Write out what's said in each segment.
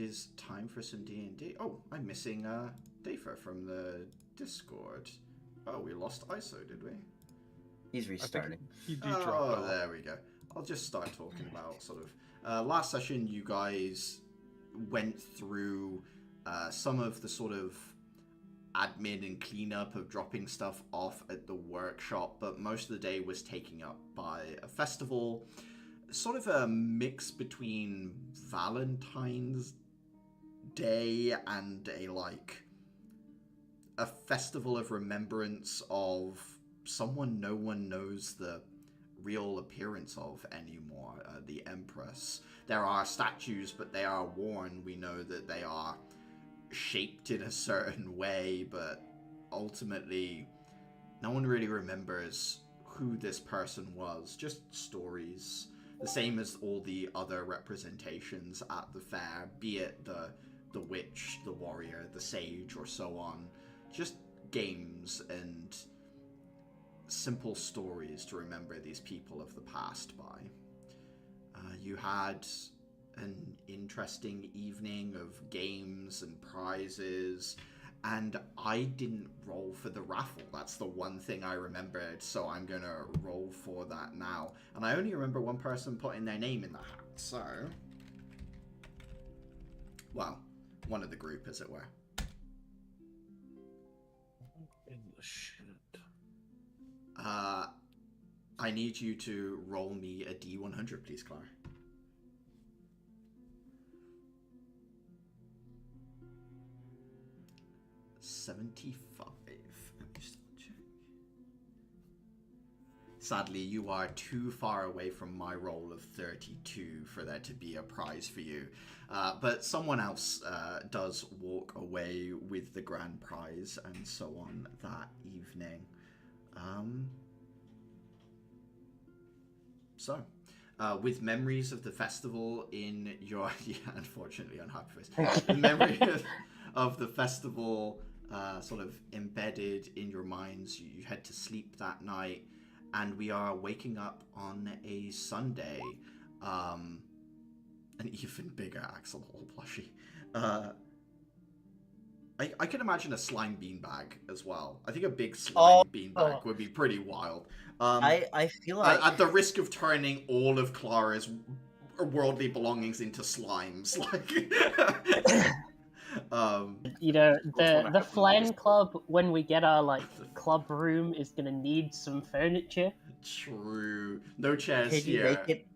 it is time for some D&D. Oh, I'm missing Dafer from the Discord. Oh, we lost ISO, did we? He's restarting. He dropped off. There we go. I'll just start talking about sort of... last session, you guys went through some of the sort of admin and cleanup of dropping stuff off at the workshop, but most of the day was taken up by a festival, sort of a mix between Valentine's Day and a festival of remembrance of someone no one knows the real appearance of anymore, the Empress. There are statues, but they are worn. We know that they are shaped in a certain way, but ultimately no one really remembers who this person was. Just stories, the same as all the other representations at the fair, be it the witch, the warrior, the sage, or so on. Just games and simple stories to remember these people of the past by. You had an interesting evening of games and prizes, and I didn't roll for the raffle. That's the one thing I remembered, so I'm gonna roll for that now. And I only remember one person putting their name in the hat, so... well, one of the group, as it were. In the shit. I need you to roll me a D100, please, Clara. $75. Let me just check. Sadly, you are too far away from my roll of 32 for there to be a prize for you. But someone else does walk away with the grand prize and so on that evening. With memories of the festival in your... yeah, unfortunately, unhappy face. The memory of the festival sort of embedded in your minds. You head to sleep that night, and we are waking up on a Sunday. An even bigger Axel, all plushy. I can imagine a slime beanbag as well. I think a big slime beanbag would be pretty wild. I feel like... at the risk of turning all of Clara's worldly belongings into slimes. The Flan Club, when we get our club room, is gonna need some furniture. True. No chairs Can you here. make it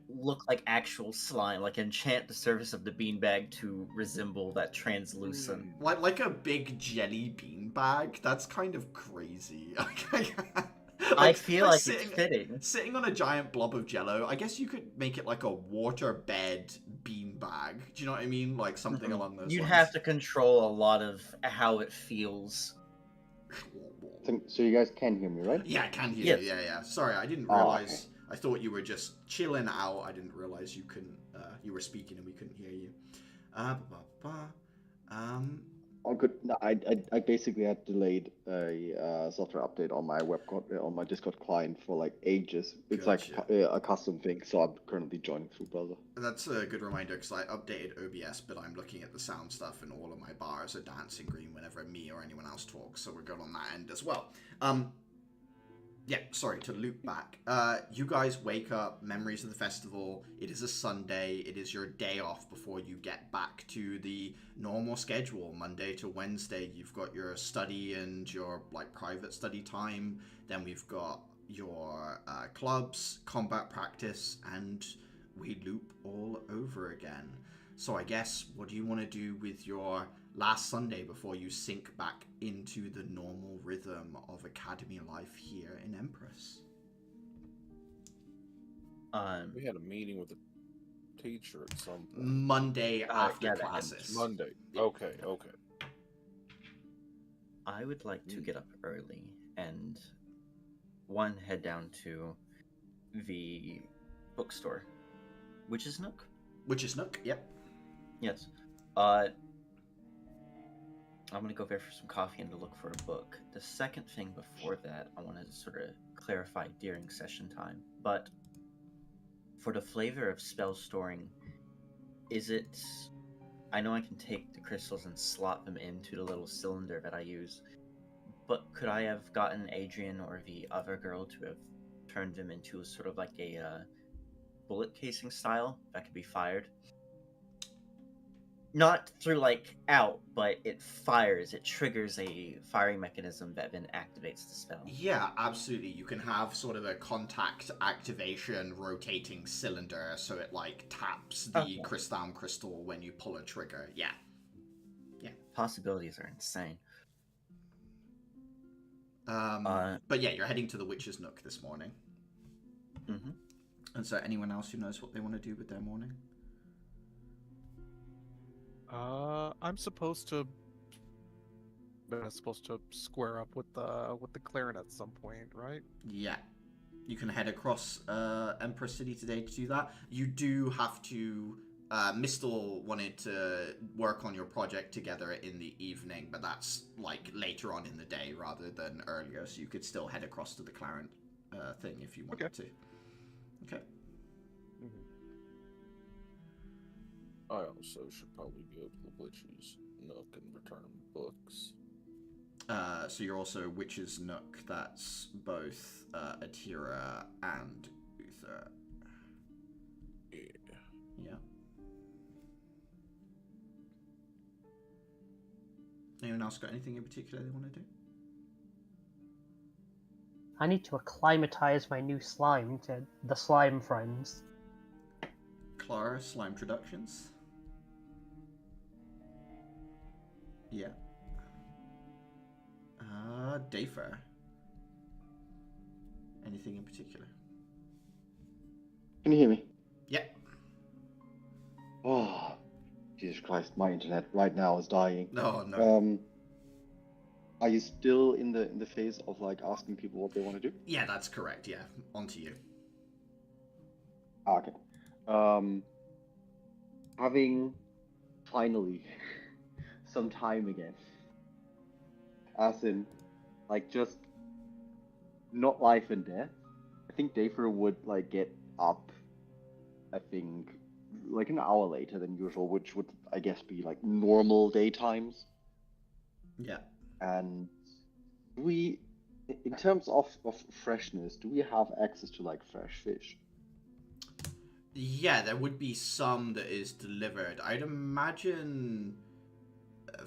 look like actual slime? Like enchant the surface of the beanbag to resemble that translucent. Like a big jelly beanbag? That's kind of crazy. I feel like it's fitting. Sitting on a giant blob of jello, I guess you could make it like a waterbed beanbag. Do you know what I mean? Like something along those lines. You'd have to control a lot of how it feels. So you guys can hear me, right? Yeah, I can hear you. Yeah. Sorry, I didn't realize. Okay. I thought you were just chilling out. I didn't realize you couldn't. You were speaking and we couldn't hear you. Oh, good. No, I basically had delayed a software update on my on my Discord client for like ages. It's Gotcha. like a custom thing, so I'm currently joining through browser. That's a good reminder because I updated OBS, but I'm looking at the sound stuff and all of my bars are dancing green whenever me or anyone else talks, so we're good on that end as well. Yeah, sorry, to loop back. You guys wake up, memories of the festival. It is a Sunday. It is your day off before you get back to the normal schedule. Monday to Wednesday, you've got your study and your private study time. Then we've got your clubs, combat practice, and we loop all over again. So I guess, what do you want to do with your last Sunday before you sink back into the normal rhythm of academy life here in Empress? We had a meeting with the teacher at some point. Monday after classes. Monday. Yeah. Okay. I would like to get up early and head down to the bookstore, Witch's Nook. Witch's Nook, yep. Yes. I'm gonna go there for some coffee and to look for a book. The second thing before that, I want to sort of clarify during session time. But for the flavor of spell storing, is it I know I can take the crystals and slot them into the little cylinder that I use, but could I have gotten Adrian or the other girl to have turned them into sort of like a bullet casing style that could be fired? Not through like out, but it fires. It triggers a firing mechanism that then activates the spell. Yeah, absolutely. You can have sort of a contact activation rotating cylinder, so it like taps the crystal when you pull a trigger. Yeah. Possibilities are insane. But yeah, you're heading to the Witch's Nook this morning. Mm-hmm. And so, anyone else who knows what they want to do with their morning? I'm supposed to square up with the clarinet at some point, right? Yeah. You can head across Empress City today to do that. You do have to... Mistel wanted to work on your project together in the evening, but that's like later on in the day rather than earlier, so you could still head across to the Clarent thing if you wanted to. Okay. Mm-hmm. I also should probably go to the Witch's Nook and return books. So you're also Witch's Nook. That's both Atira and Uther. Yeah. Yeah. Anyone else got anything in particular they want to do? I need to acclimatize my new slime to the slime friends. Clara, slime introductions. Yeah. Dafer. Anything in particular? Can you hear me? Yeah. Oh, Jesus Christ! My internet right now is dying. No. Are you still in the phase of like asking people what they want to do? Yeah, that's correct. Yeah, on to you. Okay. Having finally some time again, as in, like, just not life and death. I think Dafer would like get up, I think, like an hour later than usual, which would, I guess, be like normal daytimes. Yeah. And we, in terms of freshness, do we have access to like fresh fish? Yeah, there would be some that is delivered. I'd imagine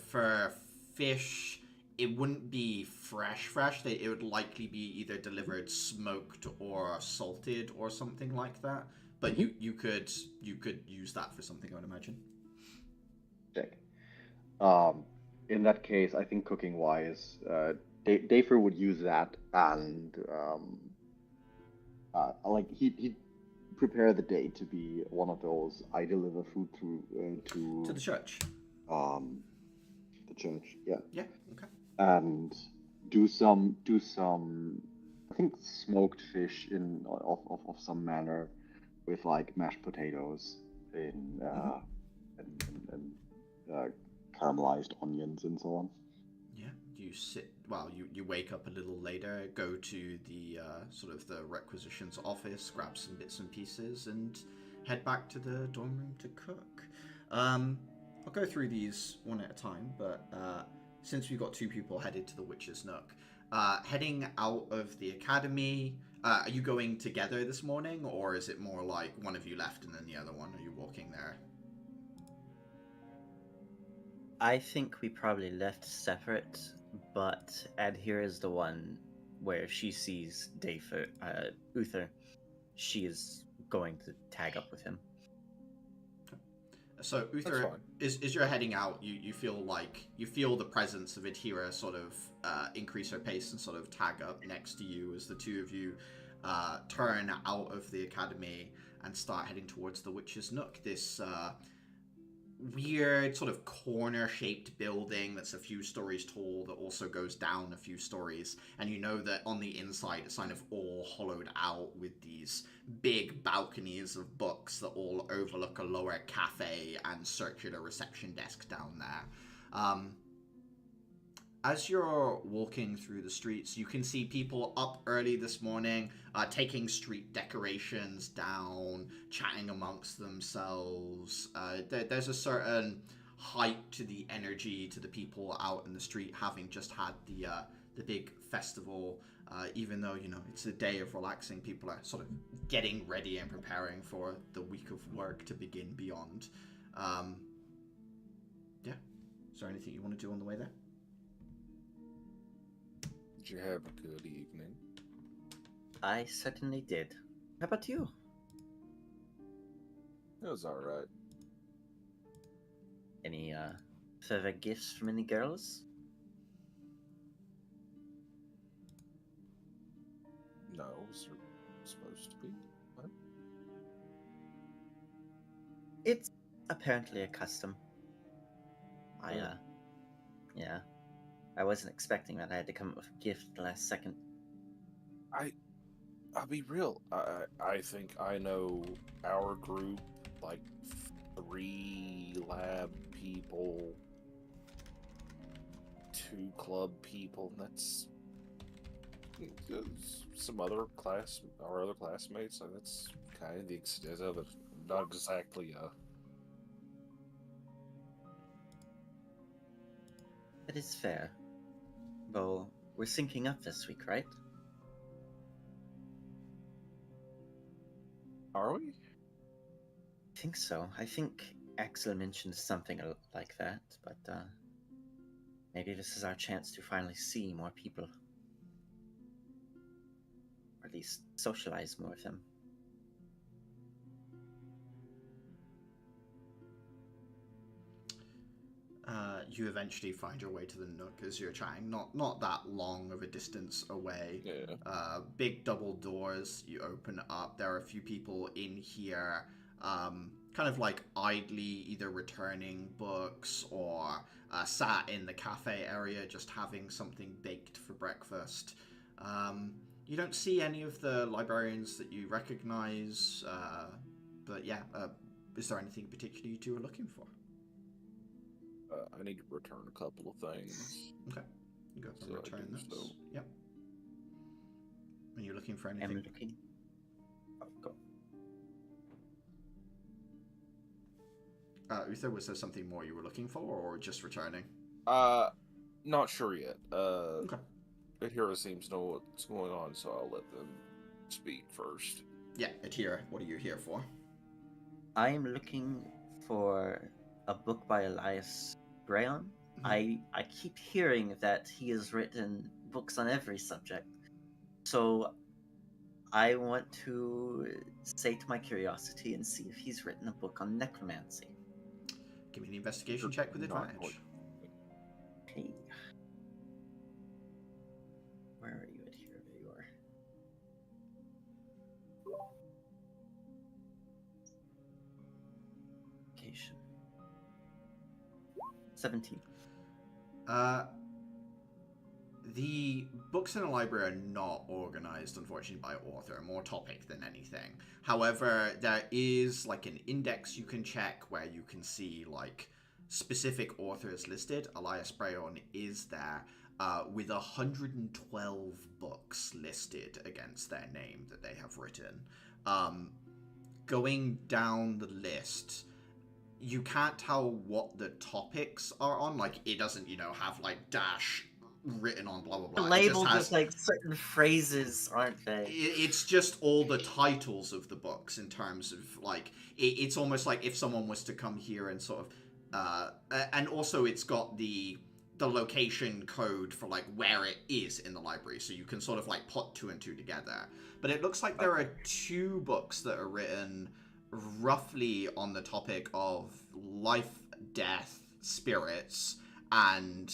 for fish, it wouldn't be fresh. It would likely be either delivered smoked or salted or something like that. But you could use that for something, I would imagine. Check. In that case, I think cooking wise, Dafer would use that, and like he'd prepare the day to be one of those I deliver food to the church. The church, yeah. Yeah. Okay. And do some I think smoked fish of some manner with like mashed potatoes and caramelized onions and so on. Yeah. You wake up a little later, go to the sort of the requisitions office, grab some bits and pieces, and head back to the dorm room to cook. I'll go through these one at a time, but since we've got two people headed to the Witch's Nook, heading out of the academy, are you going together this morning, or is it more like one of you left and then the other one? Are you walking there? I think we probably left separate, but Adhere is the one where she sees Uther. She is going to tag up with him. So Uther, as you're heading out, you feel the presence of Adhira sort of increase her pace and sort of tag up next to you as the two of you turn out of the academy and start heading towards the Witch's Nook. This weird sort of corner-shaped building that's a few stories tall that also goes down a few stories, and you know that on the inside it's kind of all hollowed out with these big balconies of books that all overlook a lower cafe and circular reception desk down there. As you're walking through the streets, you can see people up early this morning, taking street decorations down, chatting amongst themselves. There's a certain height to the energy to the people out in the street, having just had the big festival. Even though, you know, it's a day of relaxing, people are sort of getting ready and preparing for the week of work to begin beyond. Yeah. Is there anything you want to do on the way there? Did you have a good evening? I certainly did. How about you? It was alright. Any further gifts from any girls? No, was there supposed to be? What? It's apparently a custom. Yeah. Yeah. I wasn't expecting that. I had to come up with a gift at the last second. I'll be real. I think I know our group, like 3 lab people, 2 club people. That's some other our other classmates. So that's kind of the extent of it. Not exactly. That is fair. Well, we're syncing up this week, right? Are we? I think so. I think Axel mentioned something like that, but maybe this is our chance to finally see more people. Or at least socialize more with them. You eventually find your way to the Nook as you're chatting. Not that long of a distance away. Yeah. Big double doors. You open up. There are a few people in here, kind of like idly either returning books or sat in the cafe area just having something baked for breakfast. You don't see any of the librarians that you recognize, but yeah, is there anything particular you two are looking for? I need to return a couple of things. Okay. You go to So I return do those. so. Yep. And you're looking for I'm anything? looking. Oh, go. Uther, was there something more you were looking for, or just returning? Not sure yet. Okay. Hero seems to know what's going on, so I'll let them speak first. Yeah, Atira, what are you here for? I am looking for a book by Elias Brayon. I keep hearing that he has written books on every subject. So I want to sate my curiosity and see if he's written a book on necromancy. Give me an investigation check with Not advantage. going- Okay. Where are you at here? There you are. Location. 17. The books in the library are not organized, unfortunately, by author, more topic than anything. However, there is like an index you can check where you can see like specific authors listed. Elias Brayon is there, with 112 books listed against their name that they have written. Going down the list, you can't tell what the topics are on. Like, it doesn't, have like dash written on blah blah The blah. labels It just has, with like certain phrases, aren't they? it's just all the titles of the books in terms of like it's almost like if someone was to come here and sort of and also it's got the location code for like where it is in the library, so you can sort of like put 2 and 2 together. But it looks like there are 2 books that are written roughly on the topic of life, death, spirits, and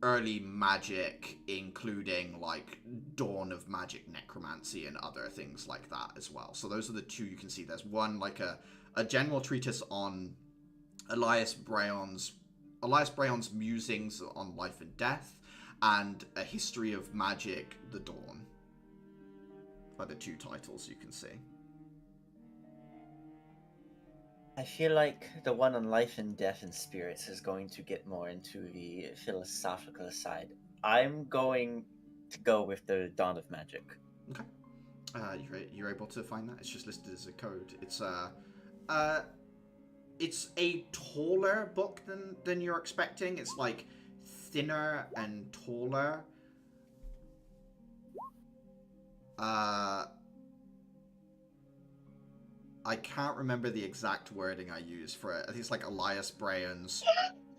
early magic, including like dawn of magic, necromancy, and other things like that as well. So those are the 2 you can see. There's one like a general treatise on Elias Brayon's musings on life and death, and a history of magic, the dawn, are the 2 titles you can see. I feel like the one on life and death and spirits is going to get more into the philosophical side. I'm going to go with the Dawn of Magic. Okay. You're able to find that? It's just listed as a code. It's it's a taller book than you're expecting. It's like thinner and taller. I can't remember the exact wording I used for it. I think it's like Elias Brayan's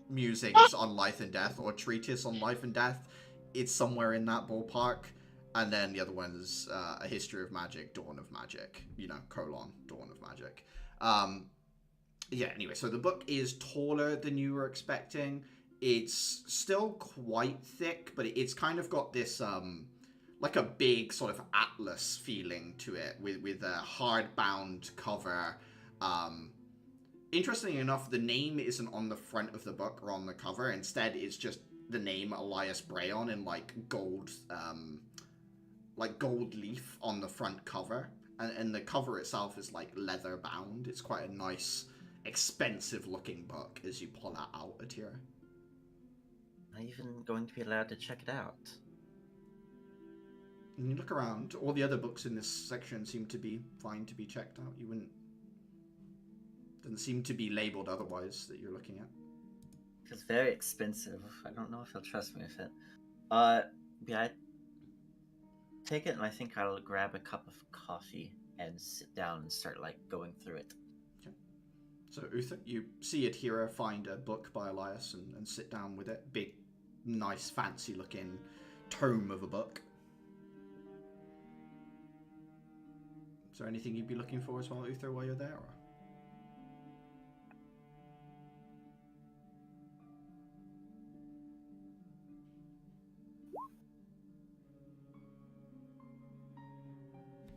musings on life and death, or treatise on life and death. It's somewhere in that ballpark. And then the other one is A History of Magic, Dawn of Magic. You know, colon, Dawn of Magic. Yeah, anyway, so the book is taller than you were expecting. It's still quite thick, but it's kind of got this, like a big sort of atlas feeling to it, with a hardbound cover. Interestingly enough, the name isn't on the front of the book or on the cover. Instead, it's just the name Elias Brayon in like gold leaf on the front cover. And the cover itself is like leather bound. It's quite a nice, expensive looking book as you pull that out at here. Am I even going to be allowed to check it out? And you look around, all the other books in this section seem to be fine to be checked out. You wouldn't... Doesn't seem to be labeled otherwise that you're looking at. It's very expensive. I don't know if he'll trust me with it. Yeah, I take it, and I think I'll grab a cup of coffee and sit down and start, like, going through it. Okay. So, Uther, you see Adhira find a book by Elias and sit down with it. Big, nice, fancy-looking tome of a book. Is there anything you'd be looking for as well, Uther, while you're there? Or?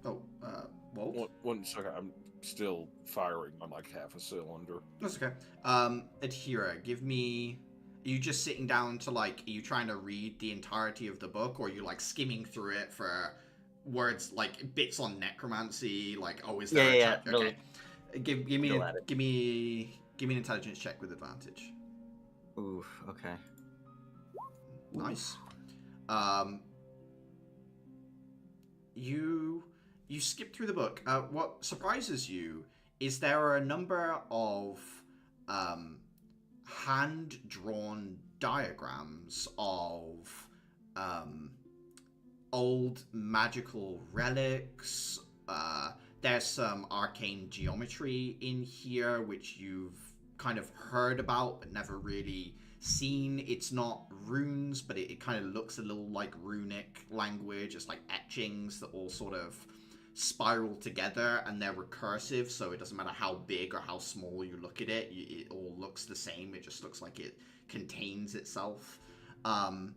Oh, Walt? One second, I'm still firing on like half a cylinder. That's okay. Adhira, give me... Are you just sitting down to, like, are you trying to read the entirety of the book, or are you, like, skimming through it for words, like, bits on necromancy, like, oh, is there a chapter? Okay. Give me an intelligence check with advantage. Oof, okay. Nice. You skip through the book. What surprises you is there are a number of hand-drawn diagrams of old magical relics. There's some arcane geometry in here, which you've kind of heard about but never really seen. It's not runes, but it kind of looks a little like runic language. It's like etchings that all sort of spiral together, and they're recursive, so it doesn't matter how big or how small you look at it, it all looks the same. It just looks like it contains itself. And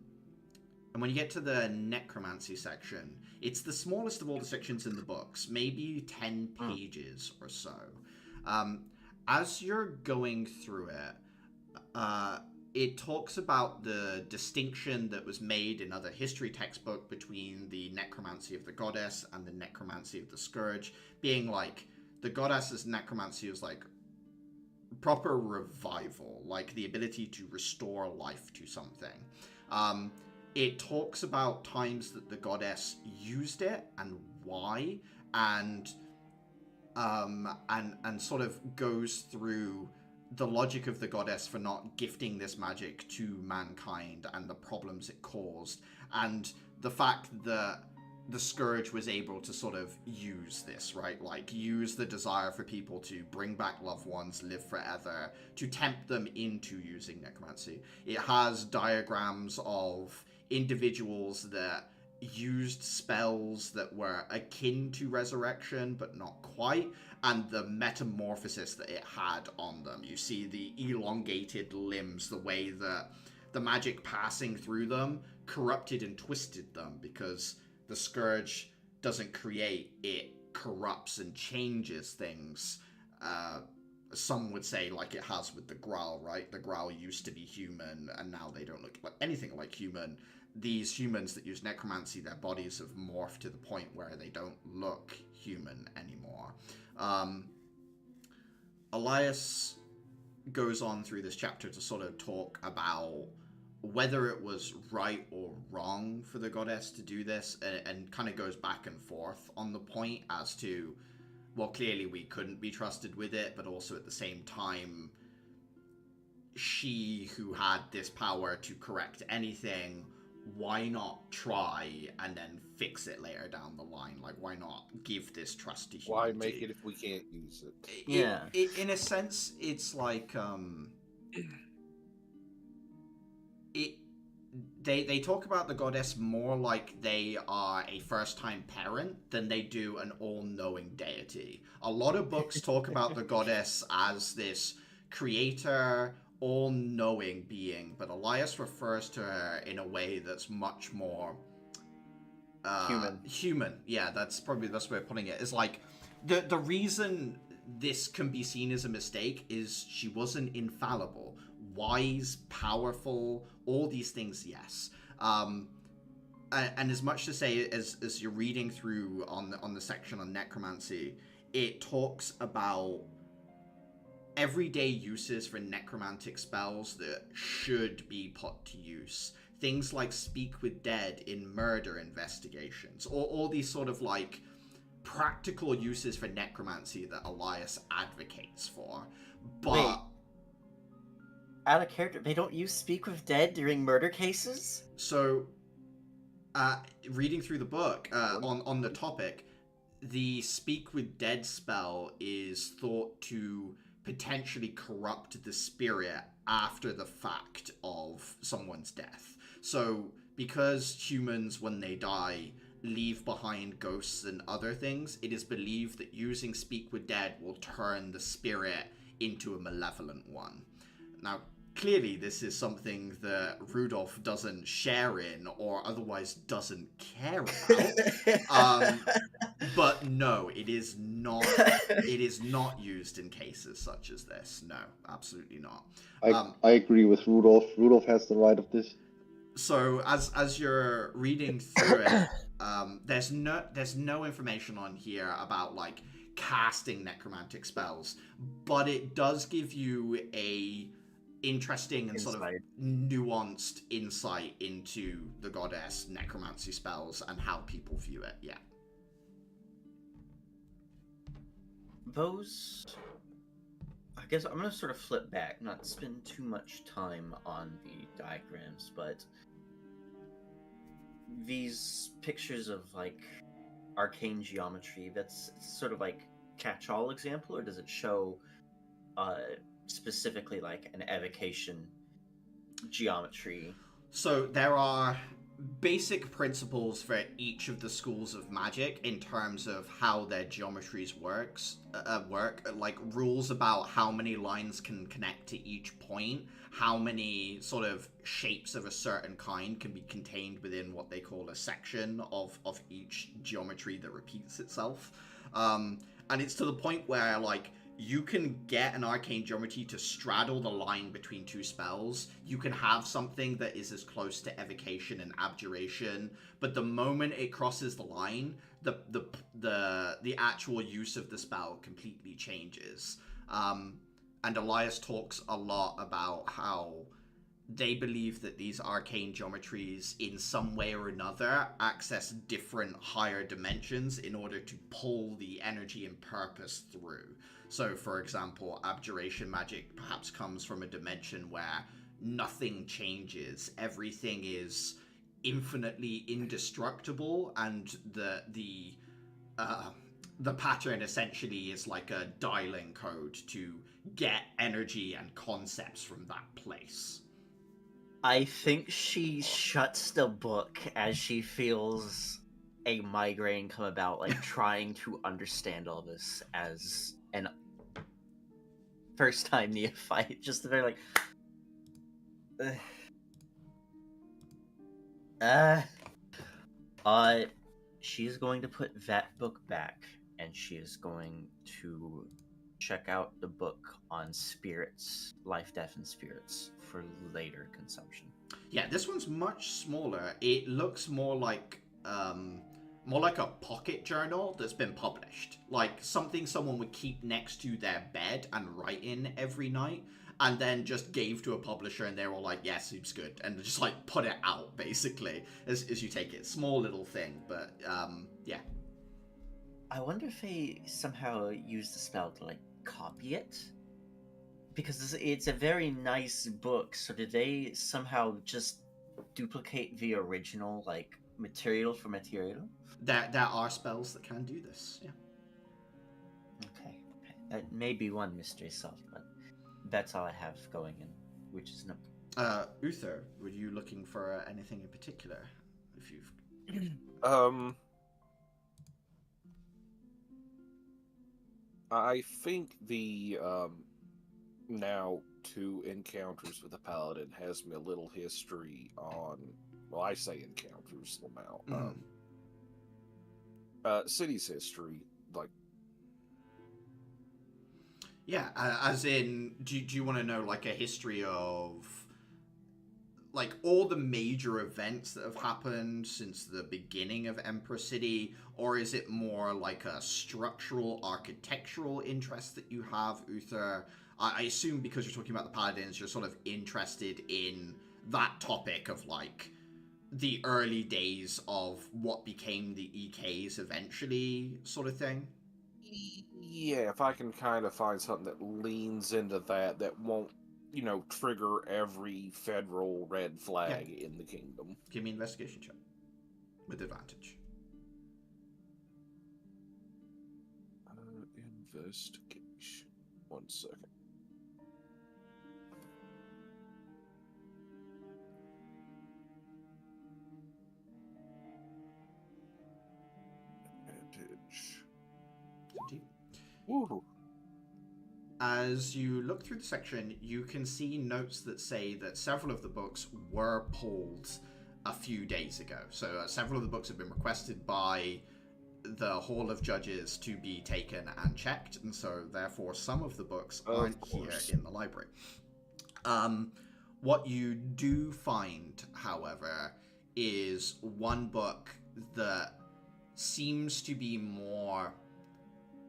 when you get to the necromancy section, it's the smallest of all the sections in the books, maybe 10 pages or so. As you're going through it, it talks about the distinction that was made in other history textbook between the necromancy of the goddess and the necromancy of the scourge, being like the goddess's necromancy was like proper revival, like the ability to restore life to something. It talks about times that the goddess used it and why, and sort of goes through the logic of the goddess for not gifting this magic to mankind and the problems it caused, and the fact that the scourge was able to sort of use this, right? Like, use the desire for people to bring back loved ones, live forever, to tempt them into using necromancy. It has diagrams of individuals that used spells that were akin to resurrection, but not quite, and the metamorphosis that it had on them. You see the elongated limbs, the way that the magic passing through them corrupted and twisted them, because the scourge doesn't create, it corrupts and changes things. Some would say, like it has with the Graal, right? The Graal used to be human, and now they don't look like anything like human. These humans that use necromancy, their bodies have morphed to the point where they don't look human anymore. Elias goes on through this chapter to sort of talk about whether it was right or wrong for the goddess to do this, and kind of goes back and forth on the point as to well, clearly we couldn't be trusted with it, but also at the same time, she who had this power to correct anything, why not try and then fix it later down the line? Like, why not give this trust to Why humanity? make it if we can't use it? Yeah. In a sense, it's like they talk about the goddess more like they are a first-time parent than they do an all-knowing deity. A lot of books talk about the goddess as this creator, all-knowing being, but Elias refers to her in a way that's much more human. Yeah, that's probably the best way of putting it. Is like the reason this can be seen as a mistake is she wasn't infallible, wise, powerful, all these things, yes. And as much to say as you're reading through on the section on necromancy, it talks about everyday uses for necromantic spells that should be put to use. Things like speak with dead in murder investigations, or all these sort of like practical uses for necromancy that Elias advocates for. But Wait. Out of character, they don't use speak with dead during murder cases? so reading through the book on the topic, the speak with dead spell is thought to potentially corrupt the spirit after the fact of someone's death. So because humans, when they die, leave behind ghosts and other things, it is believed that using speak with dead will turn the spirit into a malevolent one. Now, clearly this is something that Rudolph doesn't share in, or otherwise doesn't care about. But no, it is not. It is not used in cases such as this. No, absolutely not. I agree with Rudolph. Rudolph has the right of this. So as you're reading through it, there's no information on here about like casting necromantic spells, but it does give you a interesting and sort of nuanced insight into the goddess, necromancy spells, and how people view it. Yeah. Those, I guess I'm going to sort of flip back, not spend too much time on the diagrams, but these pictures of like arcane geometry, that's sort of like catch-all example, or does it show specifically like an evocation geometry? So there are basic principles for each of the schools of magic in terms of how their geometries work, like rules about how many lines can connect to each point, how many sort of shapes of a certain kind can be contained within what they call a section of each geometry that repeats itself. And it's to the point where like you can get an arcane geometry to straddle the line between two spells. You can have something that is as close to evocation and abjuration, but the moment it crosses the line, the actual use of the spell completely changes. And Elias talks a lot about how they believe that these arcane geometries in some way or another access different higher dimensions in order to pull the energy and purpose through. So, for example, abjuration magic perhaps comes from a dimension where nothing changes, everything is infinitely indestructible, and the pattern essentially is like a dialing code to get energy and concepts from that place. I think she shuts the book as she feels a migraine come about, like trying to understand all this as an first-time neophyte. Just very like, she's going to put that book back, and she is going to check out the book on spirits, life, death, and spirits for later consumption. Yeah, this one's much smaller. It looks more like a pocket journal that's been published. Like something someone would keep next to their bed and write in every night, and then just gave to a publisher, and they were like, yeah, seems good, and just like put it out basically as you take it. Small little thing, but yeah. I wonder if they somehow use the spell to like copy it, because it's a very nice book. So did they somehow just duplicate the original like material for material? There are spells that can do this. Yeah. Okay, that may be one mystery solved, but that's all I have going in, which is no. Uther, were you looking for anything in particular? If you've I think the now 2 encounters with the paladin has me a little history on. Well, I say encounters now. City's history, like. Yeah, as in, do you want to know like a history of like all the major events that have happened since the beginning of Empress City, or is it more like a structural, architectural interest that you have, Uther? I assume because you're talking about the Paladins, you're sort of interested in that topic of like the early days of what became the EKs eventually, sort of thing. Yeah, if I can kind of find something that leans into that won't, trigger every federal red flag in the kingdom. Give me an investigation check with advantage. Investigation. 1 second. Advantage. Woo. As you look through the section, you can see notes that say that several of the books were pulled a few days ago. So several of the books have been requested by the Hall of Judges to be taken and checked, and so therefore some of the books aren't here in the library. What you do find, however, is one book that seems to be more,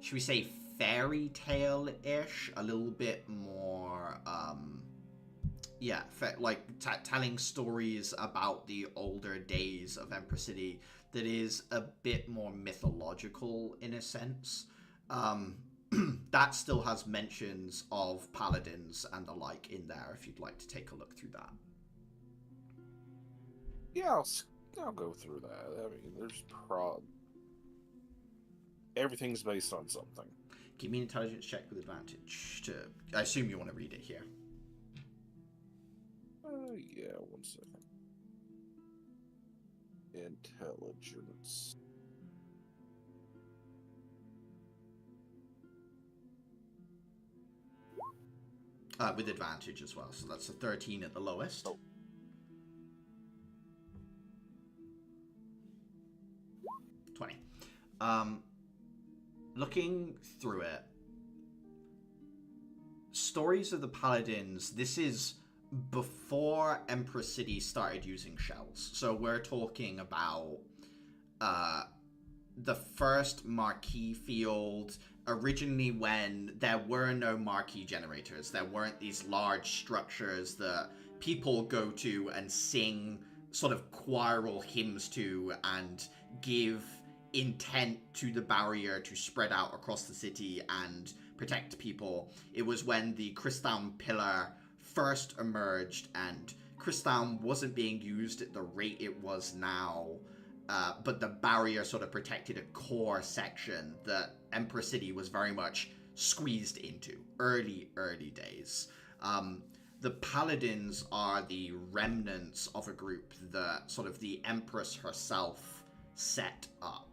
should we say, fairy tale-ish, a little bit more, telling stories about the older days of Empress City that is a bit more mythological in a sense. That still has mentions of paladins and the like in there, if you'd like to take a look through that. Yeah, I'll go through that. I mean, there's everything's based on something. Give me an intelligence check with advantage. I assume you want to read it here. Yeah, 1 second. Intelligence. With advantage as well, so that's a 13 at the lowest. Oh. 20. Looking through it, Stories of the Paladins, this is before Empress City started using shells. So we're talking about the first marquee field, originally when there were no marquee generators. There weren't these large structures that people go to and sing sort of choral hymns to and give intent to the barrier to spread out across the city and protect people. It was when the Crystalm Pillar first emerged, and Crystalm wasn't being used at the rate it was now, but the barrier sort of protected a core section that Empress City was very much squeezed into. Early days. The Paladins are the remnants of a group that sort of the Empress herself set up.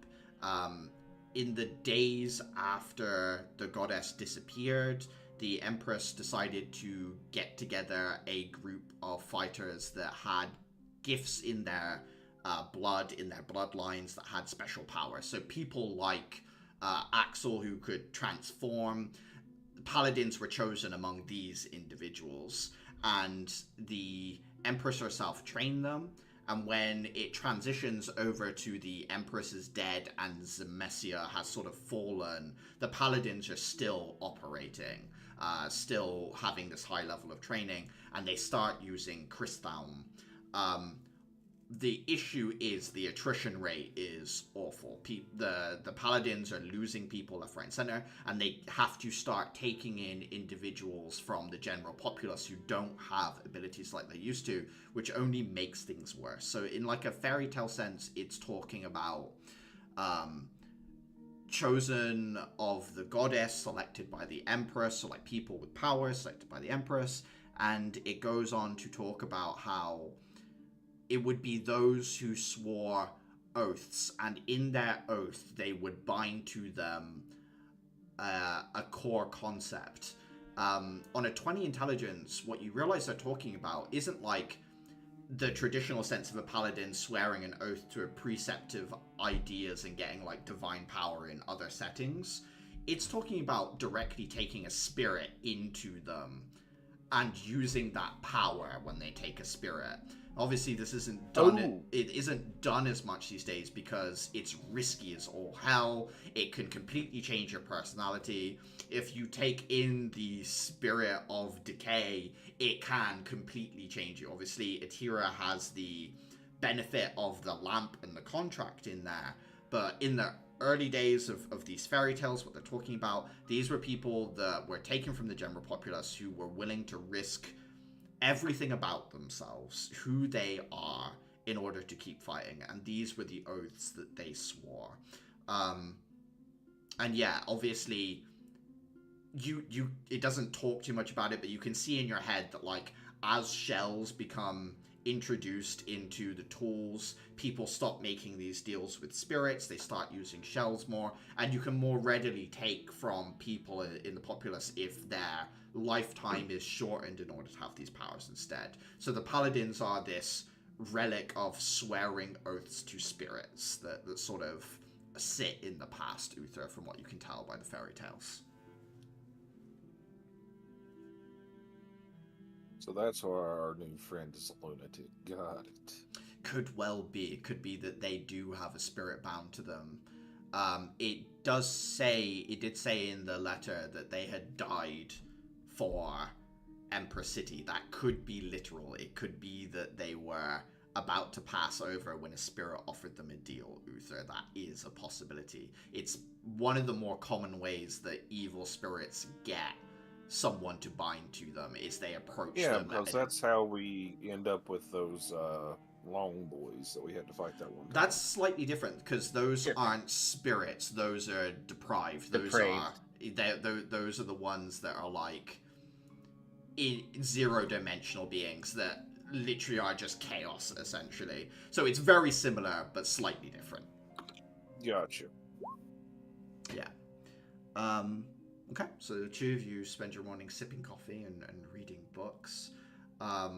In the days after the goddess disappeared, the Empress decided to get together a group of fighters that had gifts in their blood, in their bloodlines, that had special powers. So people like Axel, who could transform. The Paladins were chosen among these individuals, and the Empress herself trained them. And when it transitions over to the Empress is dead and Zemesia has sort of fallen, the Paladins are still operating, still having this high level of training, and they start using Crystalm. the issue is the attrition rate is awful. The paladins are losing people left, right, and center, and they have to start taking in individuals from the general populace who don't have abilities like they used to, which only makes things worse. So in like a fairy tale sense, it's talking about chosen of the goddess, selected by the Empress, so like people with powers selected by the Empress, and it goes on to talk about how it would be those who swore oaths, and in their oath they would bind to them a core concept. On a 20 intelligence, what you realize they're talking about isn't like the traditional sense of a paladin swearing an oath to a preceptive ideas and getting like divine power in other settings. It's talking about directly taking a spirit into them and using that power when they take a spirit. Obviously, this isn't done. It isn't done as much these days because it's risky as all hell. It can completely change your personality. If you take in the spirit of decay, it can completely change you. Obviously, Atira has the benefit of the lamp and the contract in there, but in the early days of these fairy tales, what they're talking about, these were people that were taken from the general populace who were willing to risk everything about themselves, who they are, in order to keep fighting, and these were the oaths that they swore. And yeah, obviously, it doesn't talk too much about it, but you can see in your head that like as shells become introduced into the tools, people stop making these deals with spirits, they start using shells more, and you can more readily take from people in the populace if their lifetime is shortened in order to have these powers instead. So the paladins are this relic of swearing oaths to spirits that sort of sit in the past, Uther, from what you can tell by the fairy tales. So that's why our new friend is a lunatic. Got it. Could well be. It could be that they do have a spirit bound to them. It did say in the letter that they had died for Empress City. That could be literal. It could be that they were about to pass over when a spirit offered them a deal, Uther. That is a possibility. It's one of the more common ways that evil spirits get someone to bind to them is they approach them. Yeah, because that's how we end up with those long boys that we had to fight that one time. That's slightly different because those aren't spirits; those are deprived. Those are the ones that are like zero-dimensional beings that literally are just chaos, essentially. So it's very similar but slightly different. Gotcha. Yeah. Okay, so the two of you spend your morning sipping coffee and reading books. I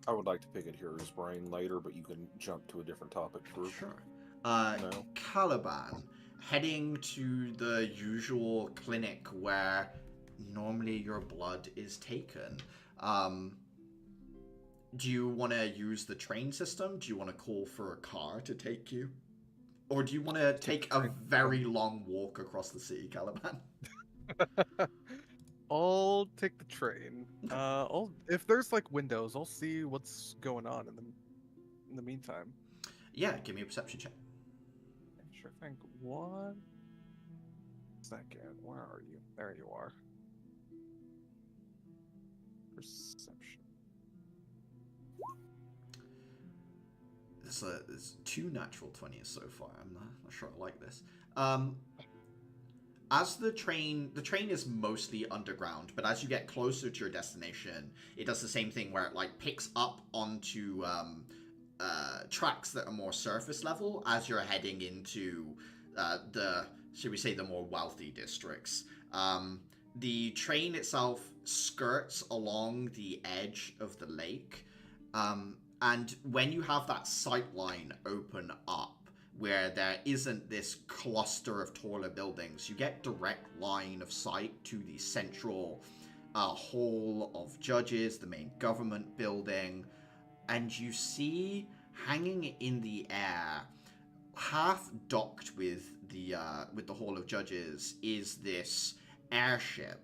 would like to pick at Hero's brain later, but you can jump to a different topic first. Sure. No. Caliban, heading to the usual clinic where normally your blood is taken. Do you want to use the train system? Do you want to call for a car to take you? Or do you want to take a very long walk across the city, Caliban? I'll take the train. If there's like windows, I'll see what's going on in the meantime. Yeah, give me a perception check. Sure thing. 1 second. Where are you? There you are. Perception. There's 2 natural 20s so far. I'm not sure I like this. As the train is mostly underground, but as you get closer to your destination, it does the same thing where it like picks up onto tracks that are more surface level as you're heading into should we say, the more wealthy districts. The train itself skirts along the edge of the lake, and when you have that sight line open up, where there isn't this cluster of taller buildings, you get direct line of sight to the central hall of judges, the main government building, and you see hanging in the air, half docked with the hall of judges, is this airship.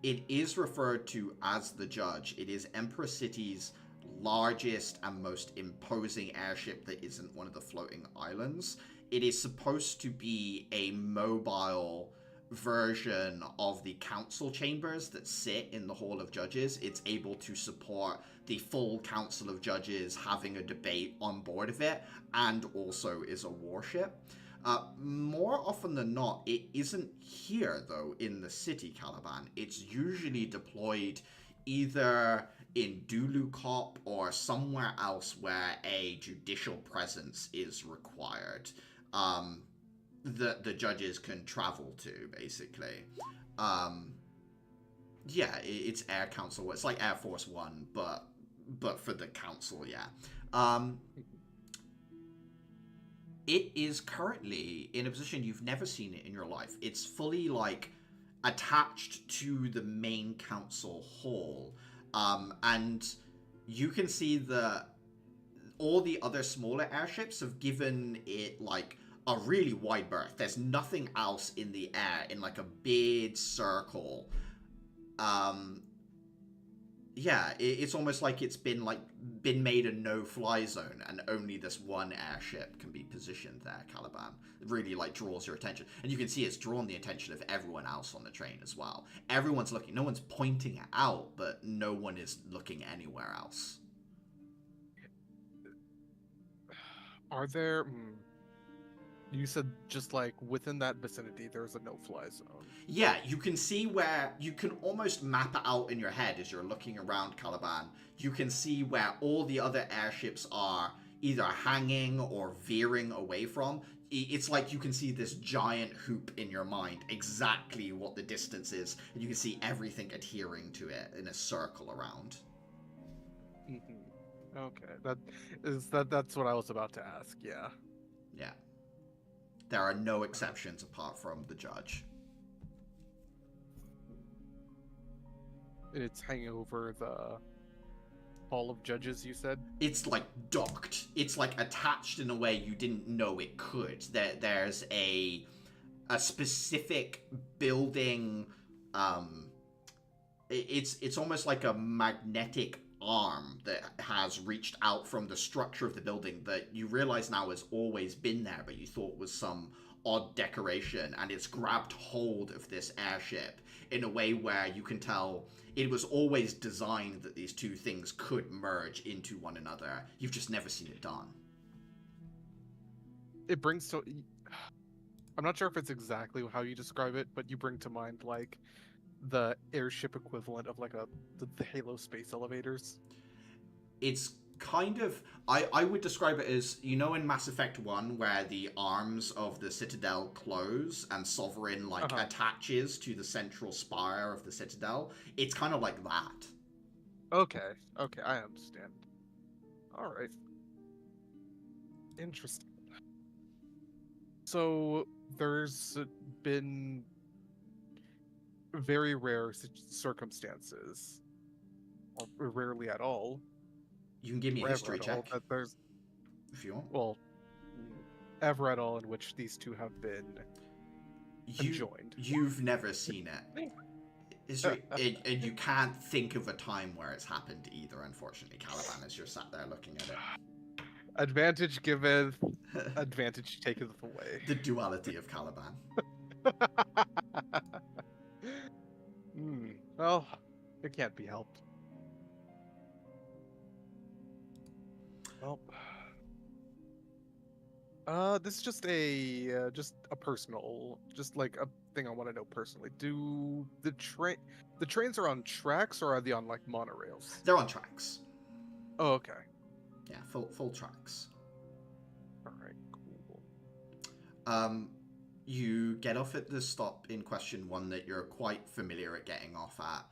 it is referred to as the Judge. It is Empress City's largest and most imposing airship that isn't one of the floating islands. It is supposed to be a mobile version of the council chambers that sit in the Hall of Judges. It's able to support the full Council of Judges having a debate on board of it, and also is a warship. More often than not, it isn't here, though, in the city, Caliban. It's usually deployed either in Dulukop or somewhere else where a judicial presence is required. The judges can travel to, basically. Yeah, it's Air Council. It's like Air Force One, but for the council, yeah. It is currently in a position you've never seen it in your life. It's fully, like, attached to the main council hall. And you can see that all the other smaller airships have given it, like, a really wide berth. There's nothing else in the air in, like, a big circle. Yeah, it's almost like it's been made a no-fly zone, and only this one airship can be positioned there, Caliban. It really, like, draws your attention. And you can see it's drawn the attention of everyone else on the train as well. Everyone's looking. No one's pointing it out, but no one is looking anywhere else. Are there... You said just, like, within that vicinity, there's a no-fly zone. Yeah, you can see where... You can almost map it out in your head as you're looking around, Caliban. You can see where all the other airships are either hanging or veering away from. It's like you can see this giant hoop in your mind, exactly what the distance is, and you can see everything adhering to it in a circle around. Mm-hmm. Okay, that's what I was about to ask, yeah. Yeah. There are no exceptions apart from the Judge. It's hanging over the Hall of Judges, you said? It's, like, docked. It's, like, attached in a way you didn't know it could. There's a specific building, it's almost like a magnetic arm that has reached out from the structure of the building that you realize now has always been there, but you thought was some odd decoration, and it's grabbed hold of this airship in a way where you can tell it was always designed that these two things could merge into one another. You've just never seen it done. It brings to... I'm not sure if it's exactly how you describe it, but you bring to mind, like, the airship equivalent of, like, the Halo space elevators. It's kind of... I would describe it as, you know, in Mass Effect 1, where the arms of the Citadel close and Sovereign, like, attaches to the central spire of the Citadel? It's kind of like that. Okay, I understand. Alright. Interesting. So, there's been very rare circumstances, or rarely at all. You can give me a history check. That there's, if you want. Well, ever at all in which these two have been conjoined. You've never seen it. History, and you can't think of a time where it's happened either, unfortunately, Caliban, as you're sat there looking at it. Advantage given, advantage taken away. The duality of Caliban. Well, it can't be helped. Well, this is just a personal, just like a thing I want to know personally. Do the trains are on tracks, or are they on, like, monorails? They're on tracks. Oh, okay. Yeah, full tracks. All right, cool. You get off at the stop in question, one that you're quite familiar at getting off at.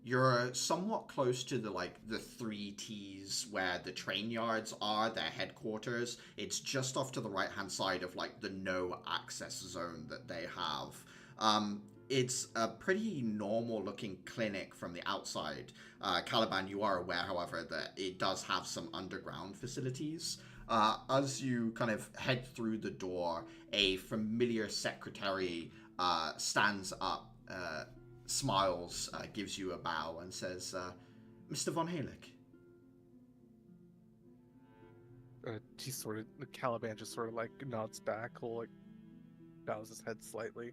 You're somewhat close to the 3 T's where the train yards are, their headquarters. It's just off to the right-hand side of, like, the no access zone that they have. It's a pretty normal-looking clinic from the outside. Caliban, you are aware, however, that it does have some underground facilities. As you kind of head through the door, a familiar secretary stands up, smiles, gives you a bow, and says, Mr. Von Halick. He sort of, Caliban just sort of like nods back, he'll like bows his head slightly.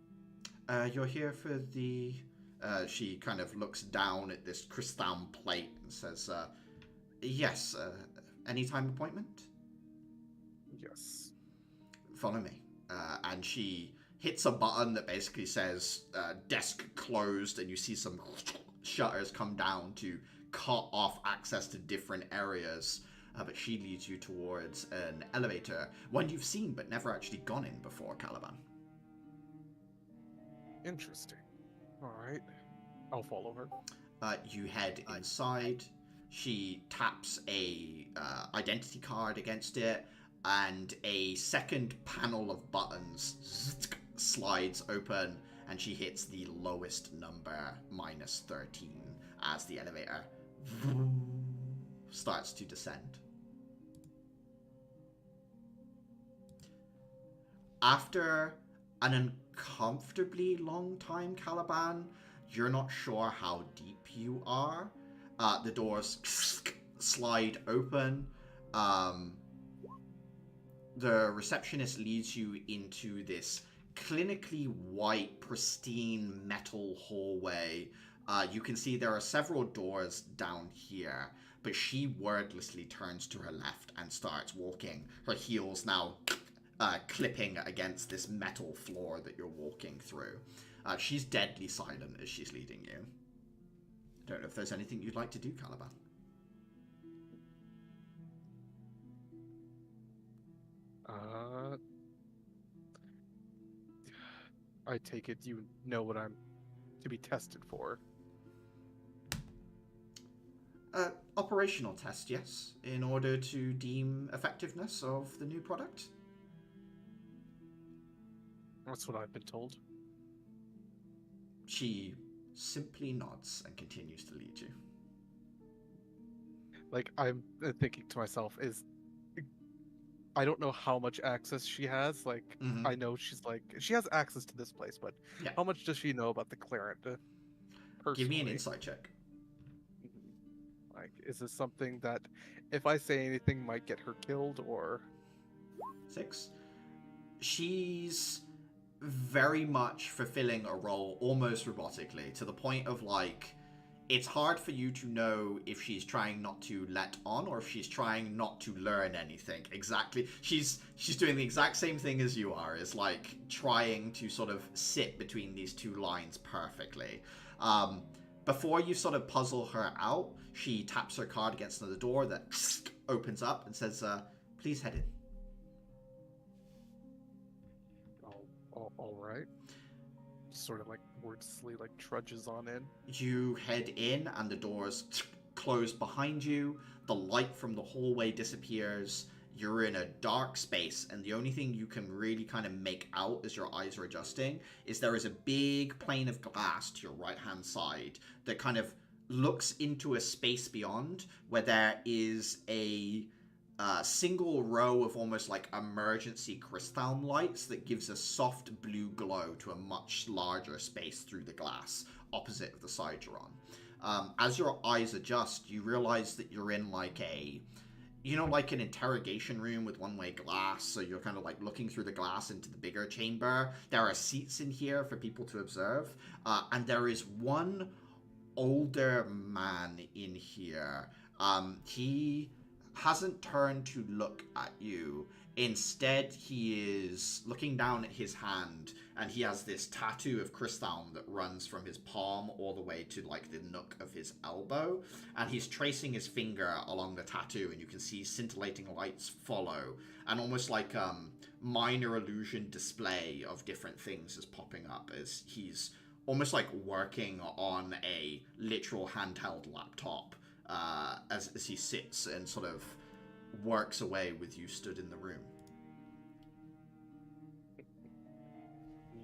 You're here for the... she kind of looks down at this crystal plate and says, yes, anytime appointment? Yes. Follow me. And she hits a button that basically says desk closed, and you see some shutters come down to cut off access to different areas. But she leads you towards an elevator, one you've seen but never actually gone in before, Caliban. Interesting. Alright. I'll follow her. You head inside. She taps a identity card against it, and a second panel of buttons slides open, and she hits the lowest number, -13, as the elevator starts to descend. After an uncomfortably long time, Caliban, you're not sure how deep you are. The doors slide open. The receptionist leads you into this clinically white, pristine metal hallway. You can see there are several doors down here, but she wordlessly turns to her left and starts walking, her heels now clipping against this metal floor that you're walking through. She's deadly silent as she's leading you. I don't know if there's anything you'd like to do, Caliban. I take it you know what I'm to be tested for. Operational test, yes, in order to deem effectiveness of the new product. That's what I've been told. She simply nods and continues to lead you. Like, I'm thinking to myself, I don't know how much access she has. Like, I know she has access to this place, but Yeah. how much does she know about the Clarent? Personally? Give me an insight check. Like, is this something that, if I say anything, might get her killed, or... 6. She's very much fulfilling a role almost robotically, to the point of, like, it's hard for you to know if she's trying not to let on or if she's trying not to learn anything. Exactly. She's doing the exact same thing as you are, is like trying to sort of sit between these two lines perfectly. Before you sort of puzzle her out, she taps her card against another door that opens up and says, please head in. All right. Sort of like wordlessly like trudges on in. You head in and the doors close behind you. The light from the hallway disappears. You're in a dark space, and the only thing you can really kind of make out as your eyes are adjusting is there is a big plane of glass to your right-hand side that kind of looks into a space beyond, where there is a single row of almost like emergency crystal lights that gives a soft blue glow to a much larger space through the glass opposite of the side you're on. As your eyes adjust, you realize that you're in like a, like an interrogation room with one-way glass, so you're kind of like looking through the glass into the bigger chamber. There are seats in here for people to observe, and there is one older man in here. He hasn't turned to look at you. Instead, he is looking down at his hand, and he has this tattoo of crystal that runs from his palm all the way to like the nook of his elbow, and he's tracing his finger along the tattoo, and you can see scintillating lights follow, and almost like minor illusion display of different things is popping up as he's almost like working on a literal handheld laptop as he sits and sort of works away with you stood in the room.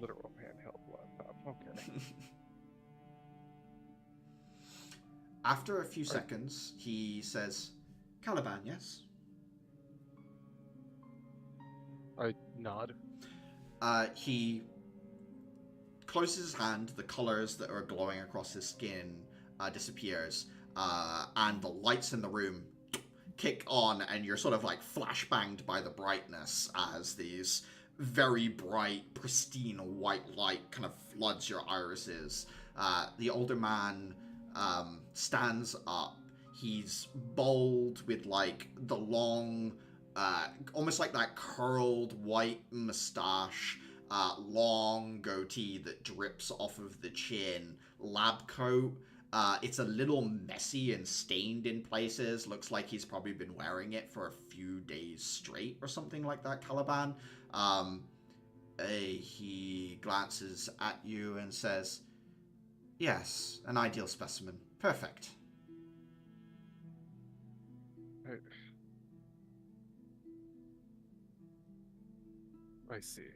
Literal handheld laptop. Okay. After a few seconds, he says, Caliban, yes? I nod. He closes his hand, the colors that are glowing across his skin disappears, and the lights in the room kick on, and you're sort of like flashbanged by the brightness as these very bright, pristine white light kind of floods your irises. The older man stands up. He's bald with like the long, almost like that curled white mustache, long goatee that drips off of the chin, lab coat. It's a little messy and stained in places. Looks like he's probably been wearing it for a few days straight or something like that, Caliban. He glances at you and says, "Yes, an ideal specimen. Perfect." I see.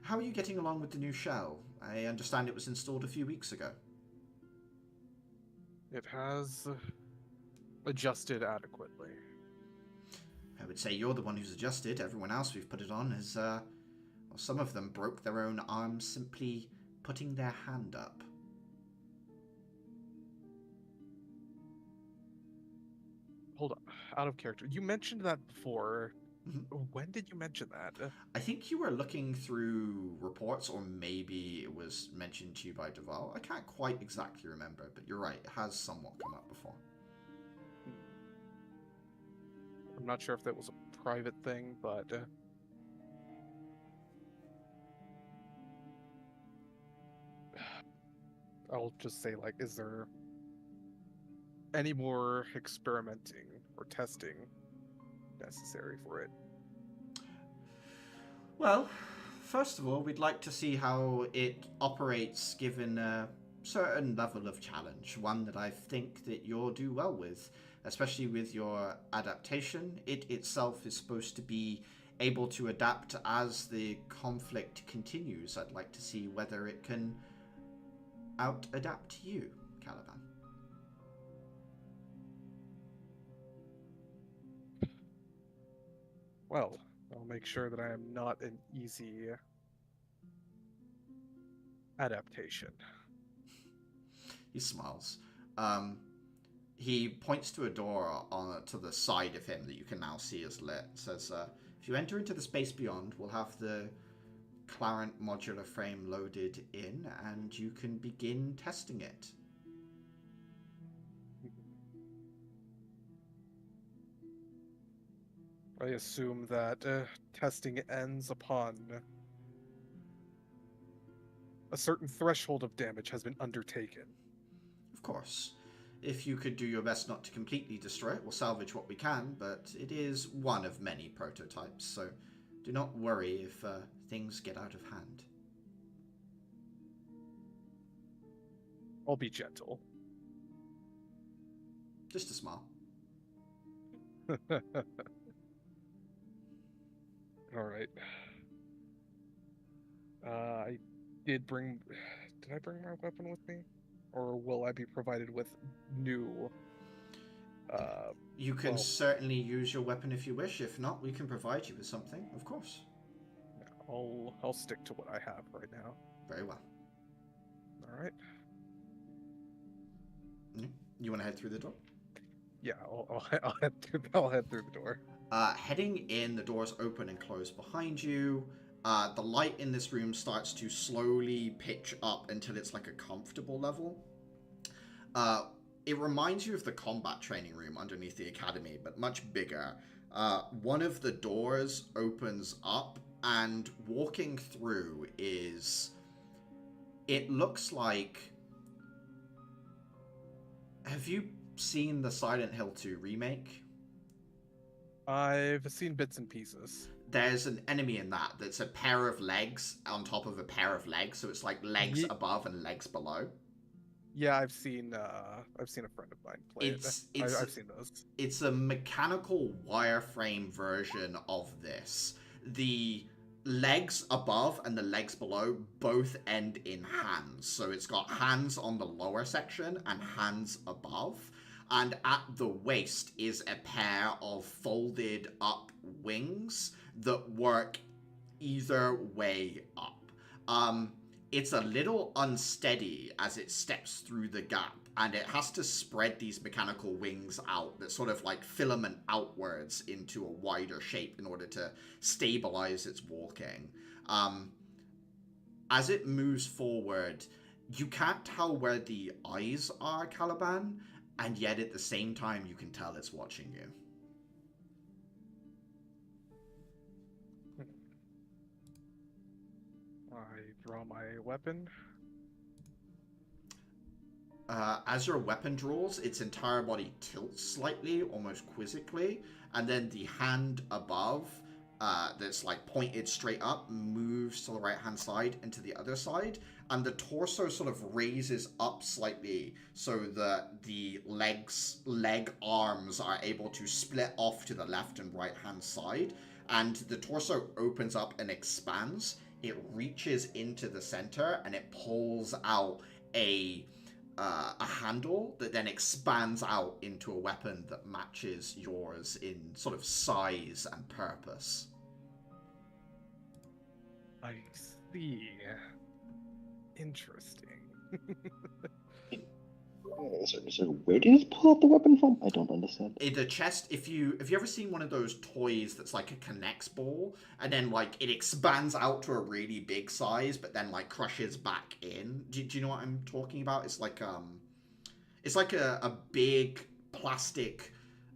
How are you getting along with the new shell? I understand it was installed a few weeks ago. It has adjusted adequately. I would say you're the one who's adjusted. Everyone else we've put it on is, well, some of them broke their own arms simply putting their hand up. Hold on, out of character. You mentioned that before. Mhm. When did you mention that? I think you were looking through reports, or maybe it was mentioned to you by Duval. I can't quite exactly remember, but you're right. It has somewhat come up before. I'm not sure if that was a private thing, but I'll just say, like, is there any more experimenting or testing necessary for it? Well, first of all, we'd like to see how it operates given a certain level of challenge, one that I think that you'll do well with, especially with your adaptation. It itself is supposed to be able to adapt as the conflict continues. I'd like to see whether it can out-adapt you, Caliban. Well, I'll make sure that I am not an easy adaptation. He smiles. He points to a door to the side of him that you can now see is lit. Says, if you enter into the space beyond, we'll have the Clarent modular frame loaded in, and you can begin testing it. I assume that testing ends upon a certain threshold of damage has been undertaken. Of course. If you could do your best not to completely destroy it, we'll salvage what we can, but it is one of many prototypes, so do not worry if things get out of hand. I'll be gentle. Just a smile. All right. I did bring. Did I bring my weapon with me, or will I be provided with new? You can well, certainly use your weapon if you wish. If not, we can provide you with something, of course. I'll stick to what I have right now. Very well. All right. You want to head through the door? Yeah, I'll head through the door. Heading in, the doors open and close behind you. The light in this room starts to slowly pitch up until it's like a comfortable level. It reminds you of the combat training room underneath the academy, but much bigger. One of the doors opens up, and walking through is... It looks like... Have you seen the Silent Hill 2 remake? I've seen bits and pieces. There's an enemy in that that's a pair of legs on top of a pair of legs, so it's like legs above and legs below. Yeah, I've seen a friend of mine play it. I've seen those. It's a mechanical wireframe version of this. The legs above and the legs below both end in hands. So it's got hands on the lower section and hands above. And at the waist is a pair of folded up wings that work either way up. it's a little unsteady as it steps through the gap, and it has to spread these mechanical wings out that sort of like filament outwards into a wider shape in order to stabilize its walking. As it moves forward, you can't tell where the eyes are, Caliban, and yet at the same time you can tell it's watching you. I draw my weapon. As your weapon draws, its entire body tilts slightly, almost quizzically, and then the hand above, that's like pointed straight up, moves to the right hand side and to the other side, and the torso sort of raises up slightly so that the leg arms are able to split off to the left and right hand side, and the torso opens up and expands. It reaches into the center and it pulls out a handle that then expands out into a weapon that matches yours in sort of size and purpose. I see. Interesting. So where did it pull out the weapon from? I don't understand. In the chest, if you ever seen one of those toys that's like a Connects ball, and then like it expands out to a really big size, but then like crushes back in? Do you know what I'm talking about? It's like a big plastic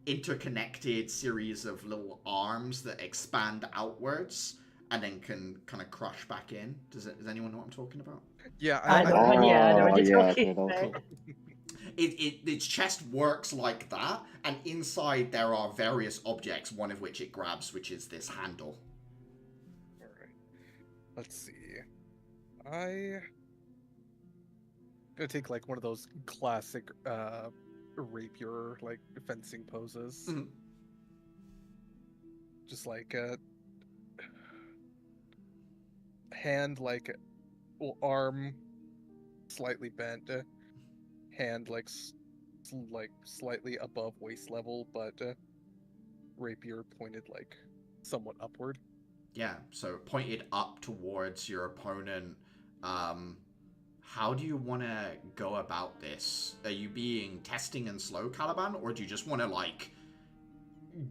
interconnected series of little arms that expand outwards and then can kind of crush back in. Does anyone know what I'm talking about? Yeah, I know what you're yeah, talking okay, about. Its chest works like that, and inside there are various objects, one of which it grabs, which is this handle. Alright. Let's see. I'm gonna take like one of those classic rapier like fencing poses. Mhm. Just like hand like arm slightly bent, hand like slightly above waist level, but rapier pointed like somewhat upward. Yeah, so pointed up towards your opponent. How do you want to go about this? Are you being testing and slow, Caliban, or do you just want to like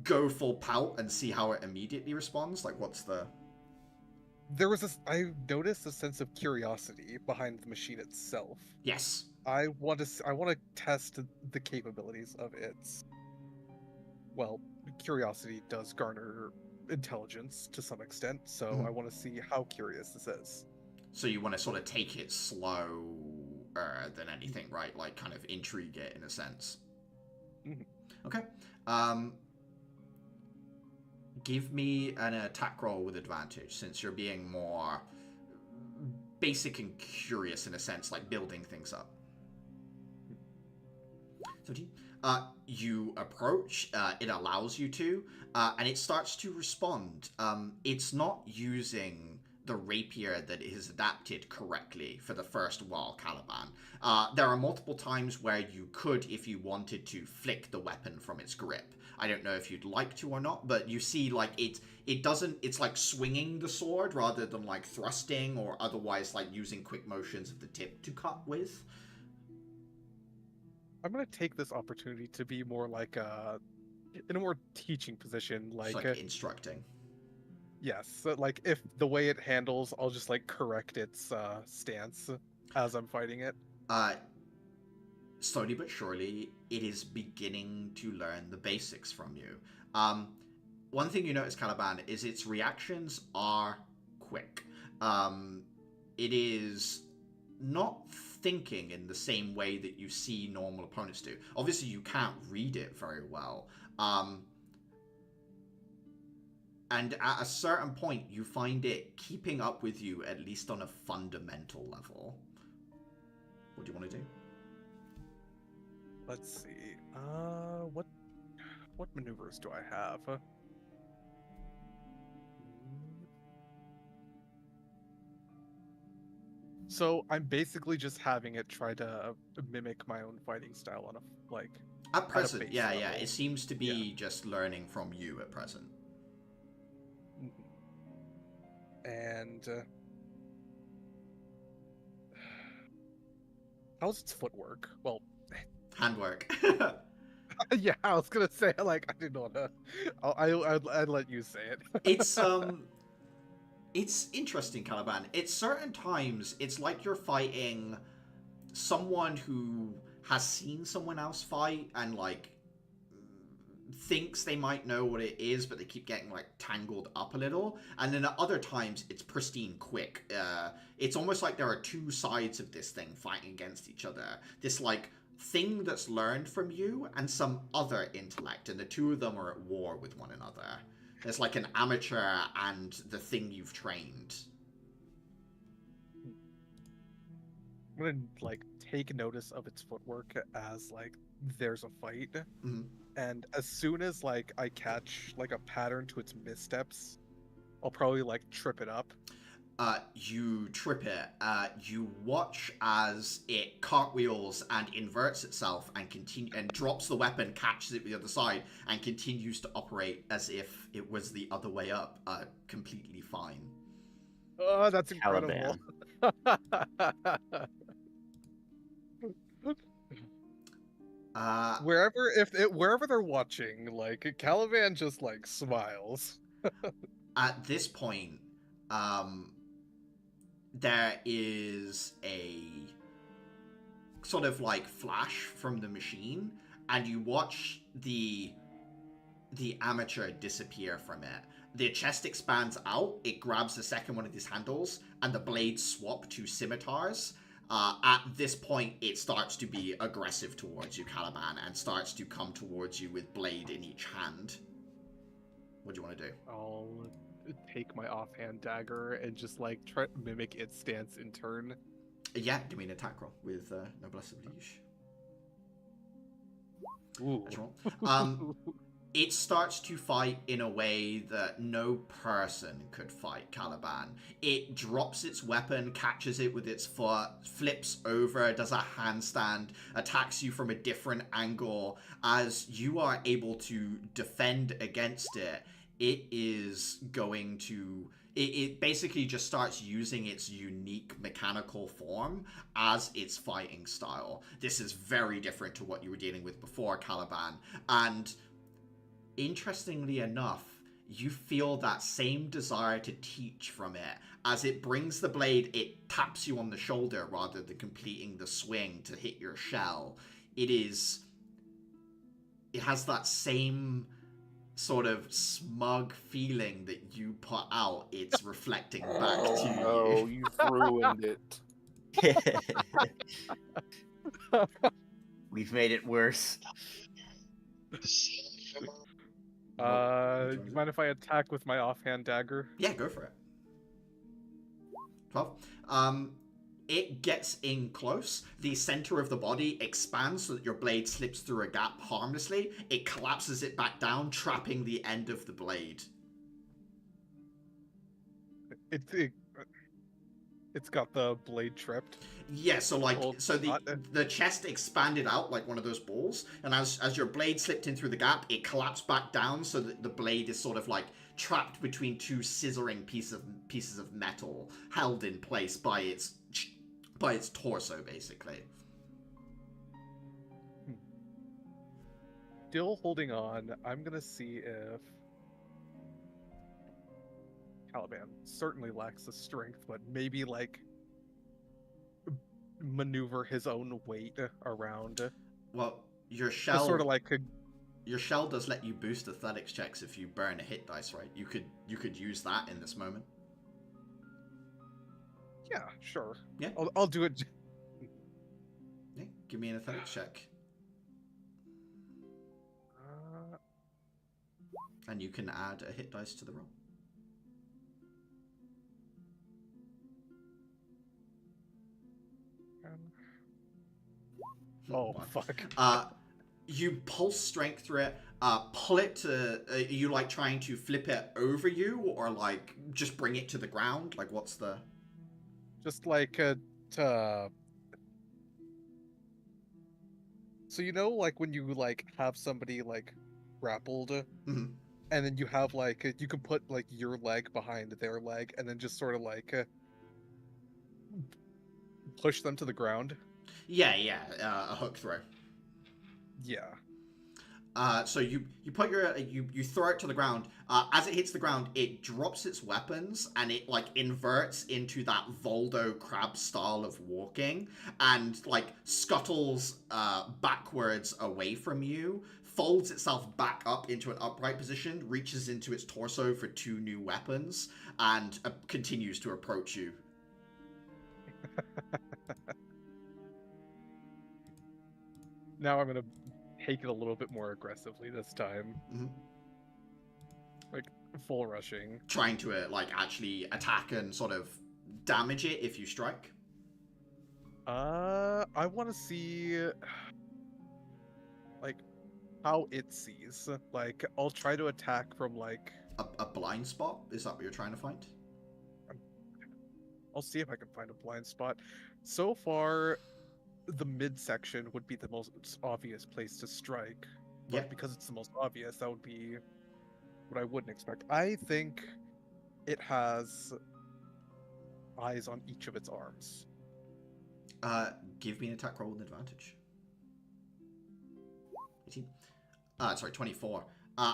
go full pout and see how it immediately responds? Like, what's the... I noticed a sense of curiosity behind the machine itself. Yes. I want to test the capabilities of its. Well, curiosity does garner intelligence to some extent, so I want to see how curious this is. So you want to sort of take it slower than anything, right? Like kind of intrigue it in a sense. Mhm. Okay. Give me an attack roll with advantage, since you're being more basic and curious in a sense, like building things up. 17. You approach, it allows you to, and it starts to respond. It's not using the rapier that is adapted correctly for the first while, Caliban. There are multiple times where you could, if you wanted to, flick the weapon from its grip. I don't know if you'd like to or not, but you see, like, it doesn't, it's like swinging the sword rather than like thrusting or otherwise like using quick motions of the tip to cut with. I'm gonna take this opportunity to be more like in a more teaching position, Just like, like instructing. yes, so, like if the way it handles, I'll just like correct its stance as I'm fighting it. Slowly but surely, it is beginning to learn the basics from you. One thing you notice, Caliban, is its reactions are quick. It is not thinking in the same way that you see normal opponents do. Obviously, you can't read it very well. And at a certain point, you find it keeping up with you, at least on a fundamental level. What do you want to do? Let's see. What maneuvers do I have? So I'm basically just having it try to mimic my own fighting style on a like. At present, base yeah. level. It seems to be just learning from you at present. And How's its footwork? Well, Handwork. yeah, I was gonna say like I didn't want to. I'd let you say it. It's interesting, Caliban. At certain times, it's like you're fighting someone who has seen someone else fight and like thinks they might know what it is, but they keep getting like tangled up a little. And then at other times, it's pristine quick. It's almost like there are two sides of this thing fighting against each other. This like thing that's learned from you and some other intellect, and the two of them are at war with one another. There's like an amateur and the thing you've trained. I'm gonna like take notice of its footwork as like there's a fight, Mhm. and as soon as like I catch like a pattern to its missteps, I'll probably like trip it up. You trip it. You watch as it cartwheels and inverts itself and drops the weapon, catches it with the other side, and continues to operate as if it was the other way up, completely fine. Oh, that's incredible. Wherever they're watching, like Caliban just like smiles. At this point, there is a sort of like flash from the machine, and you watch the amateur disappear from it. The chest expands out, it grabs the second one of these handles, and the blades swap to scimitars. At this point, it starts to be aggressive towards you, Caliban, and starts to come towards you with blade in each hand. What do you want to do? I'll take my offhand dagger and just like try to mimic its stance in turn. Yeah, give me an attack roll with Noblesse Oblige. Ooh. That's wrong. It starts to fight in a way that no person could fight, Caliban. It drops its weapon, catches it with its foot, flips over, does a handstand, attacks you from a different angle. As you are able to defend against it, it is going to... It basically just starts using its unique mechanical form as its fighting style. This is very different to what you were dealing with before, Caliban. And interestingly enough, you feel that same desire to teach from it. As it brings the blade, it taps you on the shoulder rather than completing the swing to hit your shell. It has that same sort of smug feeling that you put out. It's reflecting back to you. Oh, you've ruined it. We've made it worse. You mind if I attack with my offhand dagger? Yeah, go for it. 12. It gets in close. The center of the body expands so that your blade slips through a gap harmlessly. It collapses it back down, trapping the end of the blade. It's got the blade tripped. Yeah, so the chest expanded out like one of those balls, and as your blade slipped in through the gap, it collapsed back down so that the blade is sort of like trapped between two scissoring pieces of metal, held in place by its torso, basically. Still holding on. I'm gonna see if Caliban certainly lacks the strength, but maybe like maneuver his own weight around. Well, your shell sort of like your shell does let you boost athletics checks if you burn a hit dice, right? You could use that in this moment. Yeah, sure. Yeah, I'll do it. Yeah, give me an athletics check, and you can add a hit dice to the roll. Oh, fuck. You pulse strength through it, pull it to... you like trying to flip it over you, or like just bring it to the ground? Like, what's the... Just like so you know, like when you like have somebody like grappled, Mm-hmm. and then you have like you can put like your leg behind their leg, and then just sort of like push them to the ground. Yeah, a hook throw. Yeah. So you put your you throw it to the ground. As it hits the ground, it drops its weapons and it like inverts into that Voldo crab style of walking and like scuttles backwards away from you, folds itself back up into an upright position, reaches into its torso for 2 new weapons, and continues to approach you. Now I'm gonna take it a little bit more aggressively this time. Mhm. Like full rushing. Trying to like actually attack and sort of damage it if you strike. I want to see like how it sees. Like I'll try to attack from like A blind spot? Is that what you're trying to find? I'll see if I can find a blind spot. So far, the midsection would be the most obvious place to strike. But Yeah. because it's the most obvious, that would be what I wouldn't expect. I think it has eyes on each of its arms. Give me an attack roll with advantage. 18. Sorry, 24.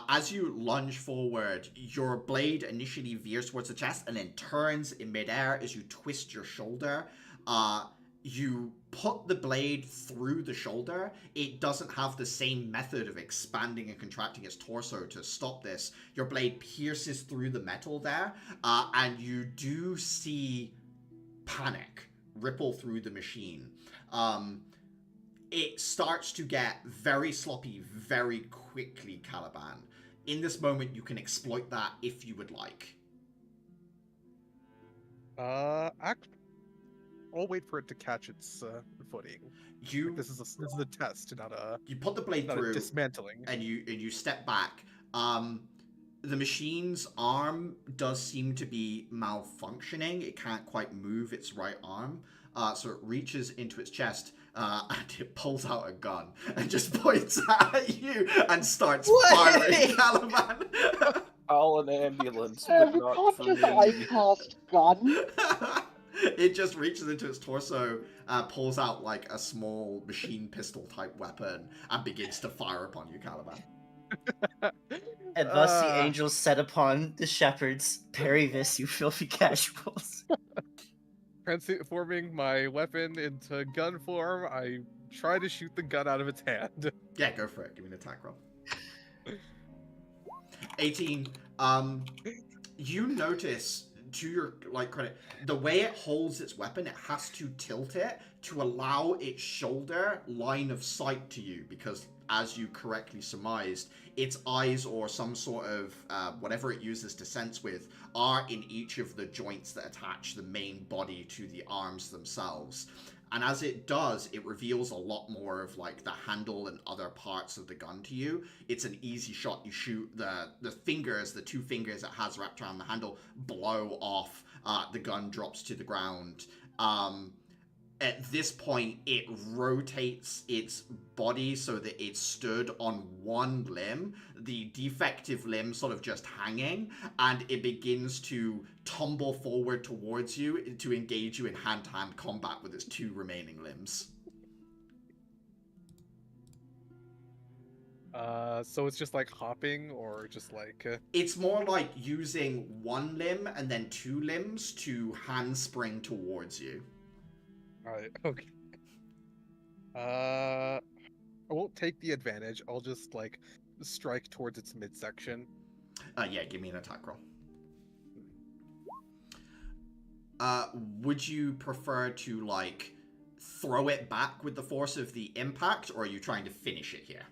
As you lunge forward, your blade initially veers towards the chest and then turns in midair as you twist your shoulder. You put the blade through the shoulder. It doesn't have the same method of expanding and contracting its torso to stop this. Your blade pierces through the metal there, and you do see panic ripple through the machine. It starts to get very sloppy very quickly, Caliban. In this moment, you can exploit that if you would like. I'll wait for it to catch its footing. You Like, this is a test, not a you put the blade not a through, dismantling. and you step back. The machine's arm does seem to be malfunctioning. It can't quite move its right arm. So it reaches into its chest and it pulls out a gun and just points at you and starts firing, Caliban. Call an ambulance, but not for Just me. I cast gun. It just reaches into its torso, pulls out like a small machine pistol type weapon, and begins to fire upon you, Caliban. And thus the angels set upon the shepherds. Parry this, you filthy casuals. Transforming my weapon into gun form, I try to shoot the gun out of its hand. Yeah, go for it. Give me an attack roll. 18. You notice, to your credit, the way it holds its weapon, it has to tilt it to allow its shoulder line of sight to you, because as you correctly surmised, its eyes or some sort of whatever it uses to sense with are in each of the joints that attach the main body to the arms themselves. And as it does, it reveals a lot more of like the handle and other parts of the gun to you. It's an easy shot. You shoot the fingers, the 2 fingers it has wrapped around the handle, blow off. The gun drops to the ground. At this point, it rotates its body so that it stood on one limb, the defective limb sort of just hanging, and it begins to tumble forward towards you to engage you in hand-to-hand combat with its 2 remaining limbs. So it's just like hopping, or just like... It's more like using 1 limb and then 2 limbs to handspring towards you. Alright, okay. I won't take the advantage. I'll just like strike towards its midsection. Yeah, give me an attack roll. Would you prefer to like throw it back with the force of the impact, or are you trying to finish it here?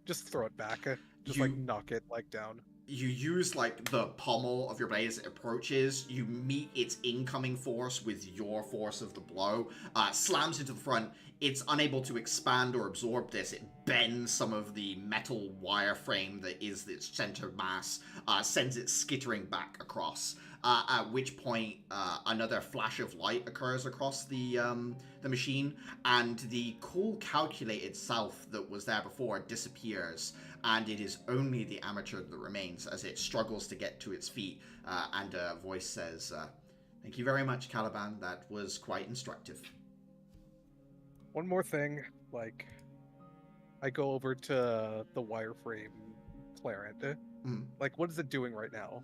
Just throw it back. Just You- like knock it like down. You use like the pommel of your blade as it approaches. You meet its incoming force with your force of the blow. Slams into the front. It's unable to expand or absorb this. It bends some of the metal wireframe that is its center mass. Sends it skittering back across. At which point, another flash of light occurs across the machine, and the cool calculated self that was there before disappears. And it is only the amateur that remains as it struggles to get to its feet, and a voice says, "Thank you very much, Caliban. That was quite instructive." One more thing, like, I go over to the wireframe Clarent. Hmm. Like, what is it doing right now?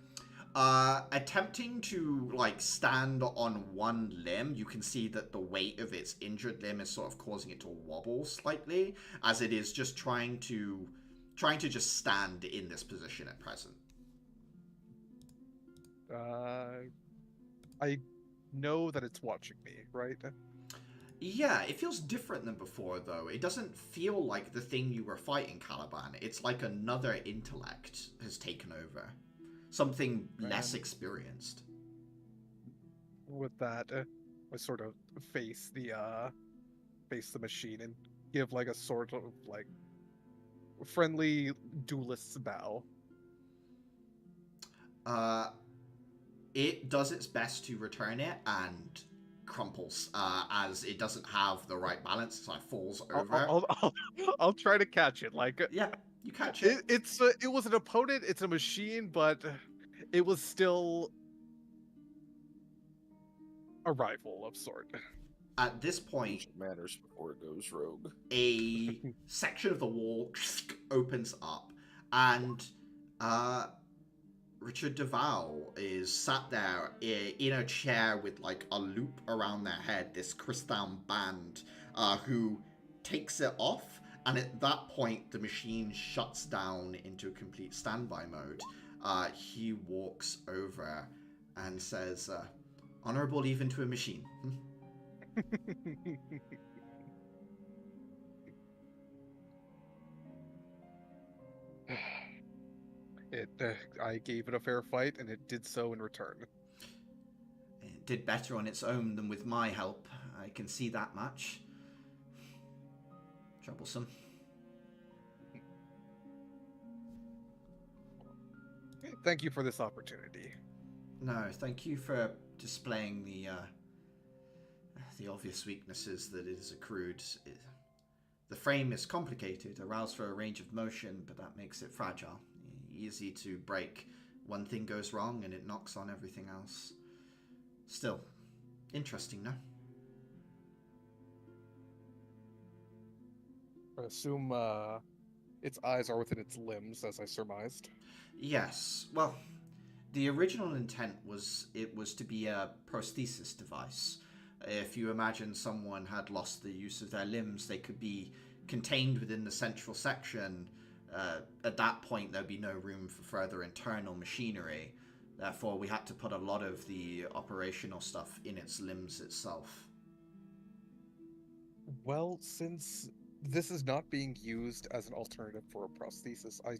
Attempting to like stand on one limb, you can see that the weight of its injured limb is sort of causing it to wobble slightly, as it is just trying to just stand in this position at present. I know that it's watching me, right? Yeah, it feels different than before, though. It doesn't feel like the thing you were fighting, Caliban. It's like another intellect has taken over. Something less And experienced. with that, I sort of face the machine and give like a sort of like friendly duelist's bow. It does its best to return it and crumples as it doesn't have the right balance, so it falls over. I'll try to catch it. Like, Yeah, you catch it. it was an opponent. It's a machine, but it was still a rival of sort. At this point, Matters before it goes rogue. a section of the wall opens up, and Richard Duval is sat there in a chair with like a loop around their head, this crystal band, who takes it off, and at that point the machine shuts down into a complete standby mode. He walks over and says, honorable even to a machine. I gave it a fair fight, and it did so in return. It did better on its own than with my help. I can see that much. Troublesome. Thank you for this opportunity. No, thank you for displaying the obvious weaknesses that it has accrued. The frame is complicated, allows for a range of motion, but that makes it fragile. Easy to break. One thing goes wrong and it knocks on everything else. Still, interesting, no? I assume its eyes are within its limbs, as I surmised. Yes. Well, the original intent was it was to be a prosthesis device. If you imagine someone had lost the use of their limbs, they could be contained within the central section. At that point, there'd be no room for further internal machinery. Therefore, we had to put a lot of the operational stuff in its limbs itself. Well, since this is not being used as an alternative for a prosthesis, I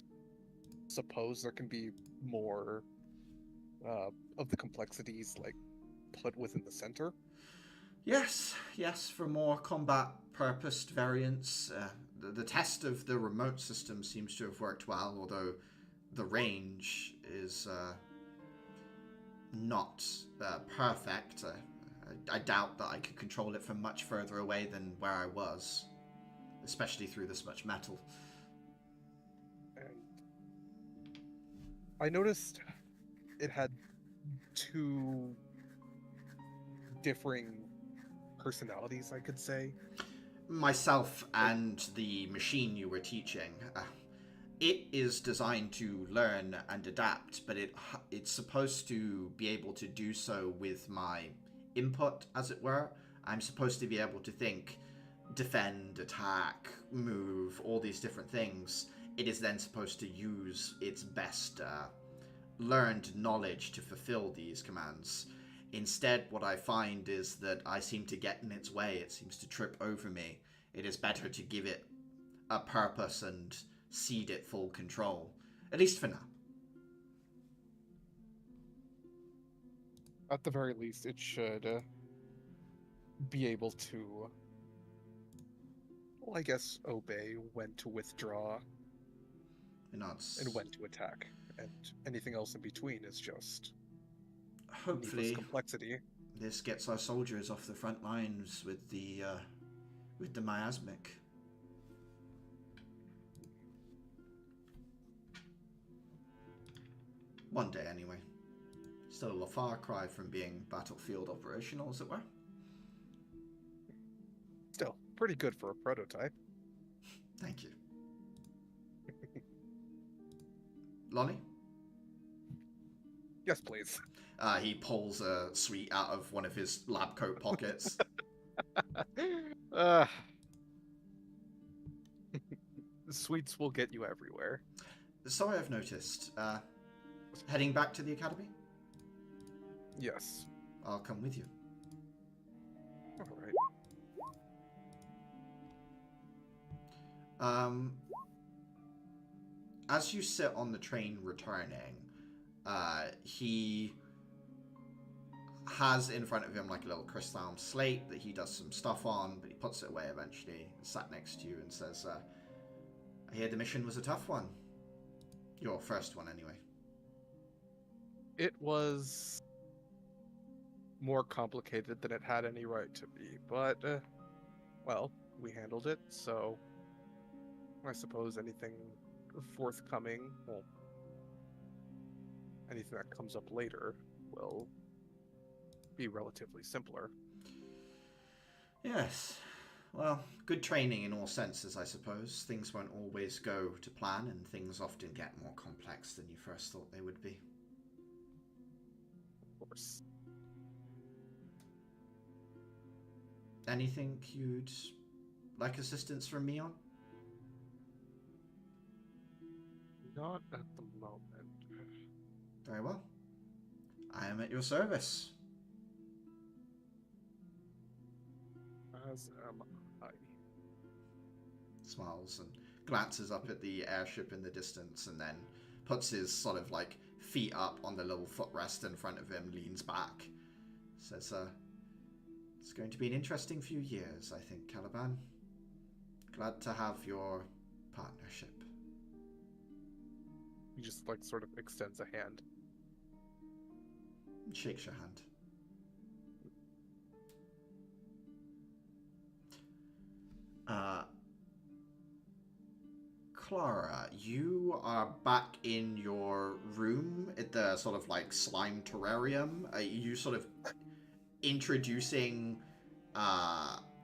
suppose there can be more of the complexities like put within the center. Yes, for more combat-purposed variants. The test of the remote system seems to have worked well, although the range is not perfect. I doubt that I could control it from much further away than where I was, especially through this much metal. And I noticed it had two differing personalities, I could say. Myself and the machine you were teaching. It is designed to learn and adapt, but it's supposed to be able to do so with my input, as it were. I'm supposed to be able to think, defend, attack, move, all these different things. It is then supposed to use its best learned knowledge to fulfill these commands. Instead, what I find is that I seem to get in its way. It seems to trip over me. It is better to give it a purpose and cede it full control. At least for now. At the very least, it should be able to, well, I guess, obey when to withdraw and when to attack. And anything else in between is just hopefully needless complexity. This gets our soldiers off the front lines with the miasmic. One day, anyway. Still a far cry from being battlefield operational, as it were. Still, pretty good for a prototype. Thank you. Lonnie? Yes, please. He pulls a sweet out of one of his lab coat pockets. Sweets will get you everywhere. So I've noticed. Heading back to the academy? Yes. I'll come with you. All right. As you sit on the train returning, he has in front of him like a little crystalline slate that he does some stuff on, but he puts it away eventually, sat next to you and says, I hear the mission was a tough one. Your first one, anyway. It was more complicated than it had any right to be, but, well, we handled it, so I suppose anything forthcoming, well, anything that comes up later will be relatively simpler. Yes. Well, good training in all senses, I suppose. Things won't always go to plan, and things often get more complex than you first thought they would be. Of course. Anything you'd like assistance from me on? Not at the moment. Very well. I am at your service. As am I. Smiles and glances up at the airship in the distance and then puts his sort of like feet up on the little footrest in front of him, leans back. Says, it's going to be an interesting few years, I think, Caliban. Glad to have your partnership. He just, like, sort of extends a hand. And shakes your hand. Clara, you are back in your room at the sort of like slime terrarium. You sort of introducing,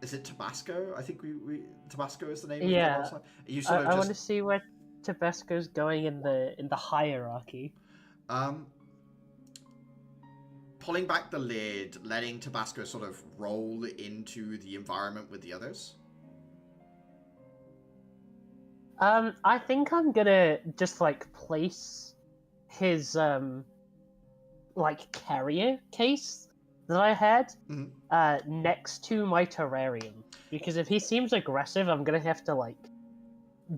is it Tabasco? I think we Tabasco is the name of the Yeah. slime. You sort of I just want to see where Tabasco's going in the hierarchy. Pulling back the lid, letting Tabasco sort of roll into the environment with the others. I think I'm gonna just like place his like carrier case that I had next to my terrarium, because if he seems aggressive, I'm gonna have to like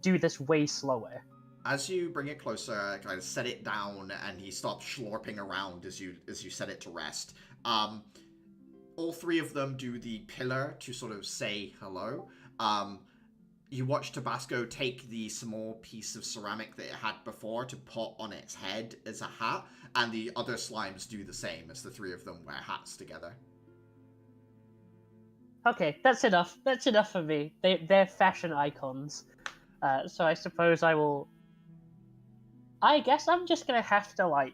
do this way slower. As you bring it closer, kind of set it down, and he stops slurping around as you set it to rest. All three of them do the pillar to sort of say hello. You watch Tabasco take the small piece of ceramic that it had before to put on its head as a hat, and the other slimes do the same as the three of them wear hats together. Okay, that's enough. That's enough for me. They're fashion icons. So I suppose I will. I guess I'm just gonna have to like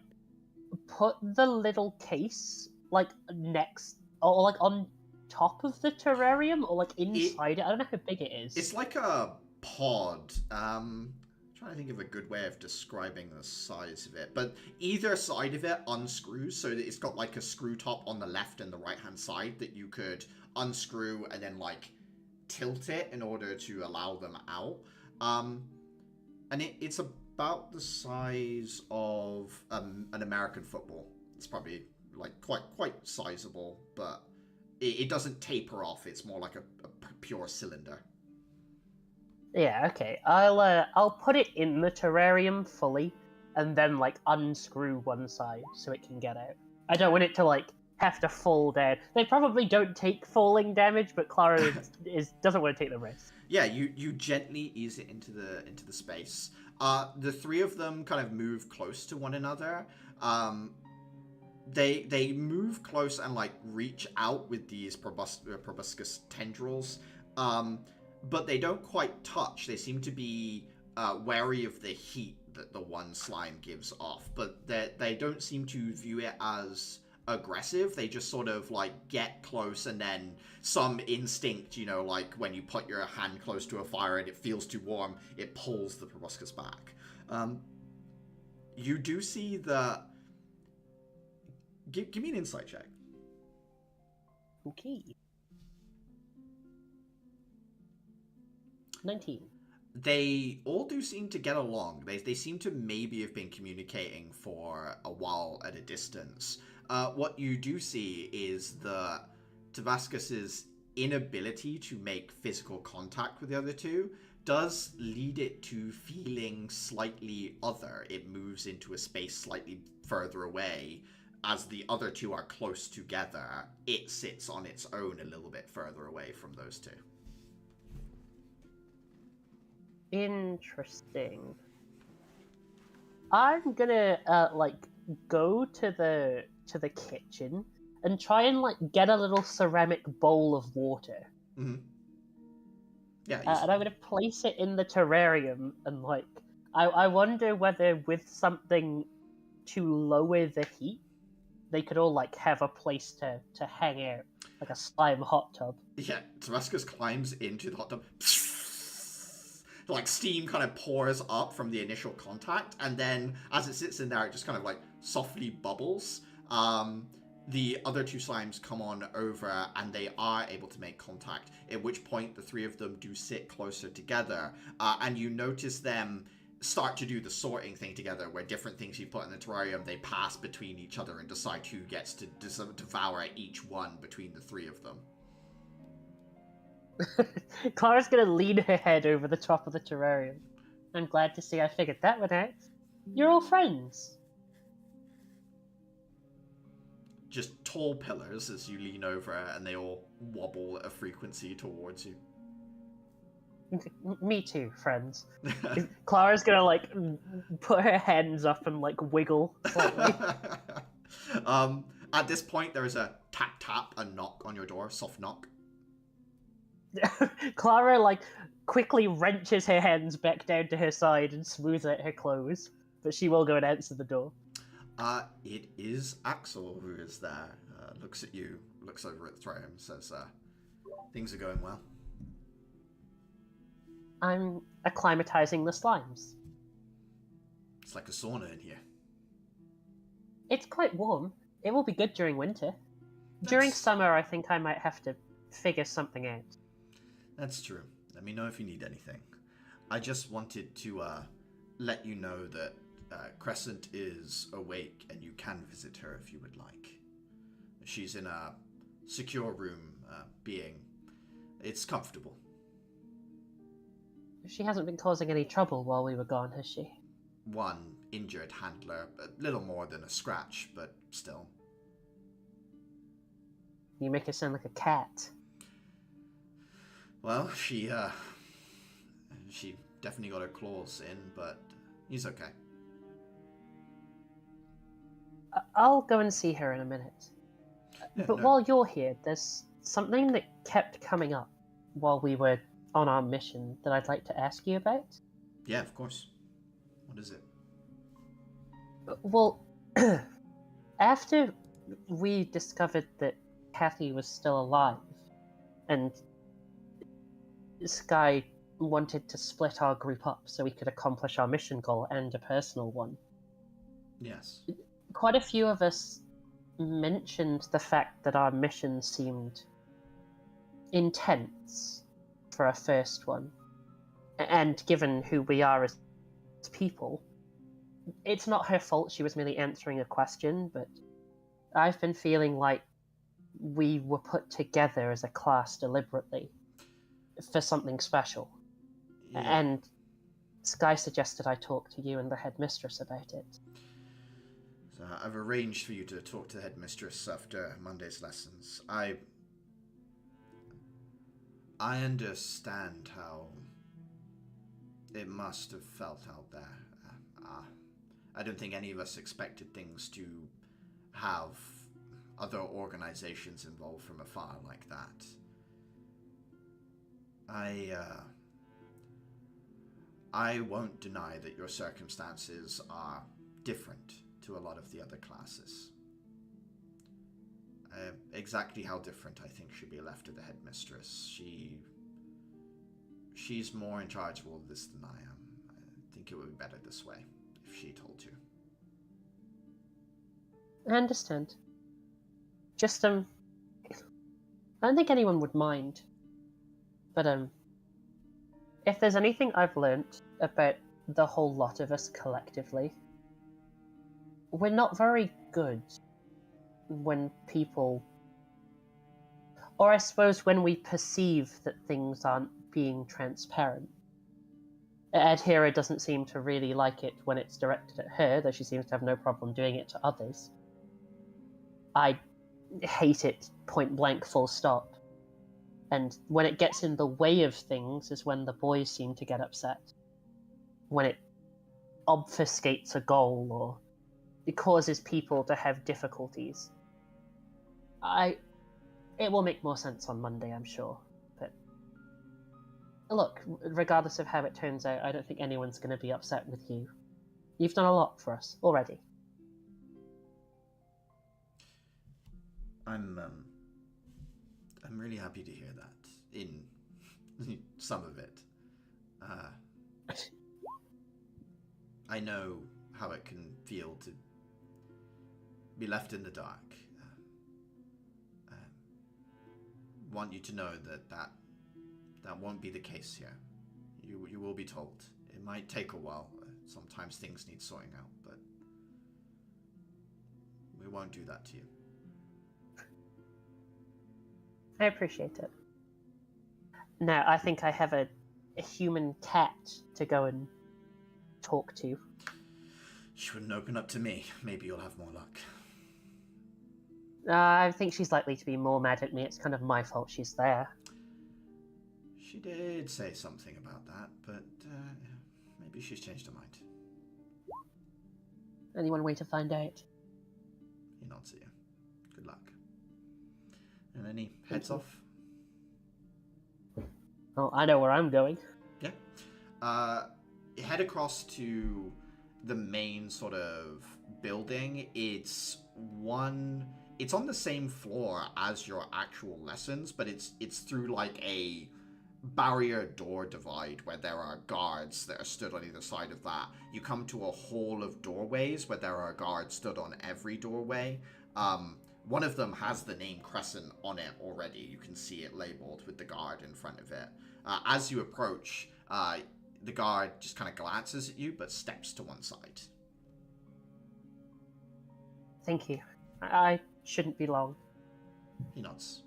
put the little case like next or like on top of the terrarium or like inside it. I don't know how big it is. It's like a pod. I'm trying to think of a good way of describing the size of it. But either side of it unscrews so that it's got like a screw top on the left and the right hand side that you could unscrew and then like tilt it in order to allow them out. And it's about the size of an American football. It's probably like quite sizable, but it doesn't taper off. It's more like a pure cylinder. Yeah, okay. I'll put it in the terrarium fully, and then like unscrew one side so it can get out. I don't want it to like have to fall down. They probably don't take falling damage, but Clara doesn't want to take the risk. Yeah, you gently ease it into the space. The three of them kind of move close to one another. They move close and like reach out with these proboscis tendrils, but they don't quite touch. They seem to be wary of the heat that the one slime gives off, but they don't seem to view it as aggressive. They just sort of like get close, and then some instinct, you know, like when you put your hand close to a fire and it feels too warm, it pulls the proboscis back. You do see the... Give me an insight check. Okay. 19. They all do seem to get along. They seem to maybe have been communicating for a while at a distance. What you do see is the Tabascus's inability to make physical contact with the other two does lead it to feeling slightly other. It moves into a space slightly further away. As the other two are close together, it sits on its own a little bit further away from those two. Interesting. I'm gonna go to the kitchen and try and like get a little ceramic bowl of water. Mm-hmm. Yeah. And I'm gonna place it in the terrarium, and like I wonder whether with something to lower the heat, they could all like have a place to hang out, like a slime hot tub. Yeah, Tabascus climbs into the hot tub. Like steam kind of pours up from the initial contact, and then as it sits in there, it just kind of like softly bubbles. The other two slimes come on over, and they are able to make contact, at which point the three of them do sit closer together, and you notice them start to do the sorting thing together, where different things you put in the terrarium, they pass between each other and decide who gets to devour each one between the three of them. Clara's gonna lean her head over the top of the terrarium. I'm glad to see I figured that one out. You're all friends. Just tall pillars as you lean over, and they all wobble at a frequency towards you. Me too, friends. Clara's gonna like put her hands up and like wiggle slightly. At this point, there is a tap tap, a knock on your door, soft knock. Clara like quickly wrenches her hands back down to her side and smooths out her clothes, but she will go and answer the door. It is Axel who is there. Looks at you, looks over at the terrarium, says, things are going well. I'm acclimatizing the slimes. It's like a sauna in here. It's quite warm. It will be good during winter. During summer, I think I might have to figure something out. That's true. Let me know if you need anything. I just wanted to let you know that Crescent is awake and you can visit her if you would like. She's in a secure room, it's comfortable. She hasn't been causing any trouble while we were gone, has she? One injured handler, a little more than a scratch, but still. You make her sound like a cat. Well, she definitely got her claws in, but he's okay. I'll go and see her in a minute. Yeah, But no. while you're here, there's something that kept coming up while we were on our mission that I'd like to ask you about. Yeah, of course. What is it? Well, after we discovered that Kathy was still alive, and Sky wanted to split our group up so we could accomplish our mission goal and a personal one, Yes. quite a few of us mentioned the fact that our mission seemed intense for a first one. And given who we are as people, it's not her fault, she was merely answering a question, but I've been feeling like we were put together as a class deliberately for something special. Yeah. And Sky suggested I talk to you and the headmistress about it. So I've arranged for you to talk to the headmistress after Monday's lessons. I understand how it must have felt out there. I don't think any of us expected things to have other organizations involved from afar like that. I won't deny that your circumstances are different to a lot of the other classes. Exactly how different I think should be left to the headmistress. She's more in charge of all of this than I am. I think it would be better this way, if she told you. I understand. Just, I don't think anyone would mind. But, if there's anything I've learnt about the whole lot of us collectively, we're not very good when people... Or I suppose when we perceive that things aren't being transparent. Adhira doesn't seem to really like it when it's directed at her, though she seems to have no problem doing it to others. I hate it point blank, full stop. And when it gets in the way of things is when the boys seem to get upset. When it obfuscates a goal or it causes people to have difficulties. It will make more sense on Monday, I'm sure. But look, regardless of how it turns out, I don't think anyone's going to be upset with you. You've done a lot for us already. I'm really happy to hear that. In some of it, I know how it can feel to be left in the dark. Want you to know that won't be the case here. You will be told. It might take a while. Sometimes things need sorting out, but we won't do that to you. I appreciate it. Now, I think I have a human cat to go and talk to. She wouldn't open up to me. Maybe you'll have more luck. I think she's likely to be more mad at me. It's kind of my fault she's there. She did say something about that, but maybe she's changed her mind. Only one way to find out. He nods at you. Good luck. And then he heads off. Oh, I know where I'm going. Yeah. Head across to the main sort of building. It's on the same floor as your actual lessons, but it's through like a barrier door divide where there are guards that are stood on either side of that. You come to a hall of doorways where there are guards stood on every doorway. One of them has the name Crescent on it already. You can see it labeled with the guard in front of it. As you approach, the guard just kind of glances at you, but steps to one side. Thank you. I shouldn't be long. He nods.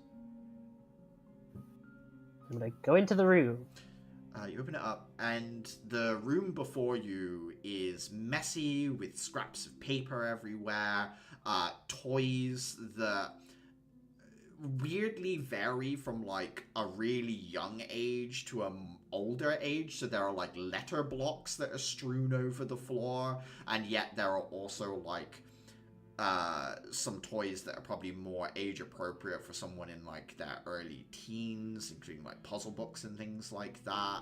I'm gonna go into the room. You open it up, and the room before you is messy with scraps of paper everywhere, toys that weirdly vary from like a really young age to an older age. So there are like letter blocks that are strewn over the floor, and yet there are also like some toys that are probably more age appropriate for someone in like their early teens, including like puzzle books and things like that.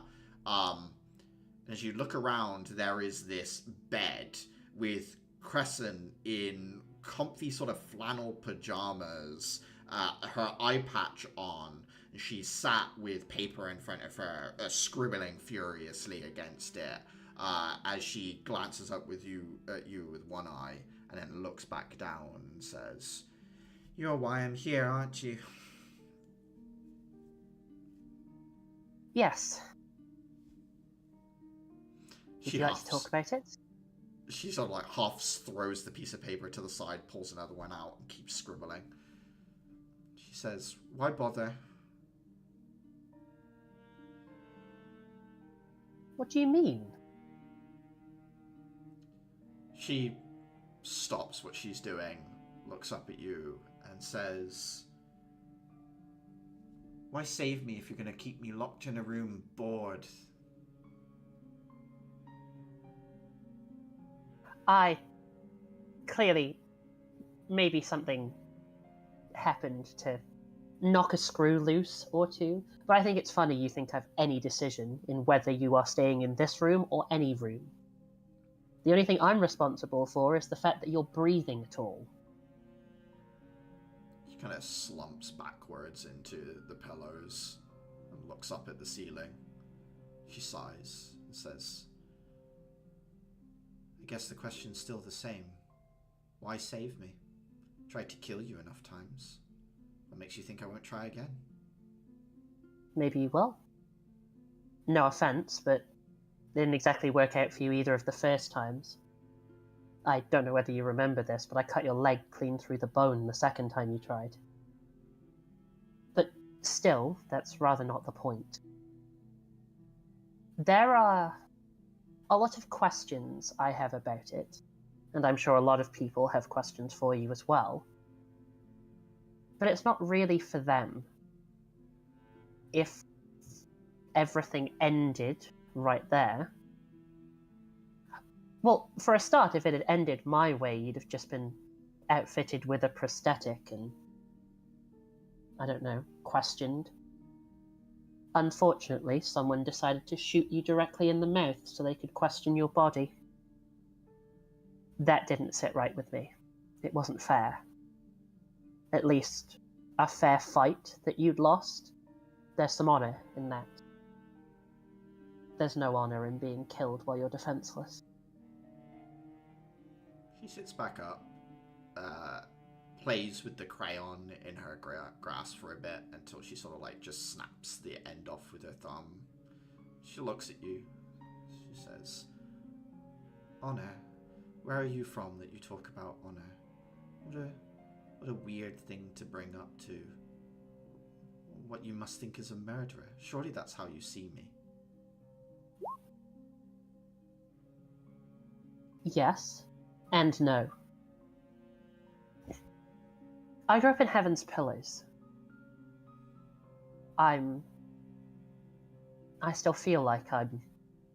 As you look around, there is this bed with Crescent in comfy sort of flannel pajamas, her eye patch on. She's sat with paper in front of her, scribbling furiously against it, as she glances up at you with one eye, and then looks back down and says, "You're why I'm here, aren't you?" Yes. Would She you like huffs. to talk about it? She sort of like huffs, throws the piece of paper to the side, pulls another one out, and keeps scribbling. She says, "Why bother?" What do you mean? She stops what she's doing, looks up at you, and says, "Why save me if you're going to keep me locked in a room, bored?" Clearly, maybe something happened to knock a screw loose or two, but I think it's funny you think I have any decision in whether you are staying in this room or any room. The only thing I'm responsible for is the fact that you're breathing at all. You She kind of slumps backwards into the pillows and looks up at the ceiling. She sighs and says, I guess the question's still the same. Why save me? Tried to kill you enough times. What makes you think I won't try again? Maybe you will. No offense, but it didn't exactly work out for you either of the first times. I don't know whether you remember this, but I cut your leg clean through the bone the second time you tried. But still, that's rather not the point. There are a lot of questions I have about it, and I'm sure a lot of people have questions for you as well. But it's not really for them. If everything ended right there, well, for a start, if it had ended my way, you'd have just been outfitted with a prosthetic and, I don't know, questioned. Unfortunately, someone decided to shoot you directly in the mouth so they could question your body. That didn't sit right with me. It wasn't fair. At least, a fair fight that you'd lost. There's some honor in that. There's no honor in being killed while you're defenseless. She sits back up, plays with the crayon in her grasp for a bit until she sort of like just snaps the end off with her thumb. She looks at you. She says, Honor, where are you from that you talk about honor? What a weird thing to bring up to what you must think is a murderer. Surely that's how you see me. Yes, and no. I grew up in Heaven's Pillars. I still feel like I'm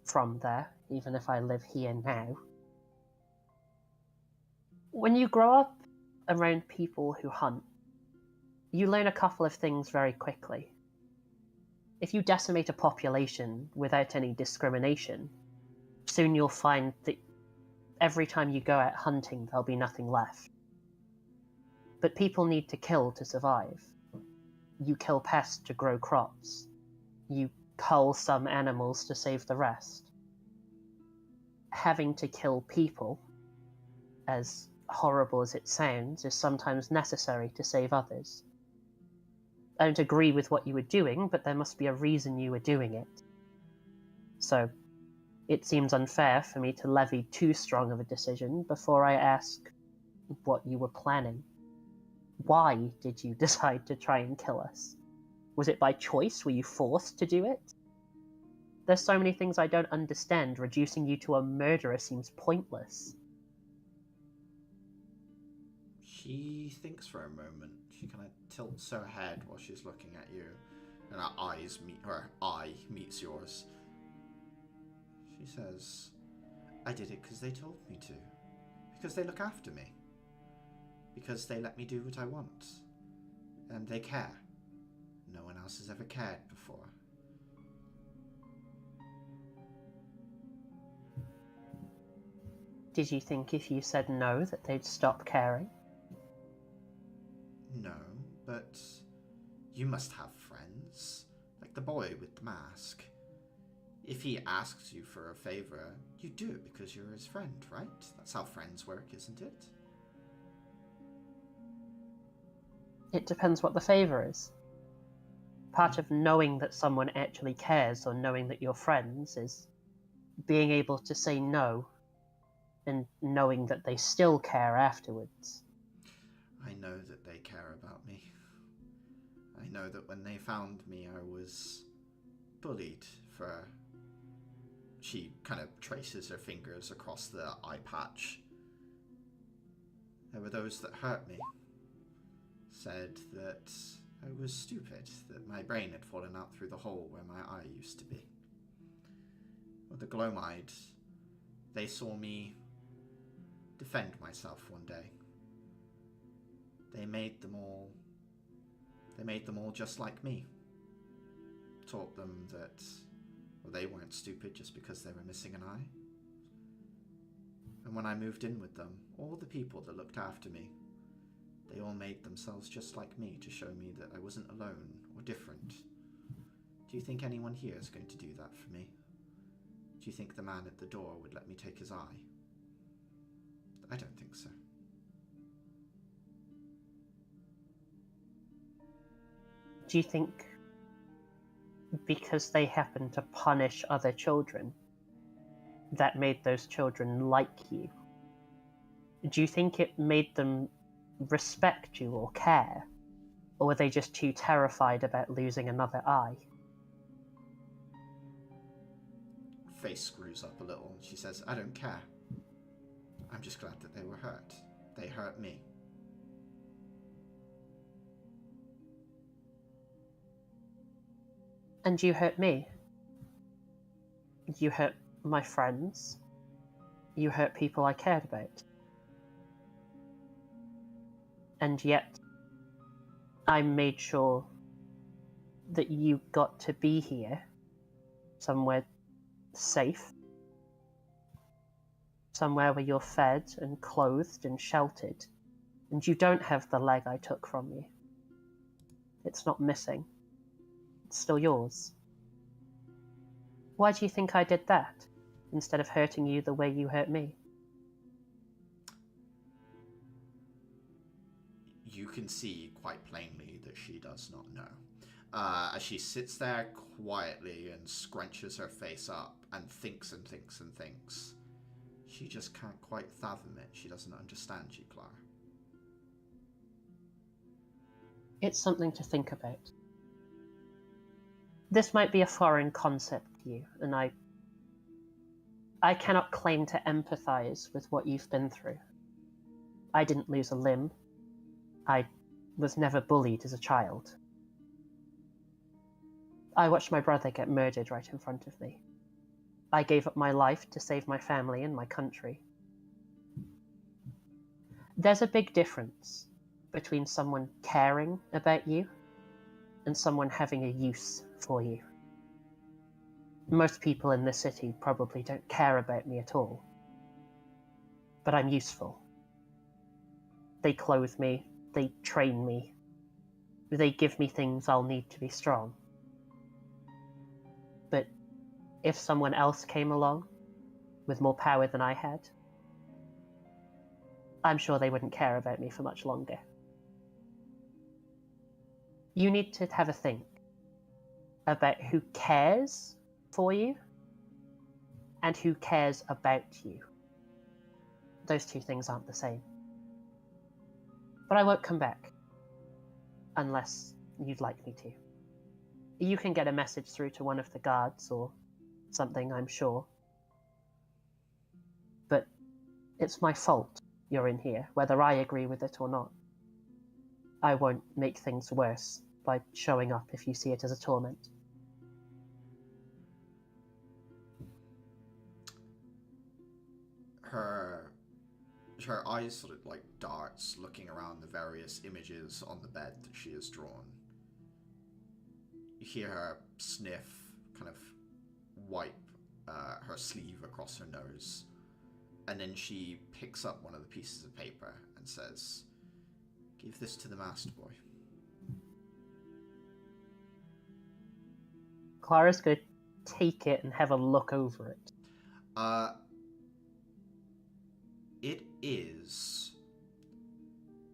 from there, even if I live here now. When you grow up around people who hunt, you learn a couple of things very quickly. If you decimate a population without any discrimination, soon you'll find that every time you go out hunting, there'll be nothing left. But people need to kill to survive. You kill pests to grow crops. You cull some animals to save the rest. Having to kill people, as horrible as it sounds, is sometimes necessary to save others. I don't agree with what you were doing, but there must be a reason you were doing it. So, it seems unfair for me to levy too strong of a decision before I ask what you were planning. Why did you decide to try and kill us? Was it by choice? Were you forced to do it? There's so many things I don't understand. Reducing you to a murderer seems pointless. She thinks for a moment. She kind of tilts her head while she's looking at you, and her eye meets yours. She says, I did it because they told me to. Because they look after me. Because they let me do what I want. And they care. No one else has ever cared before. Did you think if you said no that they'd stop caring? No, but you must have friends. Like the boy with the mask. If he asks you for a favor, you do it because you're his friend, right? That's how friends work, isn't it? It depends what the favor is. Part of knowing that someone actually cares or knowing that you're friends is being able to say no and knowing that they still care afterwards. I know that they care about me. I know that when they found me, I was bullied for... She kind of traces her fingers across the eye patch. There were those that hurt me. Said that I was stupid, that my brain had fallen out through the hole where my eye used to be. Well, the Glomide, they saw me defend myself one day. They made them all just like me. Taught them that, well, they weren't stupid just because they were missing an eye. And when I moved in with them, all the people that looked after me, They all made themselves just like me to show me that I wasn't alone or different. Do you think anyone here is going to do that for me? Do you think the man at the door would let me take his eye? I don't think so. Do you think because they happened to punish other children, that made those children like you? Do you think it made them respect you or care? Or were they just too terrified about losing another eye? Face screws up a little and she says, I don't care. I'm just glad that they were hurt. They hurt me. And you hurt me. You hurt my friends. You hurt people I cared about. And yet, I made sure that you got to be here, somewhere safe, somewhere where you're fed and clothed and sheltered, and you don't have the leg I took from you. It's not missing. It's still yours. Why do you think I did that, instead of hurting you the way you hurt me? You can see quite plainly that she does not know. As she sits there quietly and scrunches her face up and thinks and thinks and thinks. She just can't quite fathom it. She doesn't understand you, Clara. It's something to think about. This might be a foreign concept to you, and I cannot claim to empathize with what you've been through. I didn't lose a limb. I was never bullied as a child. I watched my brother get murdered right in front of me. I gave up my life to save my family and my country. There's a big difference between someone caring about you and someone having a use for you. Most people in this city probably don't care about me at all. But I'm useful. They clothe me, they train me, they give me things I'll need to be strong. But if someone else came along with more power than I had, I'm sure they wouldn't care about me for much longer. You need to have a think about who cares for you and who cares about you. Those two things aren't the same. But I won't come back unless you'd like me to. You can get a message through to one of the guards or something, I'm sure. But it's my fault you're in here, whether I agree with it or not. I won't make things worse by showing up if you see it as a torment. Her eyes sort of like darts, looking around the various images on the bed that she has drawn. You hear her sniff, kind of wipe her sleeve across her nose, and then she picks up one of the pieces of paper and says, "Give this to the master boy." Clara's going to take it and have a look over it.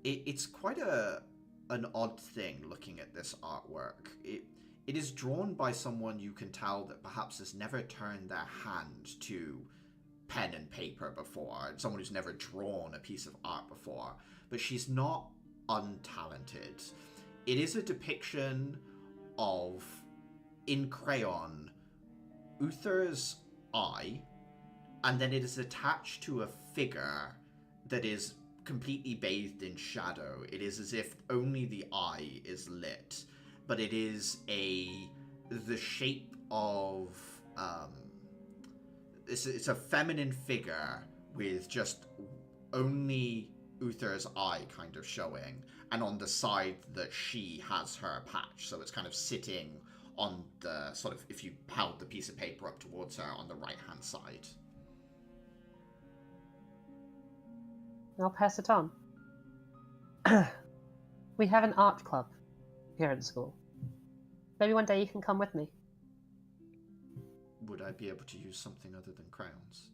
It's quite an odd thing looking at this artwork. It is drawn by someone you can tell that perhaps has never turned their hand to pen and paper before, someone who's never drawn a piece of art before, but she's not untalented. It is a depiction of, in crayon, Uther's eye, and then it is attached to a figure that is completely bathed in shadow. It is as if only the eye is lit, but it is the shape of it's a feminine figure with just only Uther's eye kind of showing, and on the side that she has her patch, so it's kind of sitting on the sort of, if you held the piece of paper up towards her, on the right hand side. I'll pass it on. We have an art club here at school. Maybe one day you can come with me. Would I be able to use something other than crayons?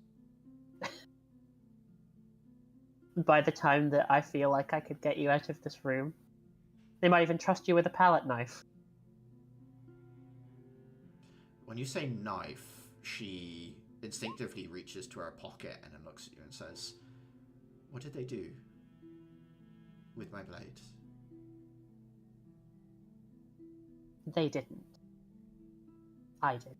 By the time that I feel like I could get you out of this room, they might even trust you with a palette knife. When you say knife, she instinctively reaches to her pocket and then looks at you and says, "What did they do with my blade?" They didn't. I did.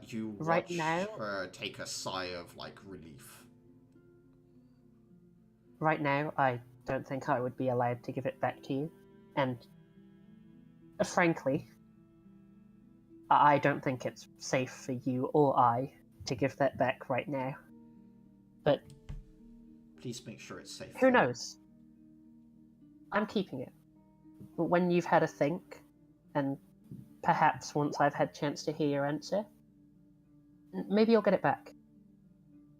You watch Right now? her take a sigh of, like, relief. Right now, I don't think I would be allowed to give it back to you. And, frankly, I don't think it's safe for you or I to give that back right now. But Please make sure it's safe. who knows? I'm keeping it. But when you've had a think, and perhaps once I've had a chance to hear your answer, maybe you'll get it back.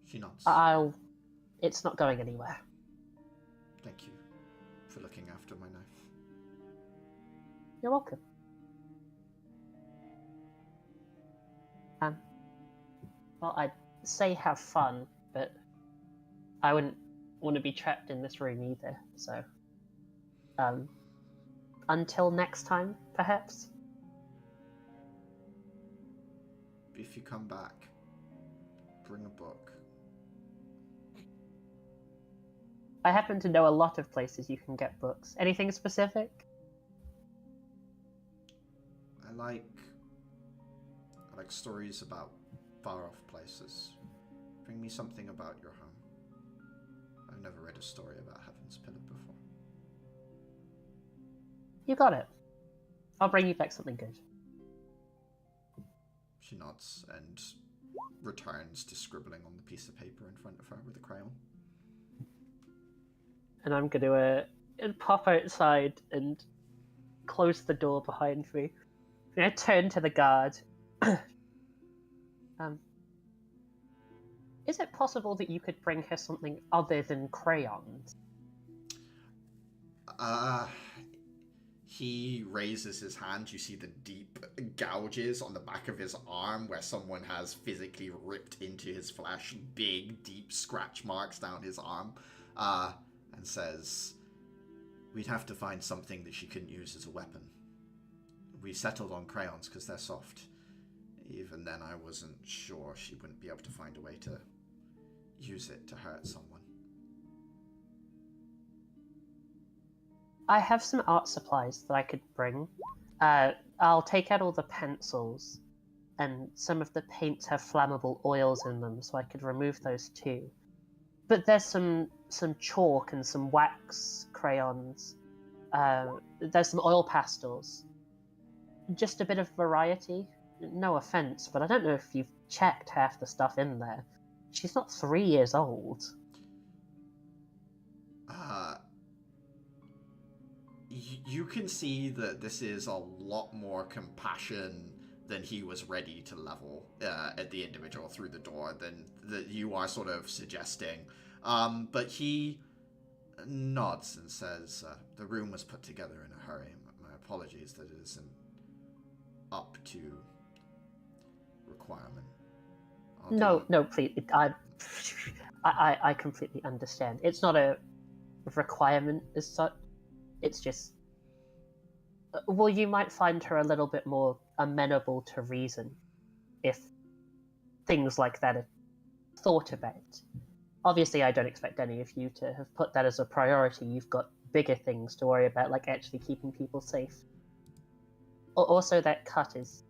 She nods. It's not going anywhere. Thank you for looking after my knife. You're welcome. Well, I'd say have fun, but I wouldn't want to be trapped in this room either, so... until next time, perhaps? If you come back, bring a book. I happen to know a lot of places you can get books. Anything specific? I like stories about far-off places. Bring me something about your home. I've never read a story about Heaven's Pillar before. You got it. I'll bring you back something good. She nods and returns to scribbling on the piece of paper in front of her with a crayon. And I'm going to pop outside and close the door behind me. I turn to the guard. Is it possible that you could bring her something other than crayons? He raises his hand. You see the deep gouges on the back of his arm where someone has physically ripped into his flesh. Big, deep scratch marks down his arm. And says, "We'd have to find something that she couldn't use as a weapon. We settled on crayons because they're soft. Even then, I wasn't sure she wouldn't be able to find a way to use it to hurt someone." I have some art supplies that I could bring. I'll take out all the pencils, and some of the paints have flammable oils in them, so I could remove those too. But there's some chalk and some wax crayons. There's some oil pastels. Just a bit of variety. No offense, but I don't know if you've checked half the stuff in there. She's not 3 years old. You can see that this is a lot more compassion than he was ready to level at the individual through the door than that you are sort of suggesting. But he nods and says, "The room was put together in a hurry. My apologies that it isn't up to requirement." No, please. I completely understand. It's not a requirement as such. It's just... Well, you might find her a little bit more amenable to reason if things like that are thought about. Obviously, I don't expect any of you to have put that as a priority. You've got bigger things to worry about, like actually keeping people safe. Also, that cut is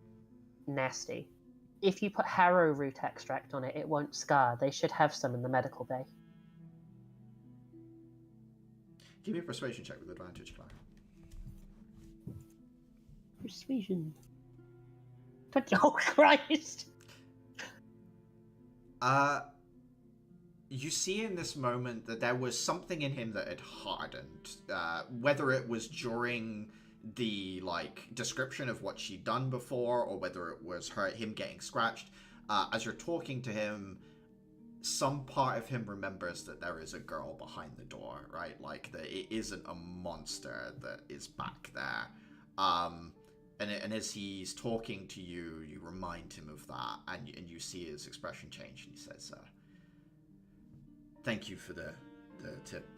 nasty. If you put harrow root extract on it, it won't scar. They should have some in the medical bay. Give me a persuasion check with advantage, Clara. Persuasion. Oh, Christ! You see in this moment that there was something in him that had hardened. Whether it was during the, like, description of what she'd done before, or whether it was him getting scratched. As you're talking to him, some part of him remembers that there is a girl behind the door, right? Like, that it isn't a monster that is back there. And as he's talking to you, you remind him of that, and you see his expression change, and he says, thank you for the tip.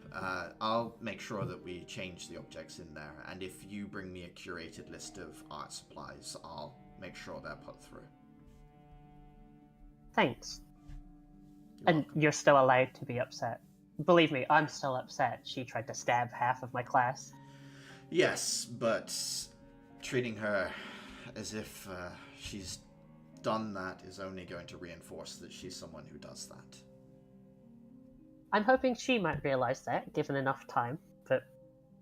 I'll make sure that we change the objects in there, and if you bring me a curated list of art supplies, I'll make sure they're put through. Thanks. You're And welcome. you're still allowed to be upset. Believe me, I'm still upset. She tried to stab half of my class. Yes, but treating her as if she's done that is only going to reinforce that she's someone who does that. I'm hoping she might realize that, given enough time. But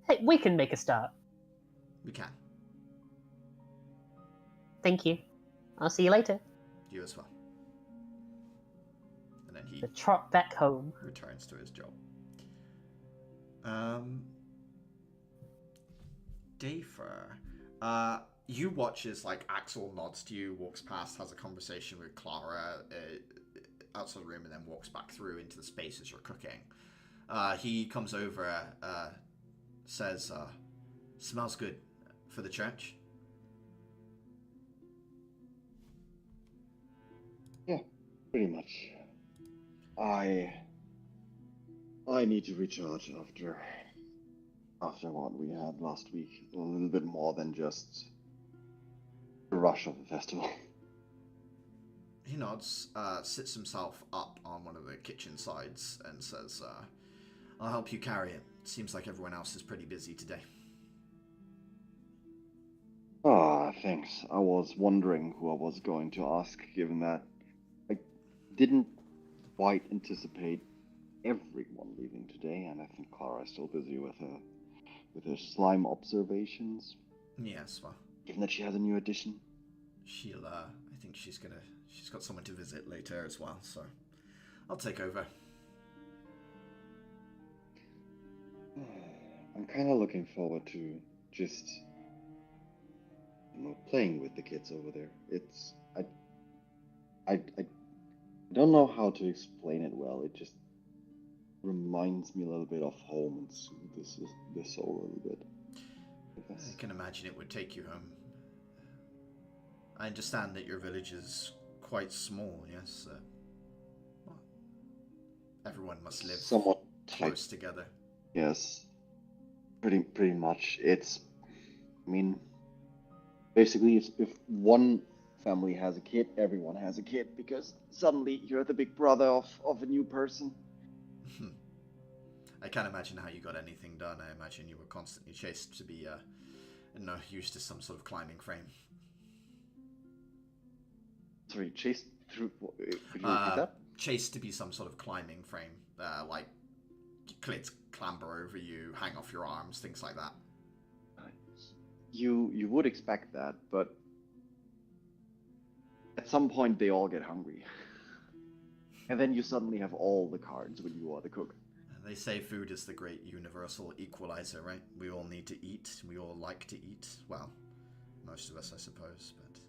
hey, we can make a start. We can. Thank you. I'll see you later. You as well. And then he The trot back home. returns to his job. Dafer, you watch as like Axel nods to you, walks past, has a conversation with Clara outside the room, and then walks back through into the space as you're cooking. He comes over, says, "Smells good for the church." Yeah, pretty much. I need to recharge after what we had last week. A little bit more than just the rush of the festival. He nods, sits himself up on one of the kitchen sides, and says, "I'll help you carry it. Seems like everyone else is pretty busy today." Ah, thanks. I was wondering who I was going to ask, given that I didn't quite anticipate everyone leaving today, and I think Clara is still busy with her slime observations. Yes, well, Given that she has a new addition. she'll, I think she's got someone to visit later as well, so I'll take over. I'm kind of looking forward to just, playing with the kids over there. I don't know how to explain it well. It just reminds me a little bit of home and soothes the soul a little bit. I guess. I can imagine it would take you home. I understand that your village is quite small, yes? Well, everyone must live Somewhat tight. close together. Yes, pretty much. Basically, if one family has a kid, everyone has a kid, because suddenly you're the big brother of a new person. I can't imagine how you got anything done. I imagine you were constantly chased to be, used to some sort of climbing frame. Sorry, chased through. Could you repeat that? Chased to be some sort of climbing frame, like kids clamber over you, hang off your arms, things like that. You would expect that, but at some point they all get hungry, and then you suddenly have all the cards when you are the cook. They say food is the great universal equalizer, right? We all need to eat. We all like to eat. Well, most of us, I suppose, but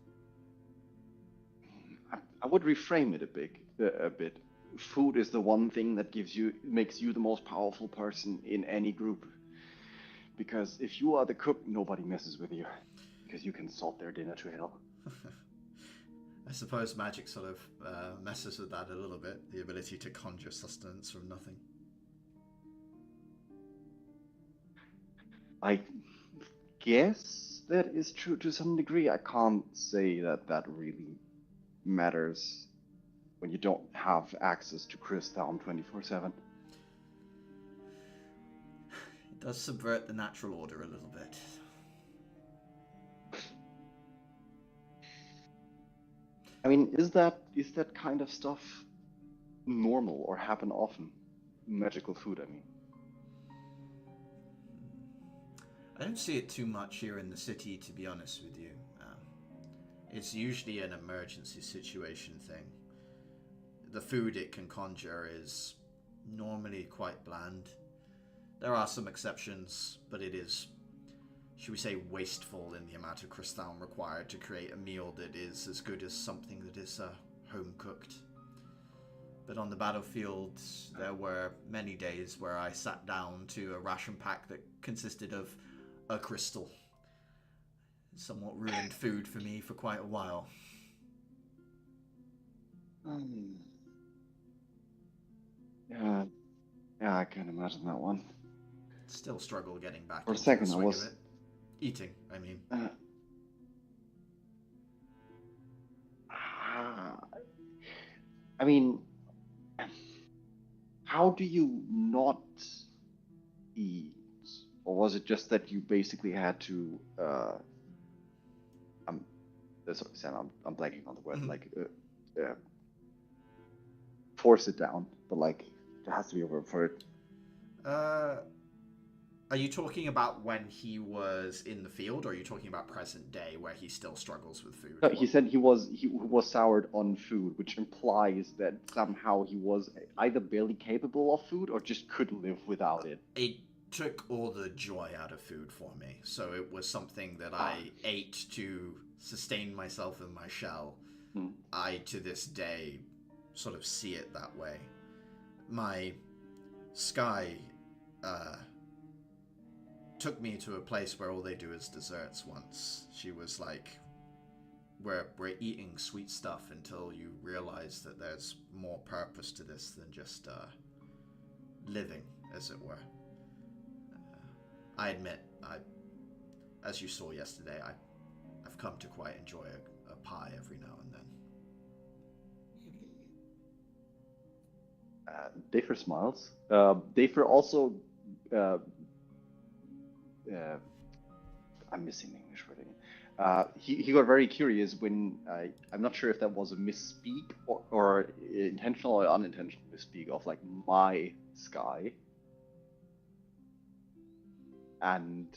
I would reframe it a bit. Food is the one thing that makes you the most powerful person in any group. Because if you are the cook, nobody messes with you. Because you can salt their dinner to hell. I suppose magic sort of messes with that a little bit. The ability to conjure sustenance from nothing. I guess that is true to some degree. I can't say that really matters when you don't have access to Chris down 24/7. It does subvert the natural order a little bit. I mean, is that kind of stuff normal or happen often? Magical food, I mean. I don't see it too much here in the city, to be honest with you. It's usually an emergency situation thing. The food it can conjure is normally quite bland. There are some exceptions, but it is, should we say, wasteful in the amount of crystal required to create a meal that is as good as something that is home cooked. But on the battlefield, there were many days where I sat down to a ration pack that consisted of a crystal. Somewhat ruined food for me for quite a while. Yeah, I can imagine that one. Still struggle getting back For a into second, the I swing was of it. Eating, I mean. I mean, how do you not eat? Or was it just that you basically had to? Sorry, Sam, I'm blanking on the word. Like, force it down, but like there has to be a word for it. Are you talking about when he was in the field, or are you talking about present day where he still struggles with food? No, he said he was soured on food, which implies that somehow he was either barely capable of food or just couldn't live without it. It took all the joy out of food for me, so it was something that I ate to sustain myself in my shell. I, to this day, sort of see it that way. My Sky took me to a place where all they do is desserts once. She was like, we're eating sweet stuff until you realize that there's more purpose to this than just living, as it were. I admit, as you saw yesterday, I've come to quite enjoy a pie every now and then. Dafer smiles. Dafer also, I'm missing the English wording. He got very curious when I'm not sure if that was a misspeak or intentional or unintentional misspeak of like my Sky. And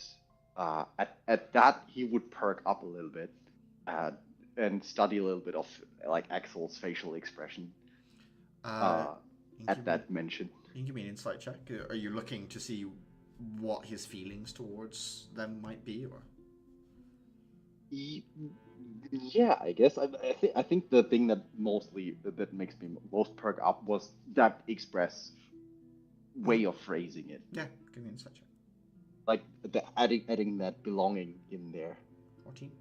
at that he would perk up a little bit and study a little bit of like Axel's facial expression at that mention. You can give me an insight check. Are you looking to see what his feelings towards them might be, or? Yeah, I guess. I think the thing that makes me most perk up was that express way of phrasing it. Yeah, give me an insight check. Like adding that belonging in there. 14.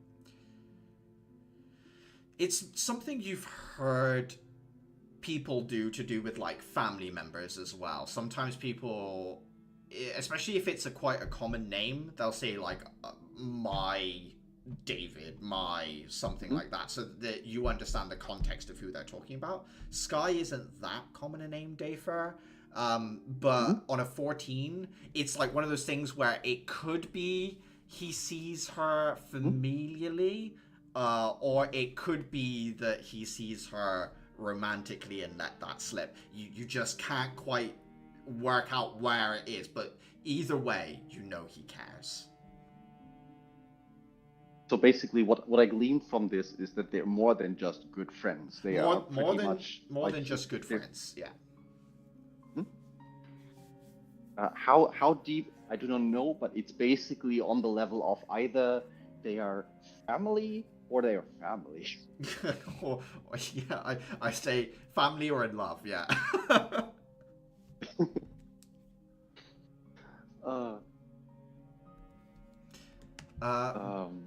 It's something you've heard people do with like family members as well. Sometimes people, especially if it's quite a common name, they'll say like my David, my something like that, so that you understand the context of who they're talking about. Sky isn't that common a name, Dafer. But on a 14, it's like one of those things where it could be he sees her familiarly, or it could be that he sees her romantically and let that slip. You just can't quite work out where it is, but either way, you know he cares. So basically, what I gleaned from this is that they're more than just good friends. They are pretty much more than just good friends. Yeah. How deep, I do not know, but it's basically on the level of either they are family or they are family. or yeah, I say family or in love, yeah.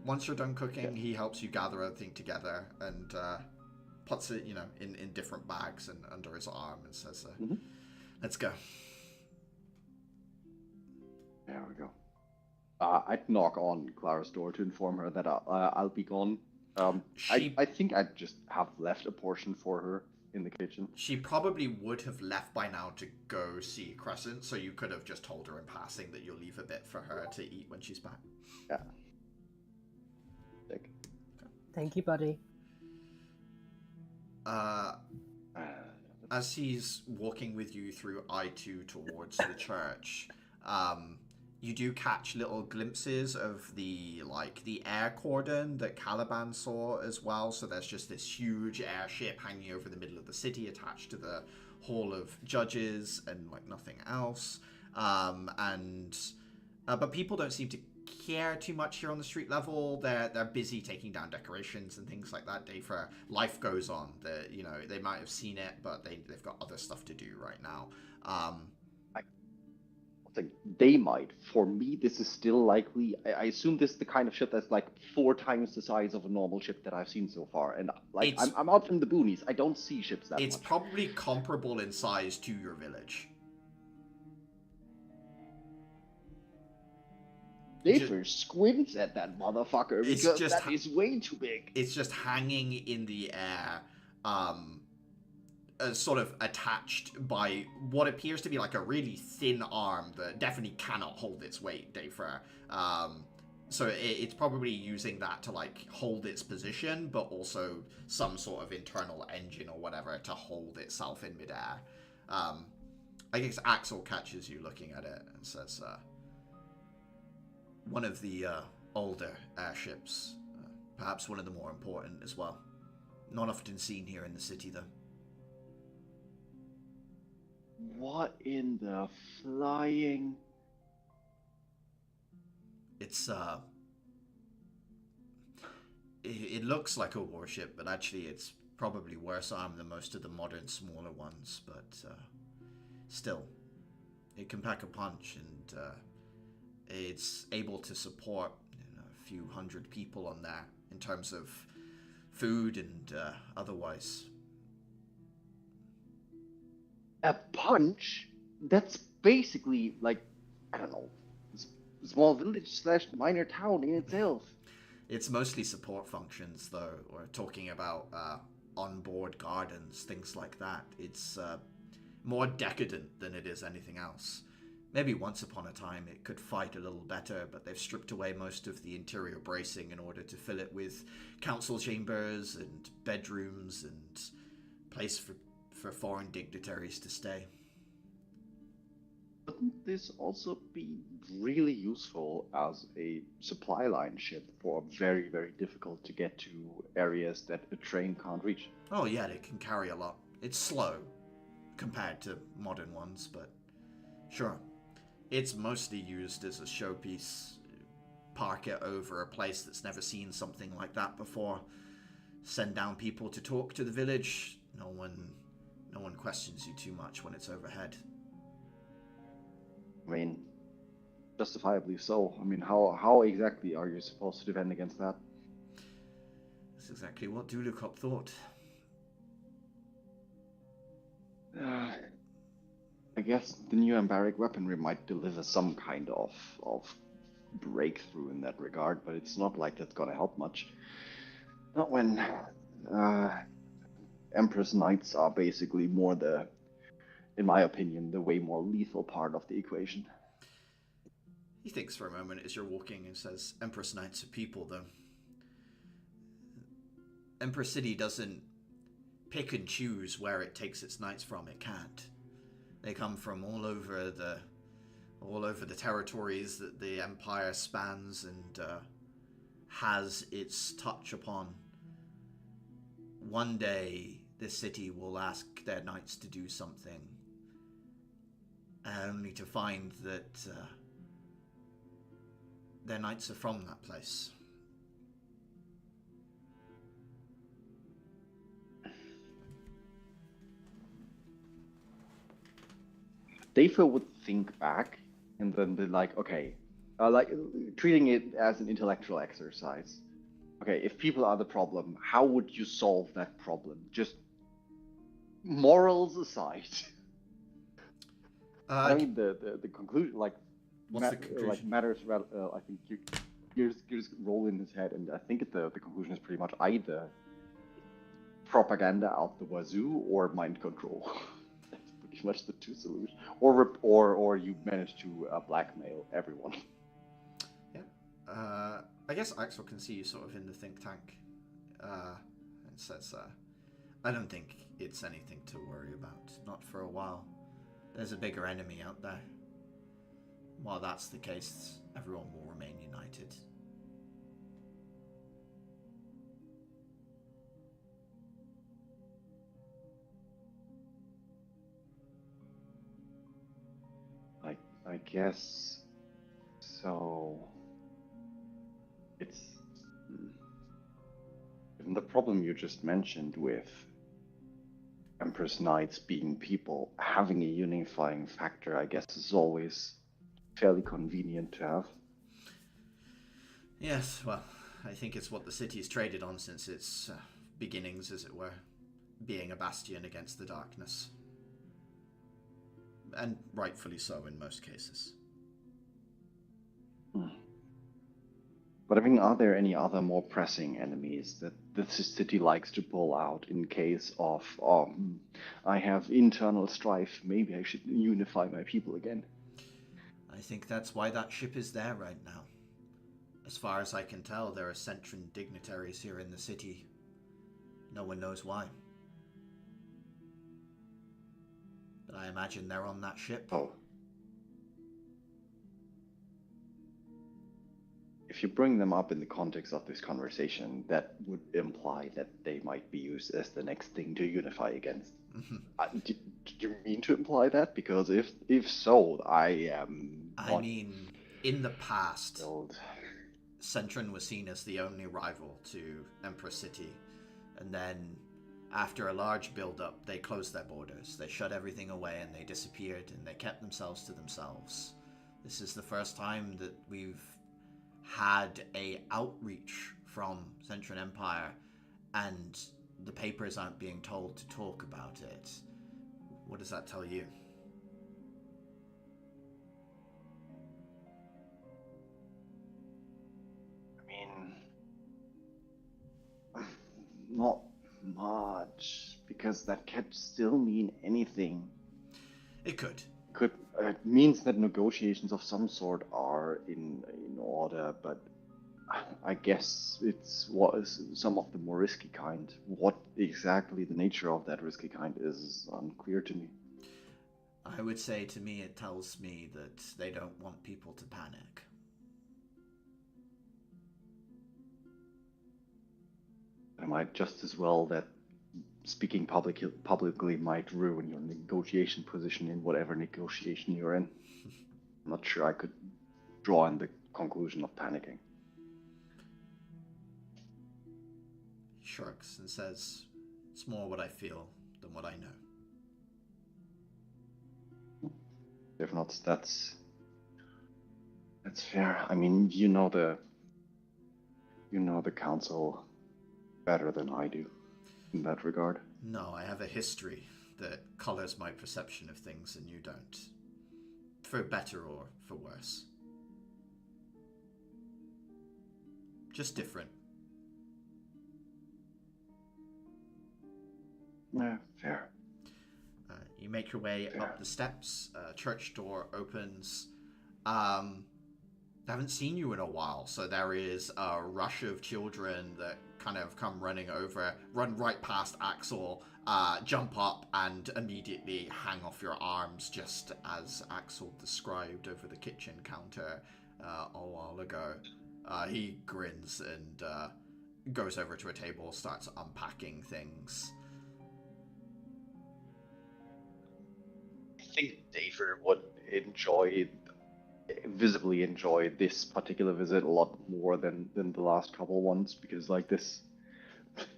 Once you're done cooking, he helps you gather everything together and puts it, in different bags and under his arm and says, let's go. There we go. I'd knock on Clara's door to inform her that I'll be gone. I think I'd just have left a portion for her in the kitchen. She probably would have left by now to go see Crescent, so you could have just told her in passing that you'll leave a bit for her to eat when she's back. Yeah. Sick. Thank you, buddy. As he's walking with you through I-2 towards the church, you do catch little glimpses of the air cordon that Caliban saw as well. So there's just this huge airship hanging over the middle of the city attached to the Hall of Judges and nothing else. But people don't seem to care too much here on the street level. They're busy taking down decorations and things like that. Life goes on. They might have seen it, but they've got other stuff to do right now. Like they might. For me, this is still likely. I assume this is the kind of ship that's like 4 times the size of a normal ship that I've seen so far. And like I'm out from the boonies. I don't see ships that much. It's probably comparable in size to your village. Dafer squints at that motherfucker because that is way too big. It's just hanging in the air, sort of attached by what appears to be like a really thin arm that definitely cannot hold its weight, Dafer. So it's probably using that to like hold its position, but also some sort of internal engine or whatever to hold itself in midair. I guess Axel catches you looking at it and says, one of the older airships, perhaps one of the more important as well. Not often seen here in the city, though. What in the flying? It's, it looks like a warship, but actually it's probably worse armed than most of the modern smaller ones, but still, it can pack a punch, and it's able to support a few hundred people on there in terms of food and otherwise. A punch? That's basically like, I don't know, small village / minor town in itself. It's mostly support functions, though. We're talking about onboard gardens, things like that. It's more decadent than it is anything else. Maybe once upon a time it could fight a little better, but they've stripped away most of the interior bracing in order to fill it with council chambers and bedrooms and place for foreign dignitaries to stay. Wouldn't this also be really useful as a supply line ship for very, very difficult to get to areas that a train can't reach? Oh yeah, it can carry a lot. It's slow compared to modern ones, but sure. It's mostly used as a showpiece. Park it over a place that's never seen something like that before. Send down people to talk to the village. No one questions you too much when it's overhead. I mean, justifiably so. I mean, how exactly are you supposed to defend against that? That's exactly what Dudukop thought. I guess the new Ambaric weaponry might deliver some kind of breakthrough in that regard, but it's not like that's gonna help much. Not when Empress Knights are basically more in my opinion, the way more lethal part of the equation. He thinks for a moment as you're walking and says, Empress Knights are people, though. Empress City doesn't pick and choose where it takes its knights from. It can't. They come from all over the territories that the Empire spans and has its touch upon. One day, this city will ask their knights to do something, only to find that their knights are from that place. Dafer would think back and then be like, okay, like treating it as an intellectual exercise. Okay, if people are the problem, how would you solve that problem? Just morals aside. I mean, the conclusion, like, what's the conclusion? like matters. I think you just roll in his head, and I think the conclusion is pretty much either propaganda out the wazoo or mind control. That's pretty much the two solutions. Or you manage to blackmail everyone. Yeah. I guess Axel can see you sort of in the think tank, and says, I don't think it's anything to worry about. Not for a while. There's a bigger enemy out there. While that's the case, everyone will remain united. I guess so. it's given the problem you just mentioned with Empress Knights being people, having a unifying factor, I guess, is always fairly convenient to have. Yes, well, I think it's what the city's traded on since its beginnings, as it were, being a bastion against the darkness. And rightfully so in most cases. But I mean, are there any other more pressing enemies that the city likes to pull out in case of, I have internal strife, maybe I should unify my people again? I think that's why that ship is there right now. As far as I can tell, there are Centran dignitaries here in the city. No one knows why. But I imagine they're on that ship. Oh. If you bring them up in the context of this conversation, that would imply that they might be used as the next thing to unify against. Did you mean to imply that? Because if so, I am. I mean, in the past, thrilled. Centran was seen as the only rival to Empress City, and then after a large build-up, they closed their borders. They shut everything away and they disappeared, and they kept themselves to themselves. This is the first time that we've had a outreach from Centran Empire, and the papers aren't being told to talk about it. What does that tell you? I mean, not much, because that could still mean anything. It could. It means that negotiations of some sort are in order, but I guess it's what is some of the more risky kind. What exactly the nature of that risky kind is unclear to me. I would say to me it tells me that they don't want people to panic. I might just as well that speaking publicly might ruin your negotiation position in whatever negotiation you're in. I'm not sure I could draw in the conclusion of panicking. He shrugs and says, "It's more what I feel than what I know." If not, that's fair. I mean, you know the council better than I do in that regard. No, I have a history that colors my perception of things and you don't. For better or for worse. Just different. Yeah, fair. You make your way Fair. up the steps. Church door opens. Haven't seen you in a while, so there is a rush of children that kind of come running over, run right past Axel, jump up and immediately hang off your arms, just as Axel described over the kitchen counter a while ago. He grins and goes over to a table, starts unpacking things. I think David would visibly enjoy this particular visit a lot more than the last couple ones, because like this,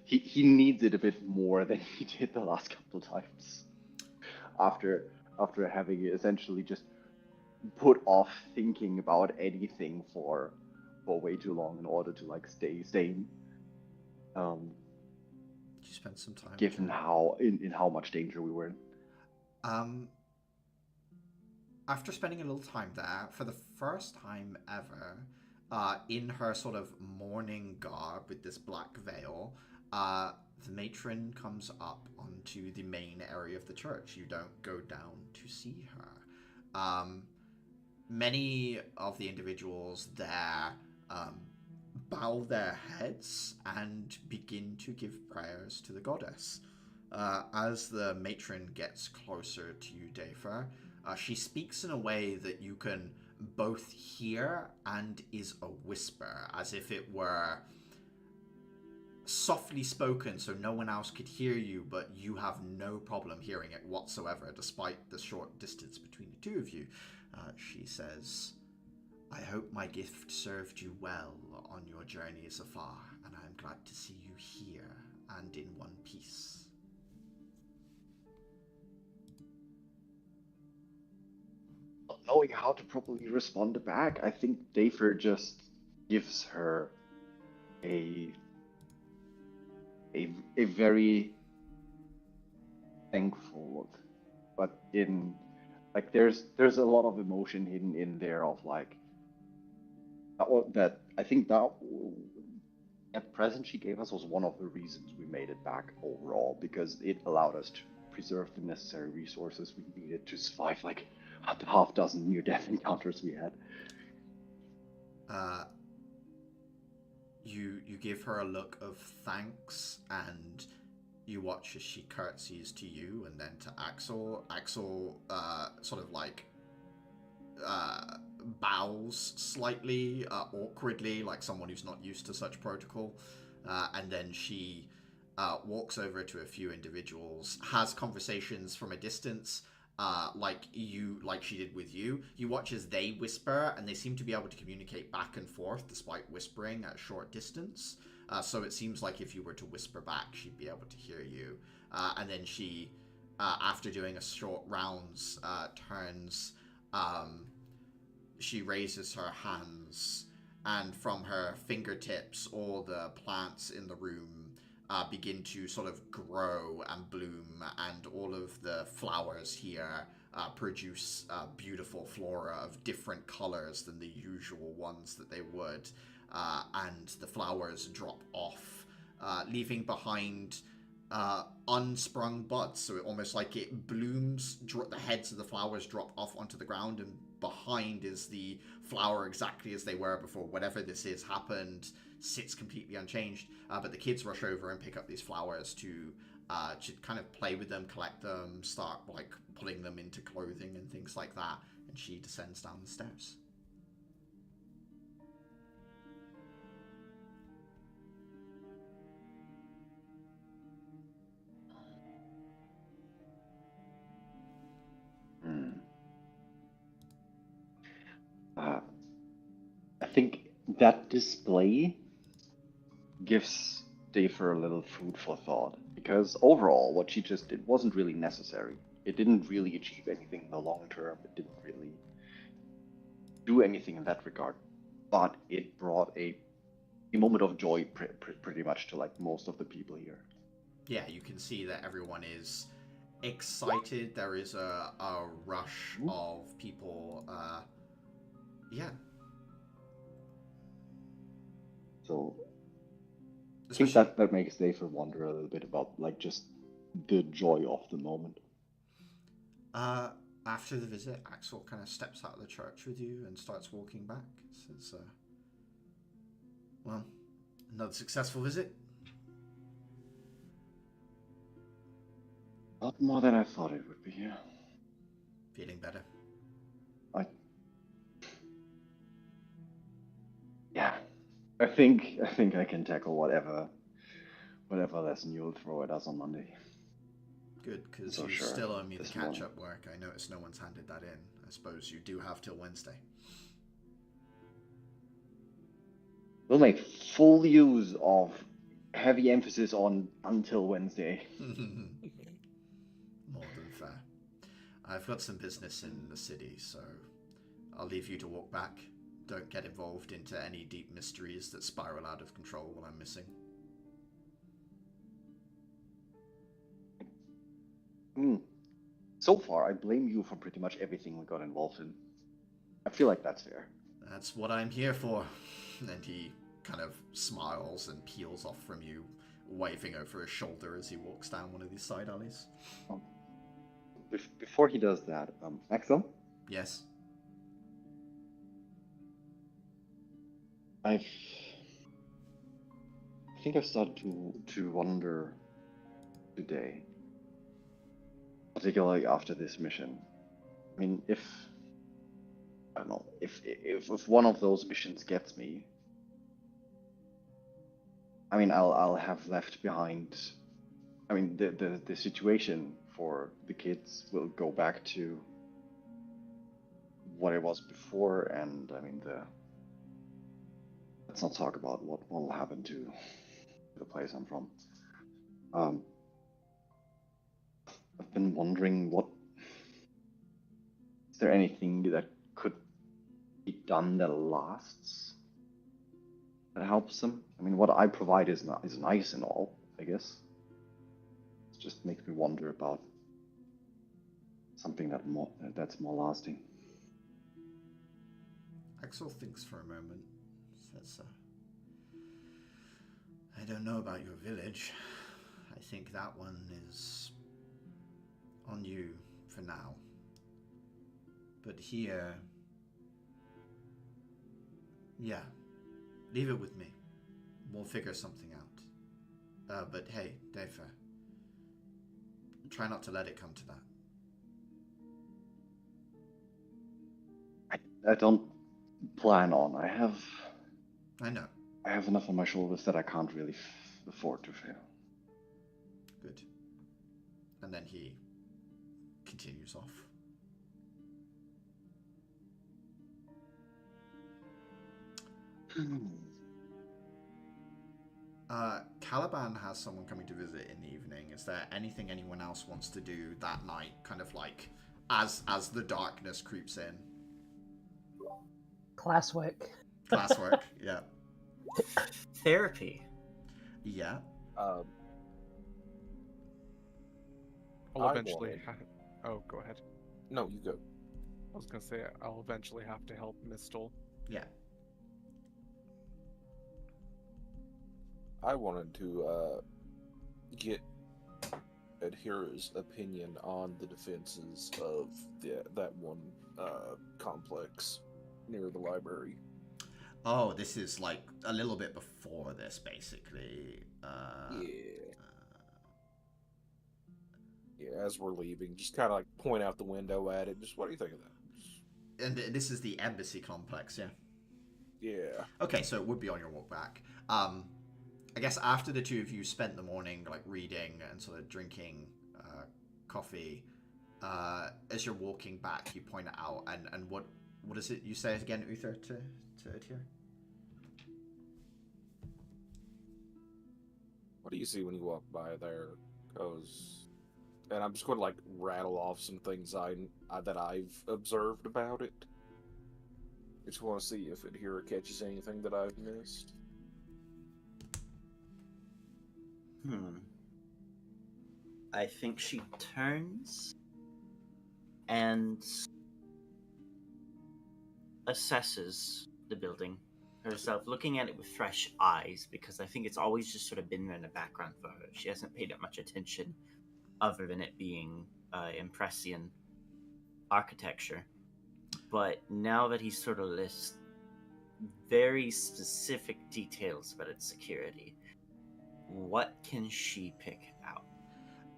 he needs it a bit more than he did the last couple times. After having essentially just put off thinking about anything for way too long in order to like stay sane. You spent some time. Given how in how much danger we were in. After spending a little time there, for the first time ever, in her sort of mourning garb with this black veil, the matron comes up onto the main area of the church. You don't go down to see her. Many of the individuals there bow their heads and begin to give prayers to the goddess. As the matron gets closer to you, Dafer, she speaks in a way that you can both hear and is a whisper, as if it were softly spoken so no one else could hear you, but you have no problem hearing it whatsoever, despite the short distance between the two of you. She says, I hope my gift served you well on your journeys afar, and I am glad to see you here and in one piece. Not knowing how to properly respond back, I think Dafer just gives her a a very thankful look, but in like there's a lot of emotion hidden in there of like that I think that present she gave us was one of the reasons we made it back overall, because it allowed us to preserve the necessary resources we needed to survive like the half dozen near-death encounters we had. You give her a look of thanks, and you watch as she curtsies to you and then to Axel. Axel sort of like bows slightly awkwardly, like someone who's not used to such protocol, and then she walks over to a few individuals, has conversations from a distance, like she did with you. You watch as they whisper, and they seem to be able to communicate back and forth despite whispering at a short distance. So it seems like if you were to whisper back, she'd be able to hear you. And then she, after doing a short rounds, turns. She raises her hands, and from her fingertips, all the plants in the room begin to sort of grow and bloom, and all of the flowers here produce beautiful flora of different colors than the usual ones that they would. And the flowers drop off, leaving behind unsprung buds. So it almost like it blooms, the heads of the flowers drop off onto the ground, and behind is the flower exactly as they were before. Whatever this is happened, sits completely unchanged. But the kids rush over and pick up these flowers to kind of play with them, collect them, start like pulling them into clothing and things like that. And she descends down the stairs. I think that display gives Dafer a little food for thought, because overall, what she just did wasn't really necessary. It didn't really achieve anything in the long term. It didn't really do anything in that regard, but it brought a moment of joy pretty much to like most of the people here. Yeah, you can see that everyone is excited. There is a rush of people. Yeah. So I think that makes Dafer wonder a little bit about like just the joy of the moment. After the visit, Axel kind of steps out of the church with you and starts walking back. Says, well, another successful visit. A lot more than I thought it would be, yeah. Feeling better? Yeah. I think I can tackle whatever lesson you'll throw at us on Monday. Good, because So you sure, still owe me the this catch-up work. I noticed no one's handed that in. I suppose you do have till Wednesday. We'll make full use of heavy emphasis on until Wednesday. More than fair. I've got some business in the city, so I'll leave you to walk back. Don't get involved into any deep mysteries that spiral out of control while I'm missing. So far, I blame you for pretty much everything we got involved in. I feel like that's fair. That's what I'm here for. And he kind of smiles and peels off from you, waving over his shoulder as he walks down one of these side alleys. Before he does that, Axel? Yes? I think I've started to wonder today, particularly after this mission. I mean, if one of those missions gets me, I mean, I'll have left behind. I mean, the situation for the kids will go back to what it was before, and I mean let's not talk about what will happen to the place I'm from. I've been wondering is there anything that could be done that lasts, that helps them? I mean, what I provide is nice and all, I guess. It just makes me wonder about something that's more lasting. Axel thinks for a moment. Says, I don't know about your village. I think that one is on you for now. But here, yeah, leave it with me. We'll figure something out. But hey, Defa, try not to let it come to that. I don't plan on. I know. I have enough on my shoulders that I can't really afford to fail. Good. And then he continues off. Caliban has someone coming to visit in the evening. Is there anything anyone else wants to do that night, kind of like as the darkness creeps in? Classwork. Classwork, yeah. Therapy. Yeah. Um, I'll I eventually. wanted- Oh, go ahead. No, you go. I was gonna say I'll eventually have to help Mistle. Yeah. I wanted to get Adhira's opinion on the defenses of that one complex near the library. Oh, this is like a little bit before this, basically. Yeah, as we're leaving, just kind of like point out the window at it. Just what do you think of that? And this is the embassy complex, yeah? Yeah. Okay, so it would be on your walk back. I guess after the two of you spent the morning like reading and sort of drinking coffee, as you're walking back, you point it out, and what is it you say again, Uther, to Adhir? What do you see when you walk by there? And I'm just going to like rattle off some things that I've observed about it. Just want to see if Adhira catches anything that I've missed. I think she turns and assesses the building herself, looking at it with fresh eyes, because I think it's always just sort of been there in the background for her. She hasn't paid it much attention other than it being Impressian architecture. But now that he sort of lists very specific details about its security, what can she pick out?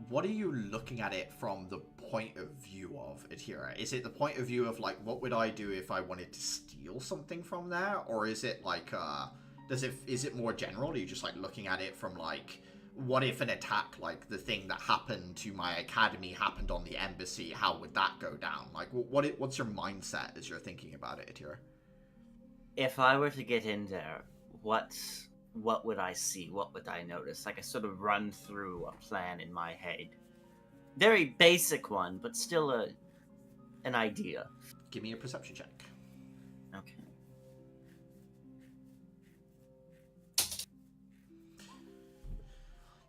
What are you looking at it from the point of view of, Adhira? Is it the point of view of like, what would I do if I wanted to steal something from there, or is it like, is it more general? Are you just like looking at it from like, what if an attack like the thing that happened to my academy happened on the embassy? How would that go down? Like, what's your mindset as you're thinking about it, Adhira? If I were to get in there, what would I see? What would I notice? Like I sort of run through a plan in my head. Very basic one, but still an idea. Give me a perception check. Okay.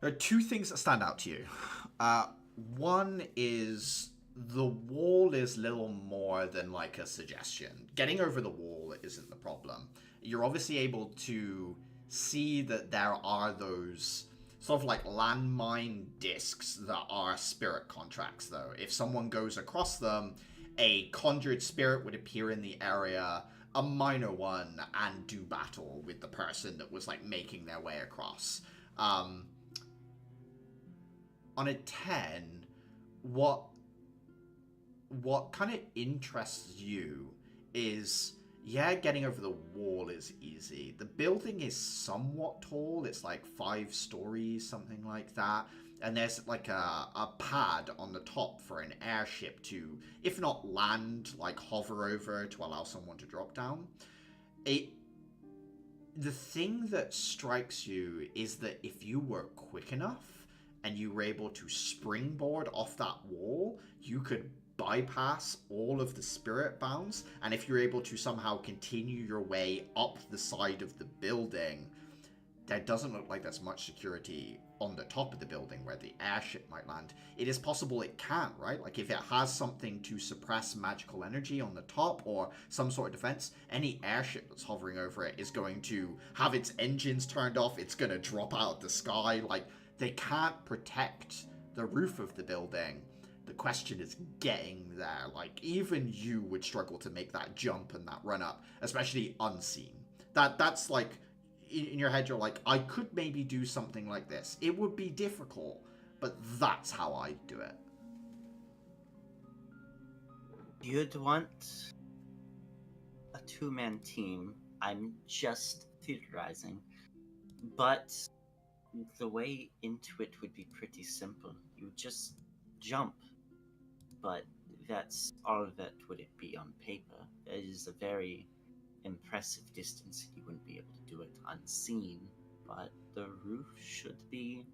There are two things that stand out to you. One is the wall is little more than like a suggestion. Getting over the wall isn't the problem. You're obviously able to see that there are those sort of like landmine discs that are spirit contracts, though. If someone goes across them, a conjured spirit would appear in the area, a minor one, and do battle with the person that was like making their way across. On a 10, what kind of interests you is Yeah, getting over the wall is easy. The building is somewhat tall. It's like 5 stories, something like that. And there's like a pad on the top for an airship to, if not land, like hover over to allow someone to drop down. It the thing that strikes you is that if you were quick enough and you were able to springboard off that wall, you could bypass all of the spirit bounds. And if you're able to somehow continue your way up the side of the building, there doesn't look like there's much security on the top of the building where the airship might land. It is possible it can't, right? Like if it has something to suppress magical energy on the top or some sort of defense, any airship that's hovering over it is going to have its engines turned off. It's going to drop out of the sky. Like they can't protect the roof of the building. The question is getting there. Like even you would struggle to make that jump and that run up, especially unseen. That's like in your head you're like, I could maybe do something like this. It would be difficult, but that's how I'd do it. You'd want a 2-man team. I'm just theorizing. But the way into it would be pretty simple. You just jump. But that's all that would it be on paper. It is a very impressive distance. You wouldn't be able to do it unseen, but the roof should be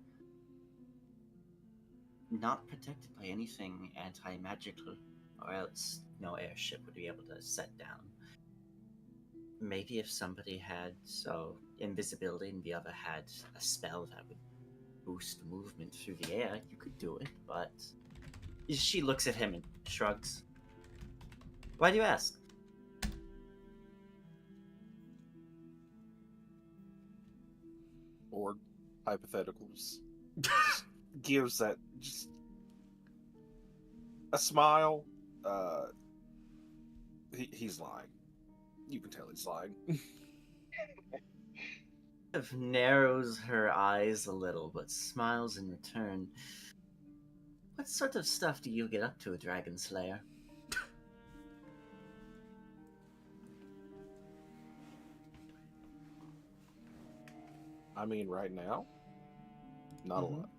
not protected by anything anti-magical, or else no airship would be able to set down. Maybe if somebody had invisibility and the other had a spell that would boost movement through the air, you could do it, but she looks at him and shrugs. Why do you ask? Or hypotheticals. Gives that just a smile. He's lying. You can tell he's lying. Narrows her eyes a little, but smiles in return. What sort of stuff do you get up to, Dragon Slayer? I mean, right now, not a lot.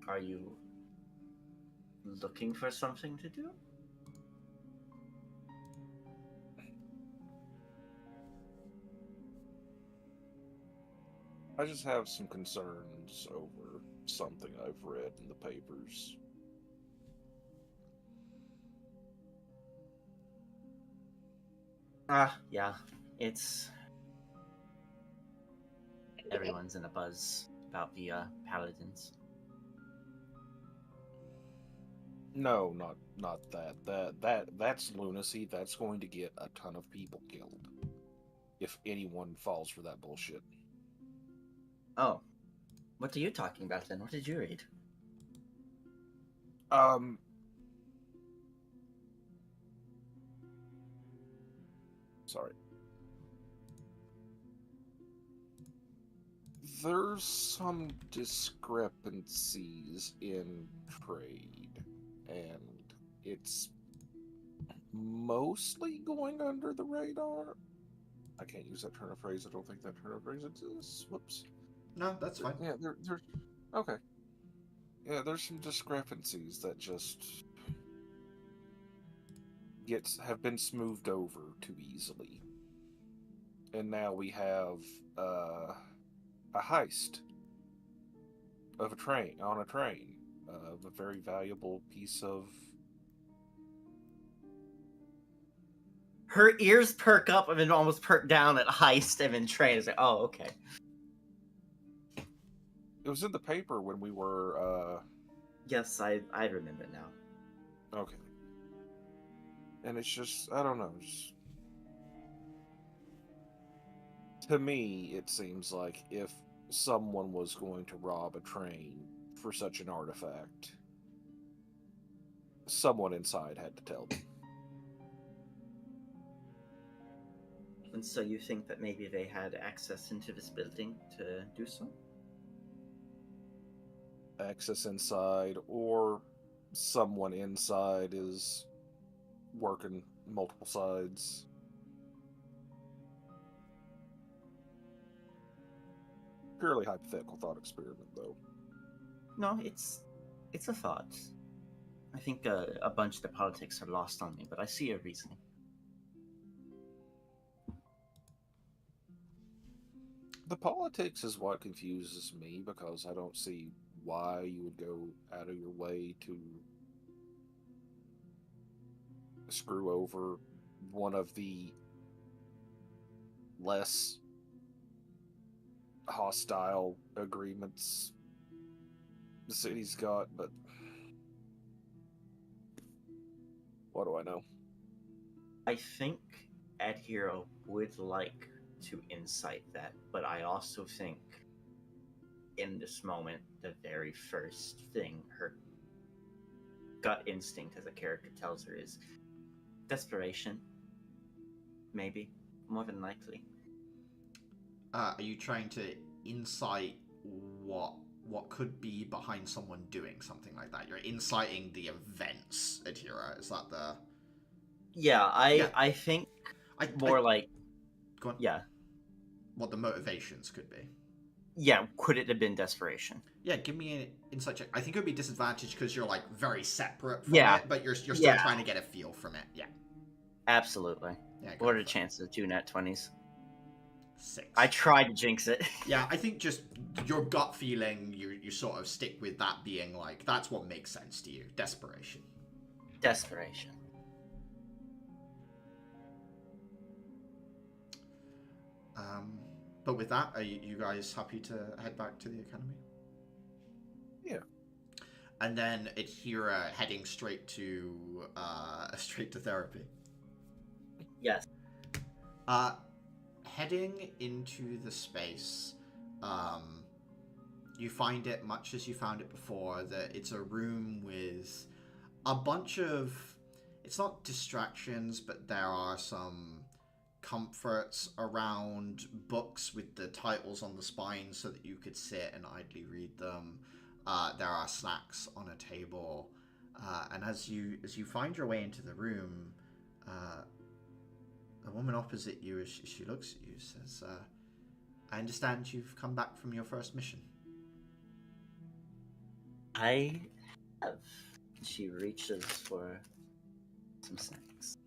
Are you looking for something to do? I just have some concerns over something I've read in the papers. Yeah. It's... Everyone's in a buzz about the, paladins. No, not that. That's lunacy. That's going to get a ton of people killed. If anyone falls for that bullshit. Oh. What are you talking about then? What did you read? Sorry. There's some discrepancies in trade, and it's mostly going under the radar. I can't use that turn of phrase. I don't think that turn of phrase exists. Whoops. No, that's fine. Yeah, there's okay. Yeah, there's some discrepancies that just have been smoothed over too easily, and now we have a heist of a train of a very valuable piece of. Her ears perk up and then almost perk down at heist and then train. It's like, oh, okay. It was in the paper when we were. Yes, I remember now. Okay. And it's just, I don't know. To me, it seems like if someone was going to rob a train for such an artifact, someone inside had to tell them. And so you think that maybe they had access into this building to do so? Access inside, or someone inside is working multiple sides. Purely hypothetical thought experiment, though. No, it's a thought. I think a bunch of the politics are lost on me, but I see your reasoning. The politics is what confuses me, because I don't see why you would go out of your way to screw over one of the less hostile agreements the city's got, but what do I know? I think Ed Hero would like to incite that, but I also think in this moment, the very first thing her gut instinct as a character tells her is desperation. Maybe. More than likely. Are you trying to incite what could be behind someone doing something like that? You're inciting the events, Adira. Is that the... Yeah, I think more like... Go on. Yeah. What the motivations could be. Yeah, could it have been desperation? Yeah, give me an insight check. I think it would be disadvantaged because you're like very separate from Yeah. it, but you're still Yeah. trying to get a feel from it. Yeah. Absolutely. Yeah. What are the chances of 2 nat 20s? 6. I tried to jinx it. Yeah, I think just your gut feeling, you sort of stick with that being like, that's what makes sense to you. Desperation. Desperation. But with that, are you guys happy to head back to the academy? Yeah. And then Adhira heading straight to therapy. Yes. Heading into the space, you find it much as you found it before, that it's a room with a bunch of, it's not distractions, but there are some comforts around, books with the titles on the spine so that you could sit and idly read them. There are snacks on a table, and as you find your way into the room, the woman opposite you, as she looks at you, says, I understand you've come back from your first mission. I have. She reaches for some snacks.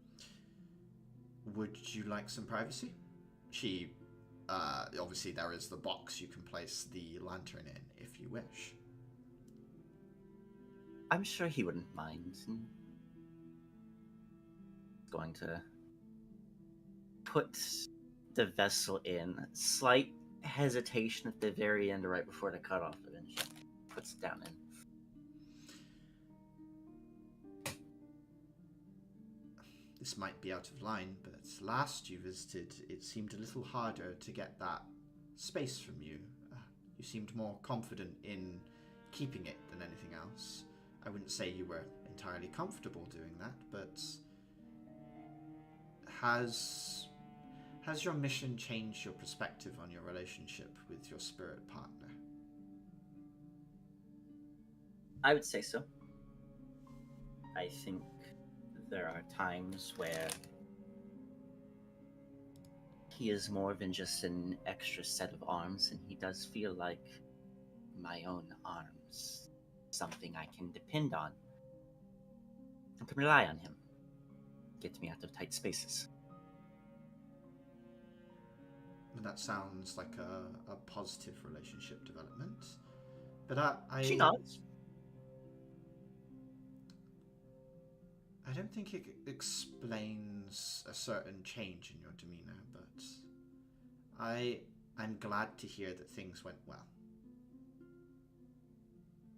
Would you like some privacy? She, obviously there is the box you can place the lantern in if you wish. I'm sure he wouldn't mind. Going to put the vessel in. Slight hesitation at the very end, right before the cutoff, and then she puts it down in. This might be out of line, but last you visited, it seemed a little harder to get that space from you. You seemed more confident in keeping it than anything else. I wouldn't say you were entirely comfortable doing that, but has your mission changed your perspective on your relationship with your spirit partner? I would say so. I think there are times where he is more than just an extra set of arms, and he does feel like my own arms. Something I can depend on. I can rely on him. Gets me out of tight spaces. And that sounds like a positive relationship development. But She nods. I don't think it explains a certain change in your demeanor, but I'm glad to hear that things went well.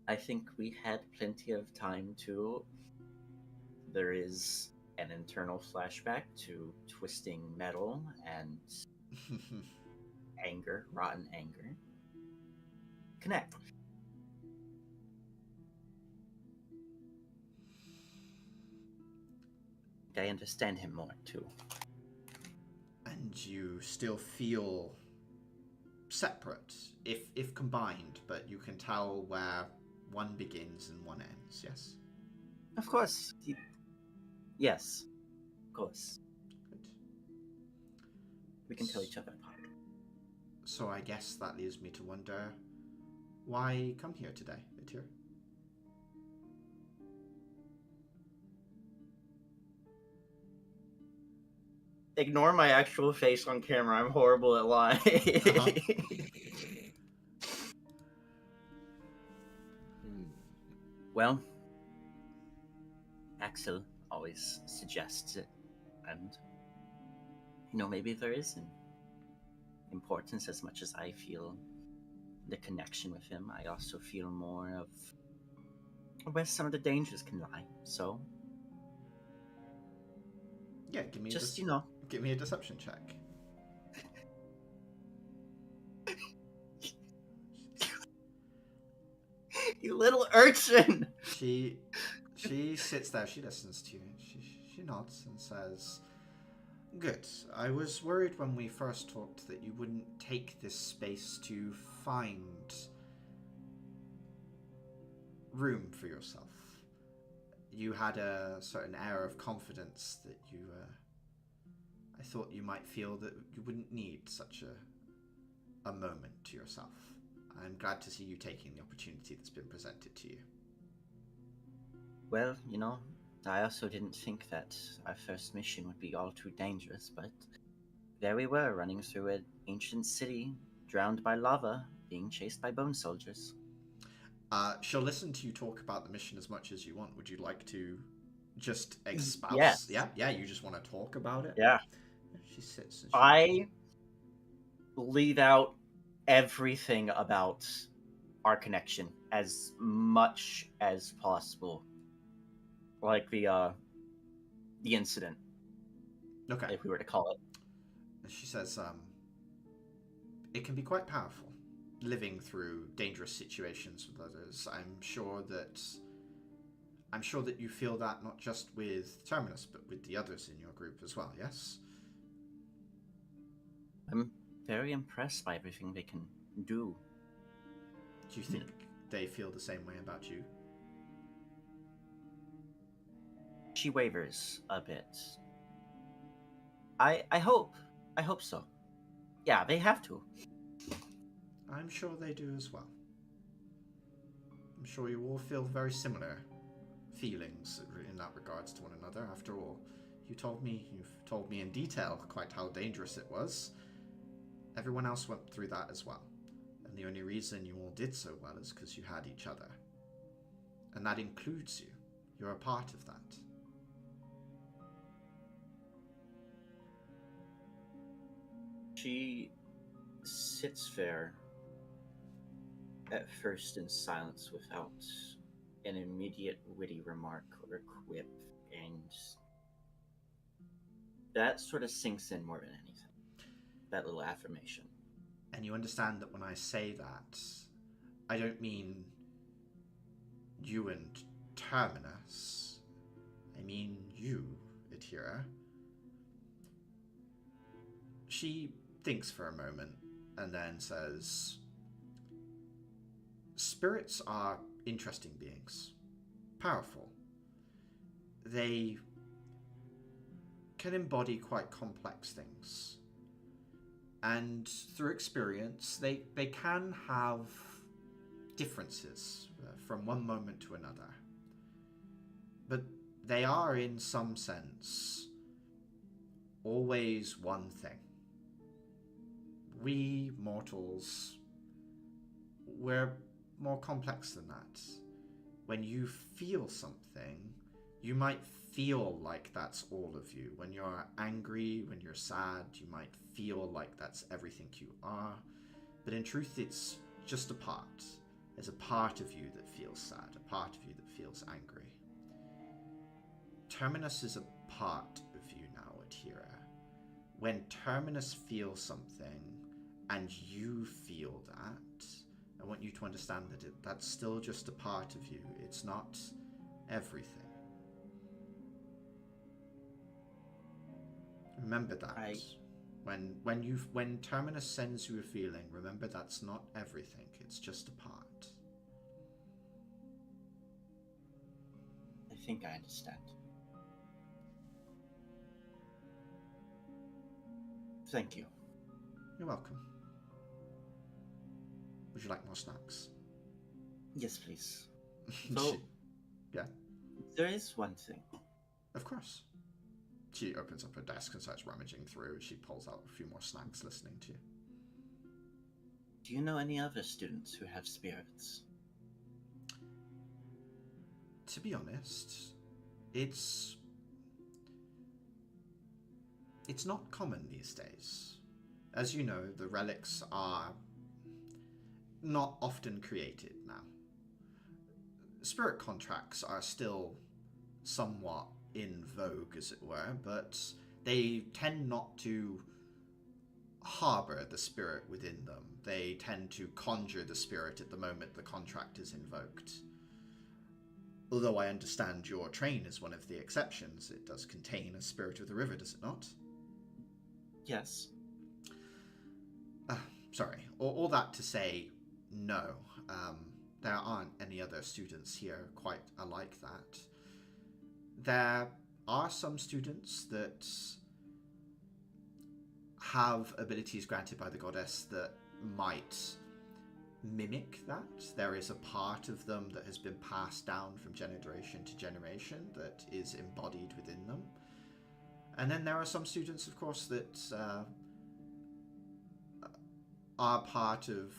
I think we had plenty of time to. There is an internal flashback to twisting metal and anger, rotten anger. Connect. I understand him more, too. And you still feel separate, if combined, but you can tell where one begins and one ends, yes? Of course. Yes. Of course. Good. We can tell each other apart. So I guess that leaves me to wonder, why come here today, Atir? Ignore my actual face on camera. I'm horrible at lying. Well, Axel always suggests it, and maybe there is an importance as much as I feel the connection with him. I also feel more of where some of the dangers can lie. So, Yeah, give me just give me a deception check. you little urchin. She sits there, she listens to you, she nods and says, "Good. I was worried when we first talked that you wouldn't take this space to find room for yourself. You had a certain air of confidence that I thought you might feel that you wouldn't need such a moment to yourself. I'm glad to see you taking the opportunity that's been presented to you." Well, I also didn't think that our first mission would be all too dangerous, but there we were, running through an ancient city, drowned by lava, being chased by bone soldiers. She'll listen to you talk about the mission as much as you want. Would you like to just espouse? Yes. Yeah, you just want to talk about it? Yeah. She sits and I leave out everything about our connection as much as possible. Like the incident, okay. if we were to call it. She says, it can be quite powerful, living through dangerous situations with others. I'm sure that you feel that not just with Terminus, but with the others in your group as well, yes? I'm very impressed by everything they can do. Do you think they feel the same way about you? She wavers a bit. I hope so. Yeah, they have to. I'm sure they do as well. I'm sure you all feel very similar feelings in that regards to one another. After all, you've told me in detail quite how dangerous it was. Everyone else went through that as well. And the only reason you all did so well is because you had each other. And that includes you. You're a part of that. She sits there at first in silence without an immediate witty remark or quip, and that sort of sinks in more than anything. That little affirmation. And you understand that when I say that, I don't mean you and Terminus. I mean you, Atira. She thinks for a moment and then says, "Spirits are interesting beings, powerful. They can embody quite complex things. And through experience, they can have differences from one moment to another. But they are, in some sense, always one thing. We mortals, we're more complex than that. When you feel something, you might feel like that's all of you. When you're angry, when you're sad, you might feel like that's everything you are. But in truth, it's just a part. There's a part of you that feels sad, a part of you that feels angry. Terminus is a part of you now, Atira. When Terminus feels something, and you feel that, I want you to understand that that's still just a part of you. It's not everything. Remember that. When Terminus sends you a feeling, remember that's not everything. It's just a part. I think I understand. Thank you. You're welcome. Would you like more snacks? Yes, please. She- So, yeah, there is one thing. of course. She opens up her desk and starts rummaging through. She pulls out a few more snacks, listening to you. Do you know any other students who have spirits? To be honest, it's not common these days. As you know, the relics are not often created now. Spirit contracts are still somewhat in vogue, as it were, but they tend not to harbor the spirit within them. They tend to conjure the spirit at the moment the contract is invoked. Although I understand your train is one of the exceptions, it does contain a spirit of the river, does it not? Yes. Sorry. All that to say, no. There aren't any other students here quite alike that. There are some students that have abilities granted by the goddess that might mimic that. There is a part of them that has been passed down from generation to generation that is embodied within them. And then there are some students, of course, that are part of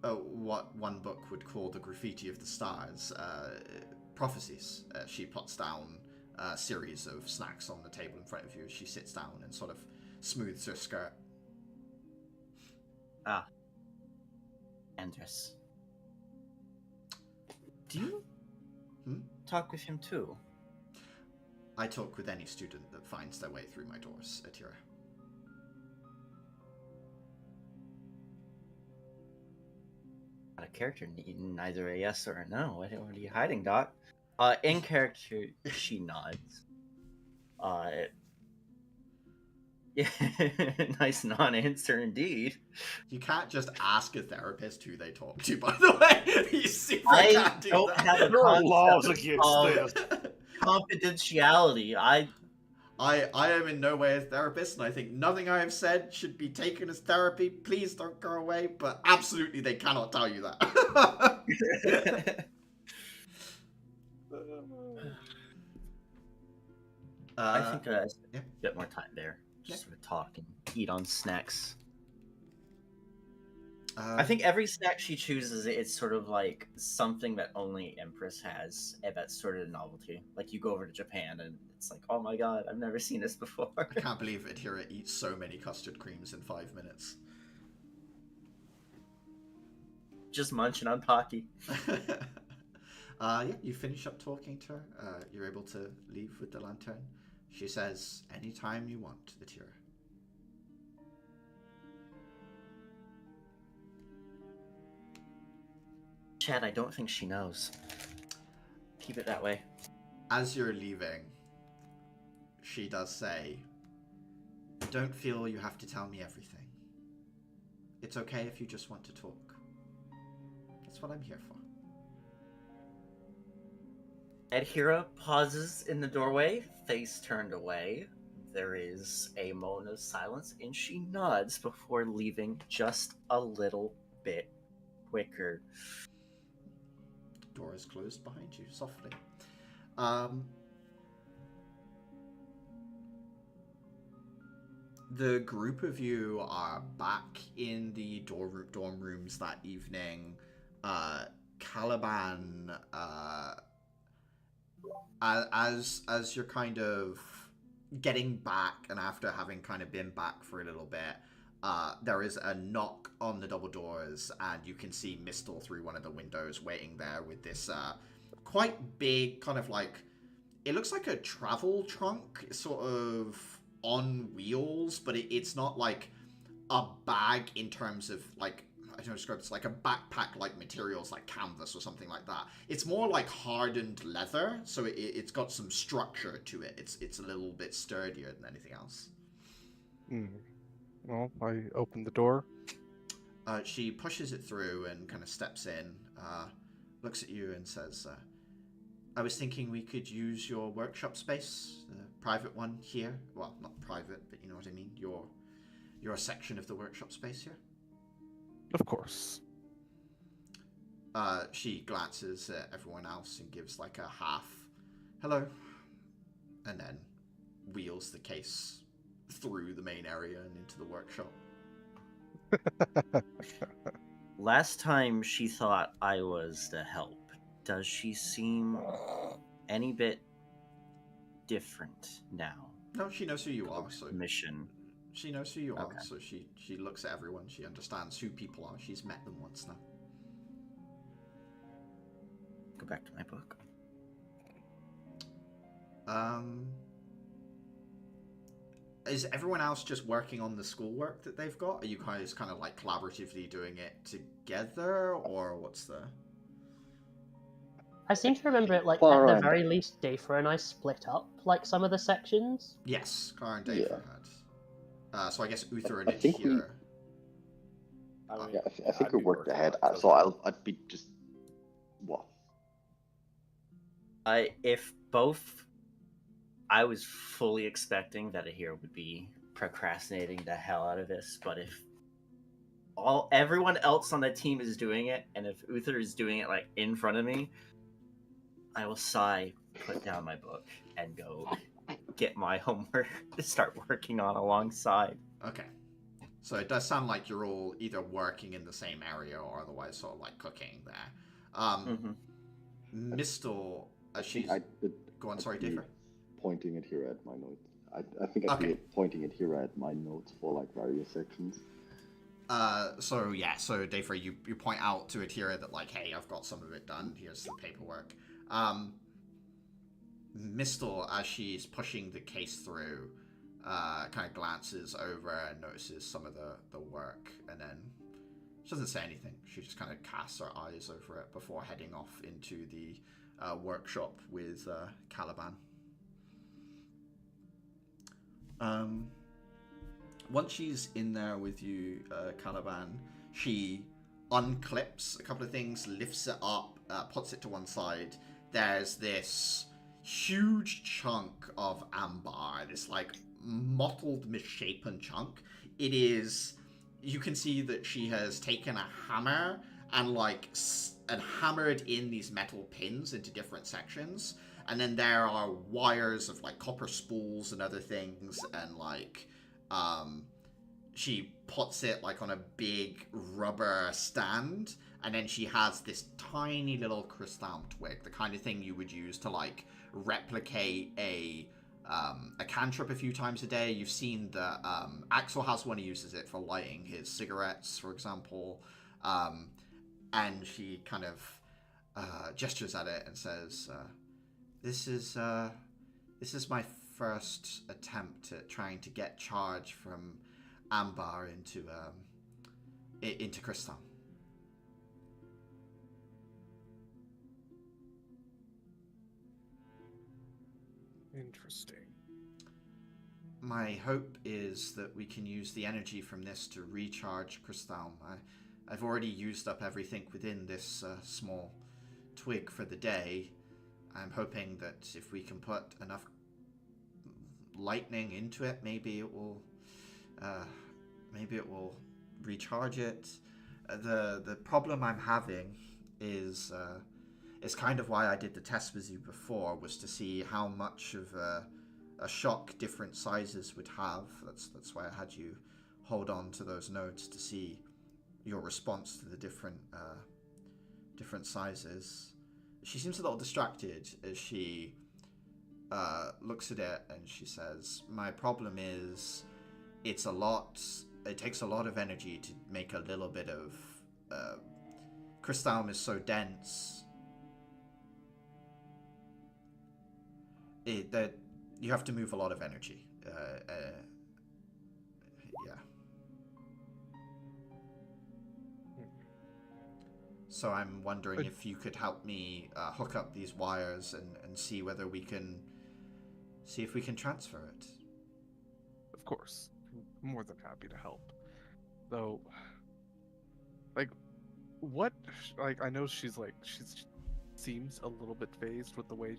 what one book would call the graffiti of the stars, prophecies. She puts down a series of snacks on the table in front of you as she sits down and sort of smooths her skirt. Ah. Empress. Do you talk with him too? I talk with any student that finds their way through my doors, Atira. Not a character, neither a yes or a no. What are you hiding, Doc? In character, she nods. Yeah, nice non-answer indeed. You can't just ask a therapist who they talk to, by the way. You super I can't do don't that. have a There are laws concept against of this. confidentiality. I am in no way a therapist, and I think nothing I have said should be taken as therapy. Please don't go away, but absolutely they cannot tell you that. I think yeah. a bit more time there. Just sort of talk and eat on snacks. I think every snack she chooses, it's sort of like something that only Empress has, and that's sort of a novelty. Like you go over to Japan and it's like, oh my god, I've never seen this before. I can't believe Adhira eats so many custard creams in 5 minutes. Just munching on Pocky. Yeah, you finish up talking to her. You're able to leave with the lantern. She says, anytime you want, Adhira. Chad, I don't think she knows. Keep it that way. As you're leaving, she does say, don't feel you have to tell me everything. It's okay if you just want to talk. That's what I'm here for. Adhira pauses in the doorway, face turned away. There is a moment of silence, and she nods before leaving just a little bit quicker. The door is closed behind you, softly. The group of you are back in the dorm rooms that evening. Caliban, as you're kind of getting back, and after having kind of been back for a little bit, there is a knock on the double doors, and you can see Mistle through one of the windows waiting there with this quite big kind of like, it looks like a travel trunk, sort of on wheels, but it's not like a bag in terms of like, I don't know, describe it's like a backpack like materials like canvas or something like that. It's more like hardened leather, so it's got some structure to it. It's a little bit sturdier than anything else. Well, I open the door. She pushes it through and kind of steps in, looks at you and says, I was thinking we could use your workshop space. The private one here. Well, not private, but you know what I mean. Your section of the workshop space here. Of course. She glances at everyone else and gives like a half hello, and then wheels the case through the main area and into the workshop. Last time she thought I was the help. Does she seem any bit different now? No, she knows who you are, so Mission. she knows who you are, Okay. so she looks at everyone. She understands who people are. She's met them once now. Go back to my book. Is everyone else just working on the schoolwork that they've got? Are you guys kind of like collaboratively doing it together, or what's the? I seem to remember it like Far at the end. very least, Dayfra and I split up like some of the sections. Yes, Car and Dave Yeah. had. So I guess Uther and I think we- Adhira. Yeah, I think I'd we be worked working ahead, on it. so I'd be just what? I was fully expecting that Ahira would be procrastinating the hell out of this, but if everyone else on the team is doing it, and if Uther is doing it like in front of me, I will sigh, put down my book, and go get my homework to start working on alongside. Okay. So it does sound like you're all either working in the same area or otherwise sort of like cooking there. Mistle, I she's... think I'd Go on, sorry, be Dave. pointing it here at my notes. I think I'd be pointing it here at my notes for like various sections. So Dayfra, you point out to Adhira that like, hey, I've got some of it done. Here's the paperwork. Mistle, as she's pushing the case through, kind of glances over and notices some of the work, and then she doesn't say anything. She just kind of casts her eyes over it before heading off into the workshop with Caliban. Once she's in there with you, Caliban, she unclips a couple of things, lifts it up, puts it to one side. There's this huge chunk of amber, this like mottled, misshapen chunk. It is, you can see that she has taken a hammer and like and hammered in these metal pins into different sections. And then there are wires of like copper spools and other things, and like she puts it like on a big rubber stand, and then she has this tiny little crystal twig, the kind of thing you would use to like replicate a cantrip a few times a day. You've seen that Axel has one. He uses it for lighting his cigarettes, for example. And she kind of gestures at it and says, "This is my first attempt at trying to get charge from amber into crystal." Interesting. My hope is that we can use the energy from this to recharge crystal. I've already used up everything within this small twig for the day. I'm hoping that if we can put enough lightning into it, maybe it will recharge it. The problem I'm having is kind of why I did the test with you before, was to see how much of a shock different sizes would have. That's why I had you hold on to those notes to see your response to the different sizes. She seems a little distracted as she looks at it, and she says, "My problem is it takes a lot of energy to make a little bit of crystal is so dense that you have to move a lot of energy. Yeah. So I'm wondering if you could help me hook up these wires and see whether we can transfer it." Of course. I'm more than happy to help. Though, like, what, like, I know she seems a little bit phased with the way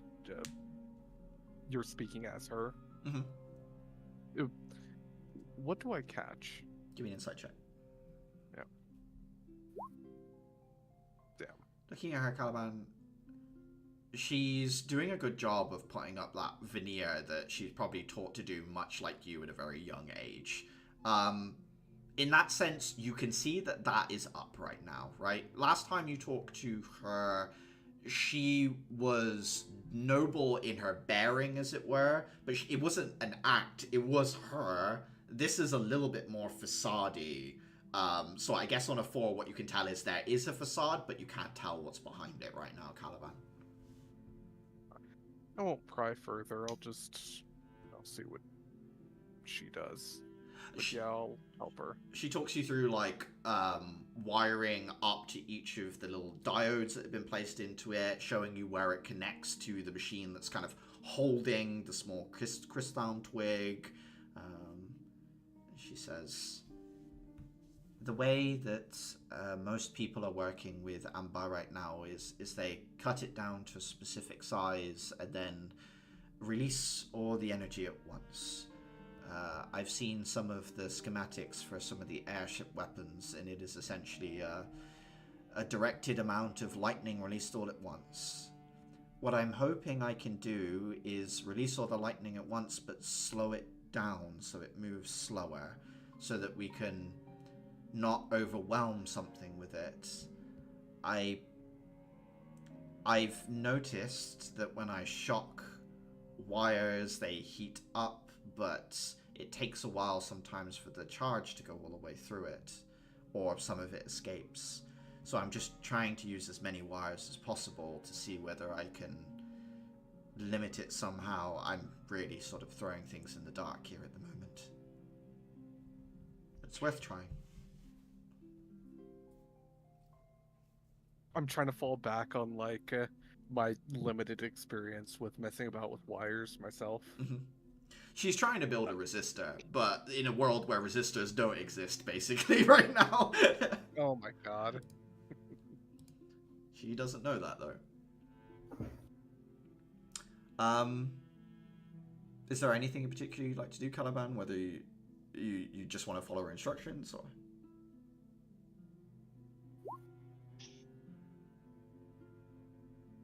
you're speaking as her. Mm-hmm. What do I catch? Give me an insight check. Yeah. Damn. Looking at her, Caliban, she's doing a good job of putting up that veneer that she's probably taught to do, much like you at a very young age. In that sense, you can see that that is up right now, right? Last time you talked to her, she was noble in her bearing, as it were, but it wasn't an act, it was her. This is a little bit more facade-y. So I guess on a 4, what you can tell is there is a facade, but you can't tell what's behind it right now, Caliban. I won't pry further. I'll see what she does. But yeah, I'll help her. She talks you through, like, wiring up to each of the little diodes that have been placed into it, showing you where it connects to the machine that's kind of holding the small crystal twig. She says, the way that most people are working with Amber right now is they cut it down to a specific size and then release all the energy at once. I've seen some of the schematics for some of the airship weapons, and it is essentially a directed amount of lightning released all at once. What I'm hoping I can do is release all the lightning at once, but slow it down so it moves slower, so that we can not overwhelm something with it. I've noticed that when I shock wires, they heat up, but it takes a while sometimes for the charge to go all the way through it, or some of it escapes. So I'm just trying to use as many wires as possible to see whether I can limit it somehow. I'm really sort of throwing things in the dark here at the moment. It's worth trying. I'm trying to fall back on like my limited experience with messing about with wires myself. Mm-hmm. She's trying to build a resistor, but in a world where resistors don't exist, basically, right now. Oh my god. She doesn't know that, though. Is there anything in particular you'd like to do, Caliban? Whether you just want to follow her instructions, or...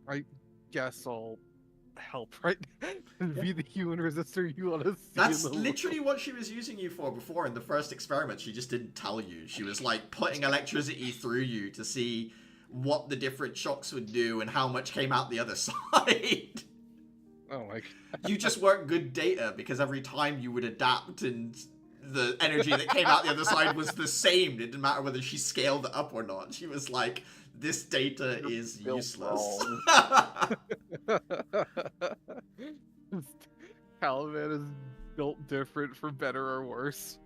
I guess I'll help, right? Be the human resistor you want to see. That's in the literally world. what she was using you for before in the first experiment. She just didn't tell you. She was like putting electricity through you to see what the different shocks would do and how much came out the other side. Oh my god. You just weren't good data because every time you would adapt and the energy that came out the other side was the same. It didn't matter whether she scaled it up or not. She was like, this data is built useless. Caliban is built different for better or worse.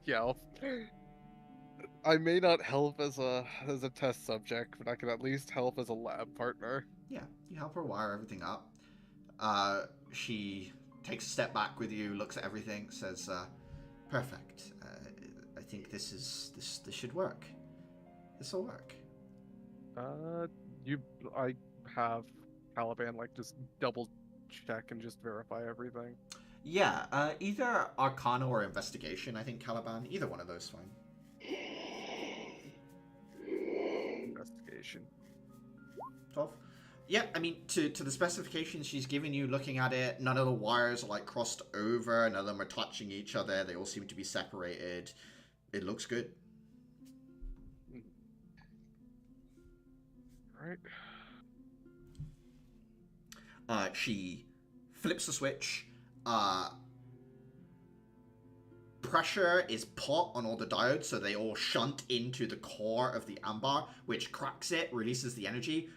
Yeah, I may not help as a test subject, but I can at least help as a lab partner. Yeah, you help her wire everything up. She takes a step back with you, looks at everything, says, perfect. I think this should work. This will work. I have Caliban like just double check and just verify everything. Yeah, either Arcana or Investigation, I think, Caliban. Either one of those fine. Investigation. 12? Yeah, I mean, to the specifications she's given you, looking at it, none of the wires are, like, crossed over. None of them are touching each other. They all seem to be separated. It looks good. Right. She flips the switch. Pressure is put on all the diodes, so they all shunt into the core of the amber, which cracks it, releases the energy.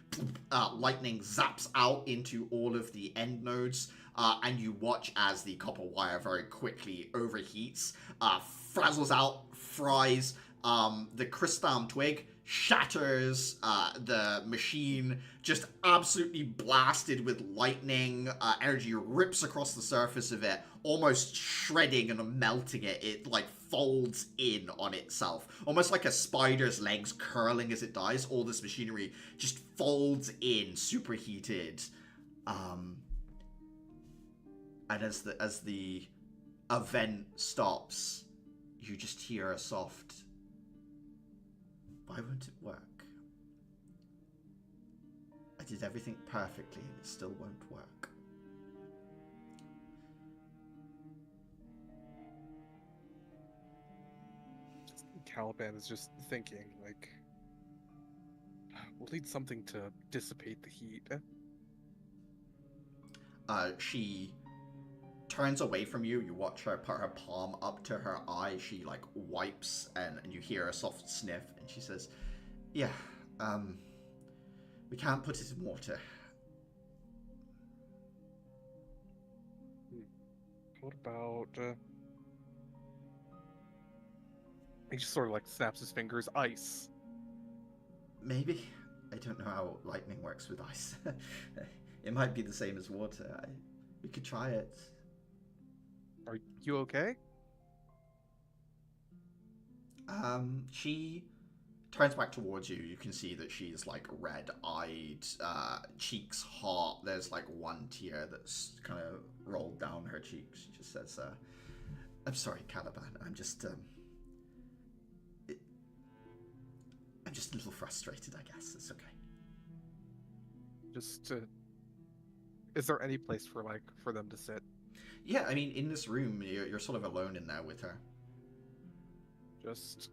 Lightning zaps out into all of the end nodes, and you watch as the copper wire very quickly overheats, frazzles out, fries. The crystal twig shatters, the machine just absolutely blasted with lightning. Energy rips across the surface of it, almost shredding and melting it. It like folds in on itself, almost like a spider's legs curling as it dies. All this machinery just folds in, superheated. And as the event stops, you just hear a soft, "Why won't it work? I did everything perfectly and it still won't work." Caliban is just thinking, like, we'll need something to dissipate the heat. She turns away from you. You watch her put her palm up to her eye. She like wipes, and you hear a soft sniff, and she says, "Yeah, we can't put it in water." What about, he just sort of like snaps his fingers, ice. Maybe. I don't know how lightning works with ice. It might be the same as water. We could try it. Are you okay? She turns back towards you. You can see that she's like red-eyed, cheeks hot. There's like one tear that's kind of rolled down her cheeks. She just says, "I'm sorry, Caliban. I'm just a little frustrated, I guess. It's okay." Just, is there any place for them to sit? Yeah, I mean, in this room, you're sort of alone in there with her. Just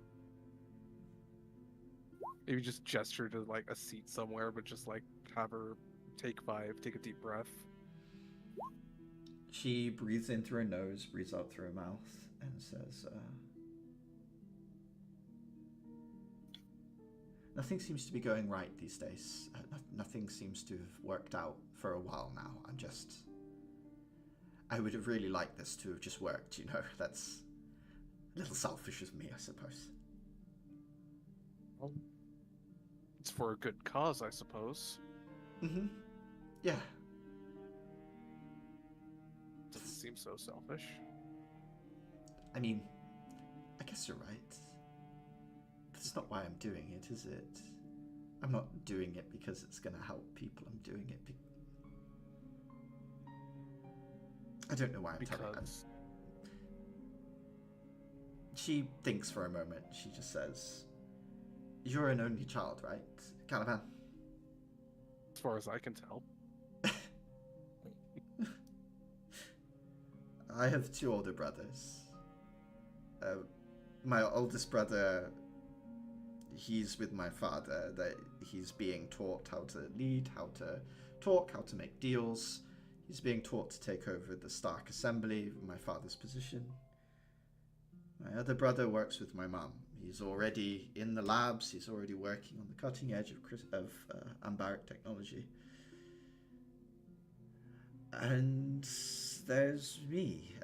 maybe just gesture to like a seat somewhere, but just like have her take a deep breath. She breathes in through her nose, breathes out through her mouth, and says, "Nothing seems to be going right these days. Nothing seems to have worked out for a while now. I would have really liked this to have just worked, you know. That's a little selfish of me, I suppose." Well, it's for a good cause, I suppose. Mm-hmm. Yeah. Doesn't seem so selfish. I mean, I guess you're right. That's not why I'm doing it, is it? I'm not doing it because it's going to help people. I'm doing it I don't know why I'm telling her. She thinks for a moment. She just says, "You're an only child, right, Caliban?" As far as I can tell. I have two older brothers. My oldest brother, he's with my father. That he's being taught how to lead, how to talk, how to make deals. He's being taught to take over the Stark Assembly, my father's position. My other brother works with my mum. He's already in the labs. He's already working on the cutting edge of ambaric technology. And there's me.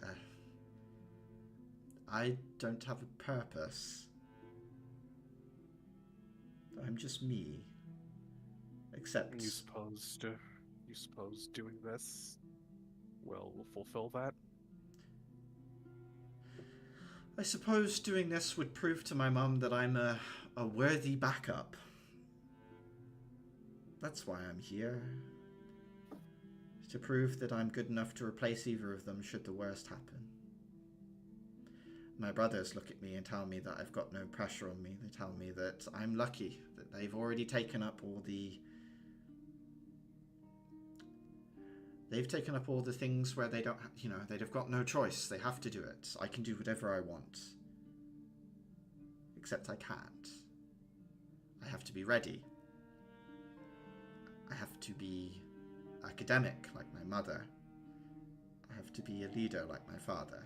I don't have a purpose. I'm just me. Except You suppose doing this will fulfill that? I suppose doing this would prove to my mum that I'm a worthy backup. That's why I'm here. To prove that I'm good enough to replace either of them should the worst happen. My brothers look at me and tell me that I've got no pressure on me. They tell me that I'm lucky, that they've already taken up all the... They've taken up all the things where they don't, they've got no choice. They have to do it. I can do whatever I want. Except I can't. I have to be ready. I have to be academic like my mother. I have to be a leader like my father.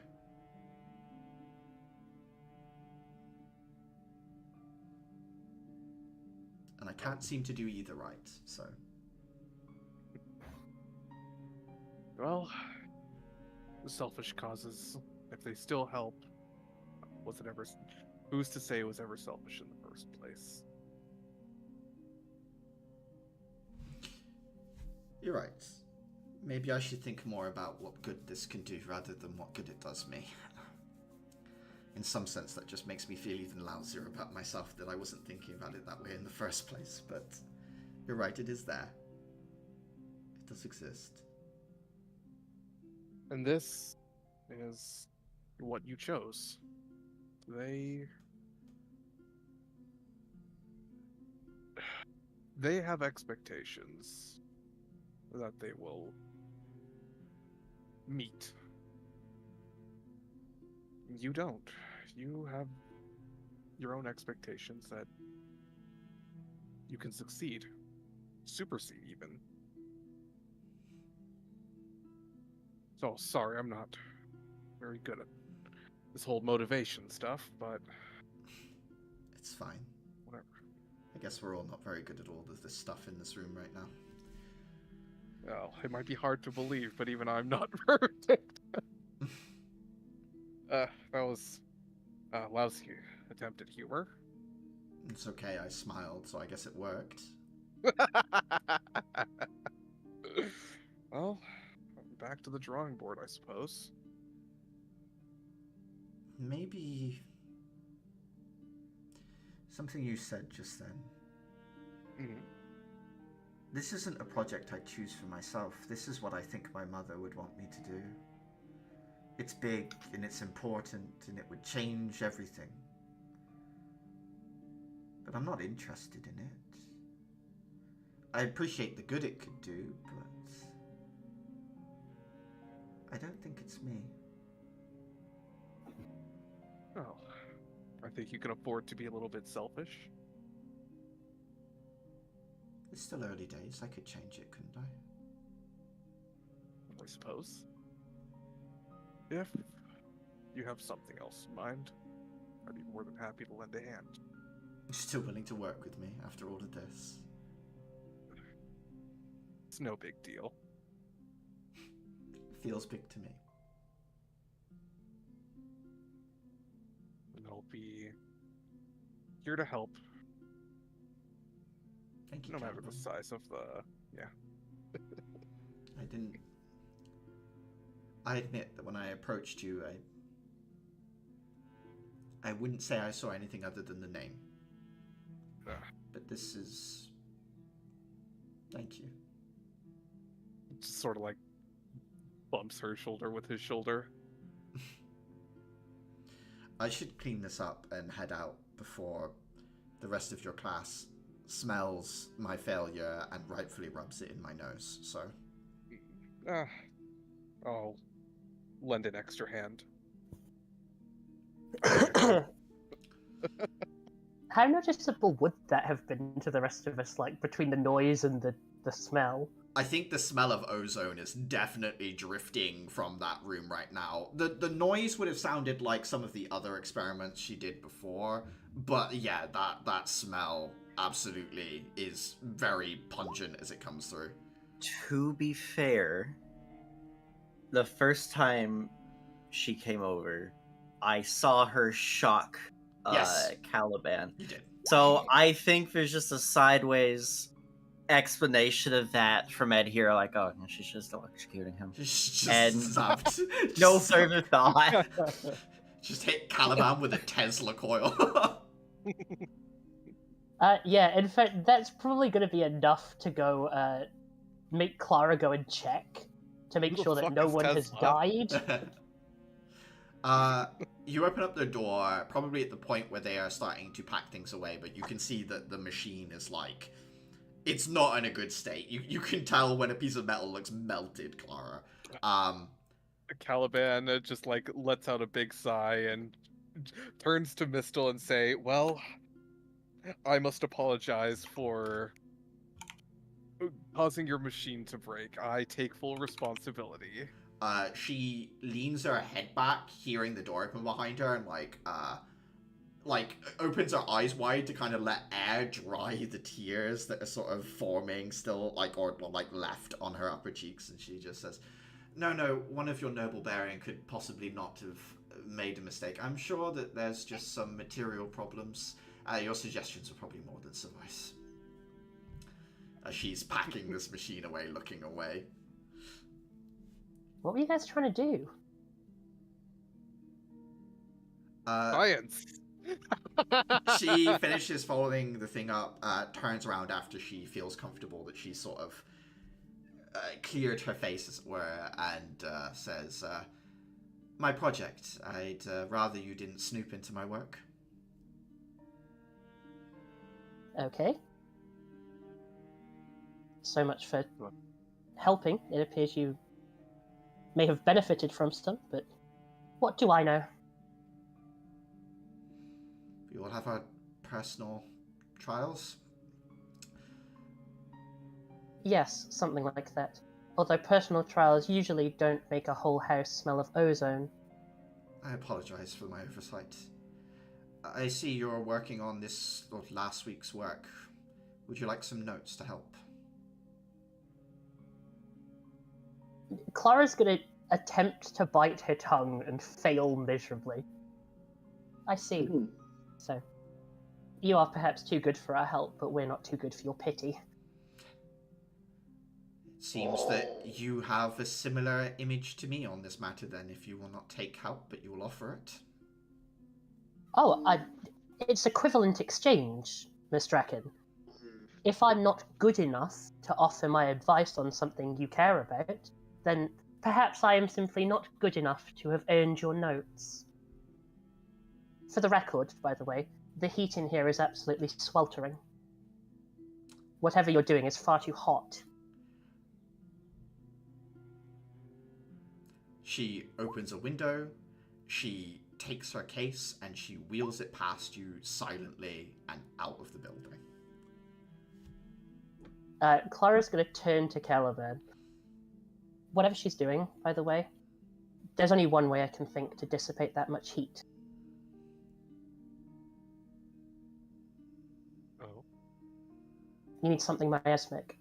And I can't seem to do either right, so... Well, the selfish causes, if they still help, who's to say it was ever selfish in the first place? You're right. Maybe I should think more about what good this can do rather than what good it does me. In some sense, that just makes me feel even lousier about myself that I wasn't thinking about it that way in the first place, but you're right, it is there. It does exist. And this is what you chose. They have expectations that they will meet. You don't. You have your own expectations that you can succeed, supersede even. So sorry, I'm not very good at this whole motivation stuff, but It's fine. whatever. I guess we're all not very good at all of this stuff in this room right now. Well, it might be hard to believe, but even I'm not perfect. That was a lousy attempt at humor. It's okay, I smiled, so I guess it worked. Well, back to the drawing board, I suppose. Maybe something you said just then. Mhm. This isn't a project I choose for myself. This is what I think my mother would want me to do. It's big and it's important and it would change everything. But I'm not interested in it. I appreciate the good it could do, but I don't think it's me. Oh, I think you can afford to be a little bit selfish. It's still early days. I could change it, couldn't I? I suppose. If you have something else in mind, I'd be more than happy to lend a hand. You're still willing to work with me after all of this? It's no big deal. It feels big to me. And I'll be here to help, Thank you, no matter Caliban. the size of the... Yeah. I admit that when I approached you, I wouldn't say I saw anything other than the name. But this is... Thank you. Just sort of like bumps her shoulder with his shoulder. I should clean this up and head out before the rest of your class smells my failure and rightfully rubs it in my nose, so... I'll lend an extra hand. How noticeable would that have been to the rest of us, like, between the noise and the smell? I think the smell of ozone is definitely drifting from that room right now. The noise would have sounded like some of the other experiments she did before, but yeah, that smell absolutely is very pungent as it comes through. To be fair, the first time she came over, I saw her shock Yes. Caliban. You did. So I think there's just a sideways explanation of that from Ed here, like, oh, she's just electrocuting him. Just And zapped. No Just further thought. Just hit Caliban with a Tesla coil. Yeah, in fact, that's probably going to be enough to go make Clara go and check to make Who the sure that fuck no is one has Tesla? died. You open up the door, probably at the point where they are starting to pack things away, but you can see that the machine is like... It's not in a good state. You can tell when a piece of metal looks melted, Clara. Caliban just like lets out a big sigh and turns to Mistel and say, well, I must apologize for causing your machine to break. I take full responsibility. She leans her head back, hearing the door open behind her, and like opens her eyes wide to kind of let air dry the tears that are sort of forming still, or left on her upper cheeks, and she just says, no, one of your noble bearing could possibly not have made a mistake. I'm sure that there's just some material problems. Your suggestions are probably more than suffice. She's packing this machine away, looking away. What were you guys trying to do? Science! She finishes folding the thing up, turns around after she feels comfortable that she's sort of cleared her face, as it were, and says, "My project. I'd rather you didn't snoop into my work." Okay. So much for helping. It appears you may have benefited from some, but what do I know? We all have our personal trials. Yes, something like that. Although personal trials usually don't make a whole house smell of ozone. I apologize for my oversight. I see you're working on this last week's work. Would you like some notes to help? Clara's gonna attempt to bite her tongue and fail miserably. I see. So, you are perhaps too good for our help, but we're not too good for your pity. It seems that you have a similar image to me on this matter, then, if you will not take help, but you will offer it. Oh, it's equivalent exchange, Miss Draken. If I'm not good enough to offer my advice on something you care about, then perhaps I am simply not good enough to have earned your notes. For the record, by the way, the heat in here is absolutely sweltering. Whatever you're doing is far too hot. She opens a window, she takes her case, and she wheels it past you silently and out of the building. Clara's going to turn to Caliban. Whatever she's doing, by the way, there's only one way I can think to dissipate that much heat. Oh. You need something miasmic.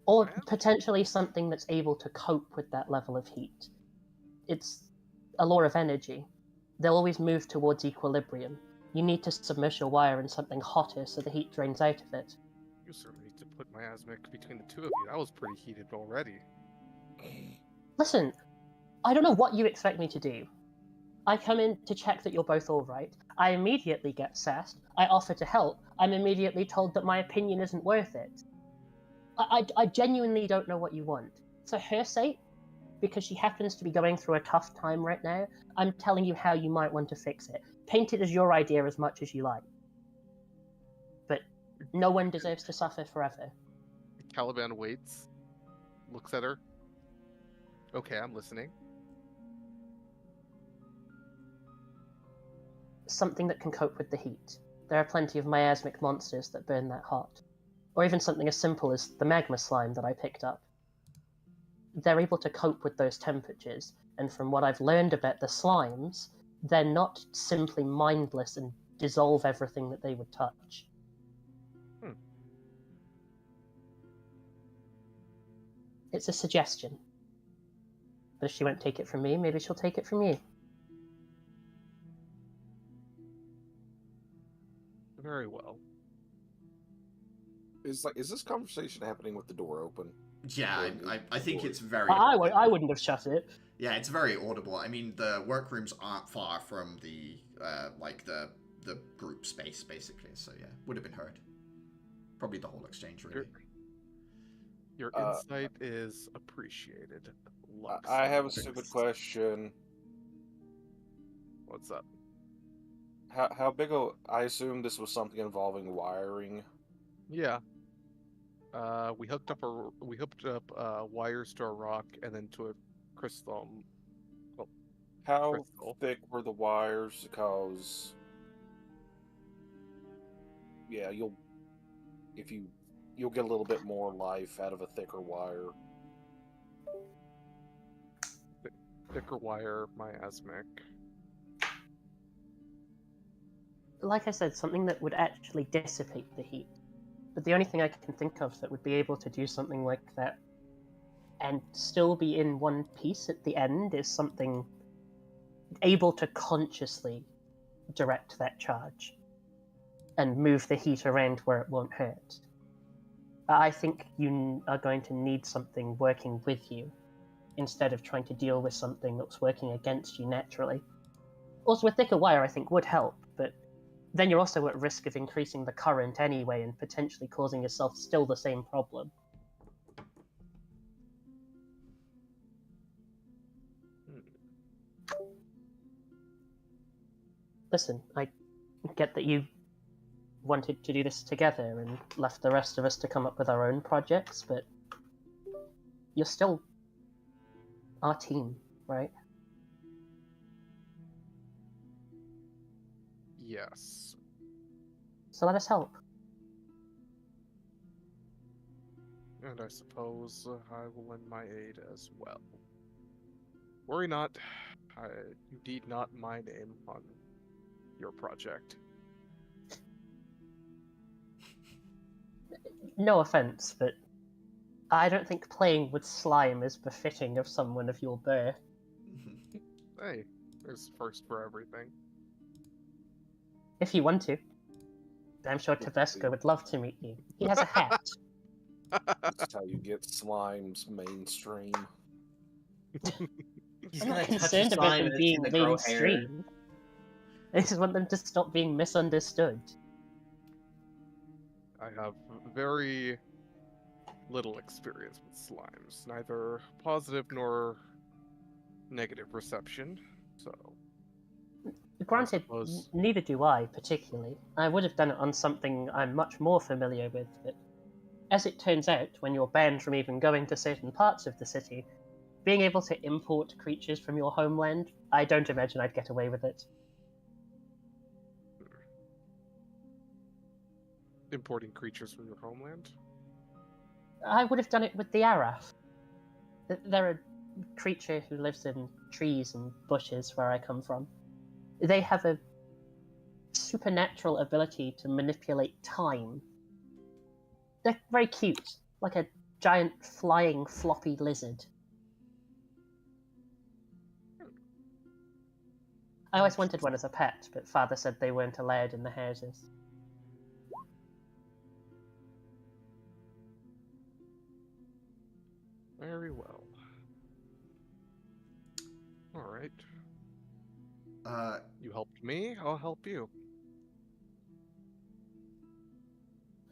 Or Miasmic? potentially something that's able to cope with that level of heat. It's a law of energy. They'll always move towards equilibrium. You need to submerge your wire in something hotter so the heat drains out of it. You certainly need to put miasmic between the two of you. That was pretty heated already. Listen, I don't know what you expect me to do. I come in to check that you're both alright. I immediately get sassed. I offer to help. I'm immediately told that my opinion isn't worth it. I genuinely don't know what you want. For her sake, because she happens to be going through a tough time right now, I'm telling you how you might want to fix it. Paint it as your idea as much as you like. But no one deserves to suffer forever. Caliban waits, looks at her. Okay, I'm listening. Something that can cope with the heat. There are plenty of miasmic monsters that burn that hot. Or even something as simple as the magma slime that I picked up. They're able to cope with those temperatures, and from what I've learned about the slimes, they're not simply mindless and dissolve everything that they would touch. It's a suggestion. But if she won't take it from me, maybe she'll take it from you. Very well. Is this conversation happening with the door open? Yeah, I think it's very... I wouldn't have shut it. Yeah, it's very audible. I mean, the workrooms aren't far from the group space, basically. So yeah, would have been heard. Probably the whole exchange, really. Your insight is appreciated. Lux. I have a stupid question. What's up? How big I assume this was something involving wiring. Yeah. We hooked up wires to a rock and then to a crystal. How Crystal. thick were the wires? Because yeah, you'll get a little bit more life out of a thicker wire. Thicker wire, miasmic. Like I said, something that would actually dissipate the heat. But the only thing I can think of that would be able to do something like that and still be in one piece at the end is something able to consciously direct that charge and move the heat around where it won't hurt. I think you are going to need something working with you instead of trying to deal with something that's working against you naturally. Also, a thicker wire I think would help, but then you're also at risk of increasing the current anyway and potentially causing yourself still the same problem. listen, I get that you wanted to do this together and left the rest of us to come up with our own projects, but you're still our team, right? Yes. So let us help. And I suppose I will lend my aid as well. Worry not, you need not my name on your project. No offense, but I don't think playing with slime is befitting of someone of your birth. Hey, there's first for everything. If you want to. I'm sure Tedesco would love to meet you. He has a hat. That's how you get slimes mainstream. He's I'm gonna not touch concerned a about slime them and it's being gonna grow hair. mainstream. I just want them to stop being misunderstood. I have very little experience with slimes, neither positive nor negative reception, so... Granted, suppose- neither do I particularly. I would have done it on something I'm much more familiar with, but as it turns out, when you're banned from even going to certain parts of the city, being able to import creatures from your homeland, I don't imagine I'd get away with it. Importing creatures from your homeland? I would have done it with the Araf. They're a creature who lives in trees and bushes where I come from. They have a supernatural ability to manipulate time. They're very cute, like a giant flying floppy lizard. I always wanted one as a pet, but father said they weren't allowed in the houses. Very well. Alright. You helped me, I'll help you.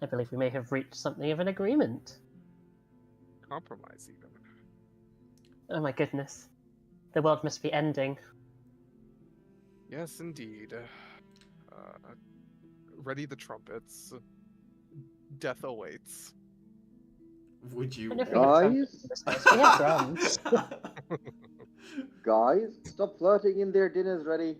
I believe we may have reached something of an agreement. Compromise, even. Oh my goodness. The world must be ending. Yes, indeed. Ready the trumpets. Death awaits. Would you? And if we have trumpets in this house, we have drums. Guys, stop flirting in there. Dinner's ready.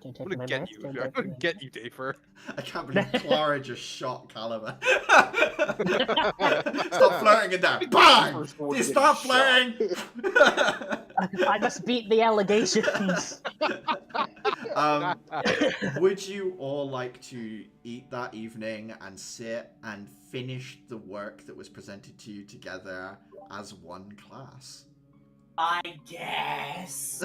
Don't I'm open my gonna get mouth, you. don't I'm open gonna my get mouth. you, Dafer. I can't believe Clara just shot Caliber. Stop flirting in there. Bang! First one You getting stop shot. flirting! I must beat the allegations. Would you all like to eat that evening and sit and finish the work that was presented to you together as one class? I guess.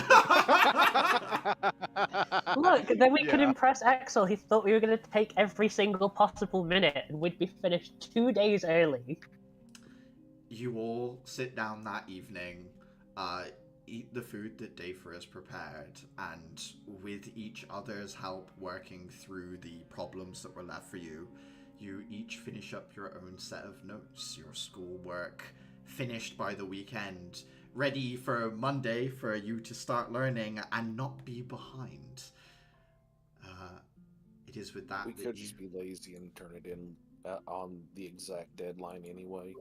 Look, then we could Yeah. impress Axel. He thought we were going to take every single possible minute and we'd be finished 2 days early. You all sit down that evening, eat the food that Dafer has prepared, and with each other's help working through the problems that were left for you, you each finish up your own set of notes, your schoolwork finished by the weekend, ready for Monday for you to start learning and not be behind. It is with that We that could you... just be lazy and turn it in on the exact deadline anyway.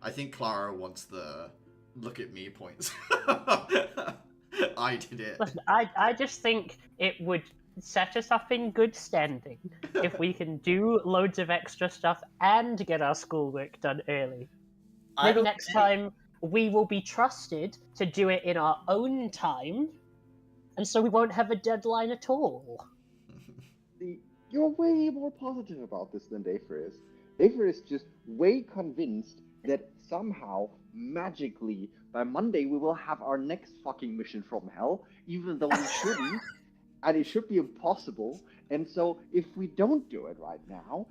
I think Clara wants the look at me points. I did it. Listen, I just think it would set us up in good standing if we can do loads of extra stuff and get our schoolwork done early. Maybe next time we will be trusted to do it in our own time, and so we won't have a deadline at all. See, you're way more positive about this than Dafer is. Dafer is just way convinced that somehow, magically, by Monday we will have our next fucking mission from hell, even though we shouldn't, and it should be impossible. And so, if we don't do it right now,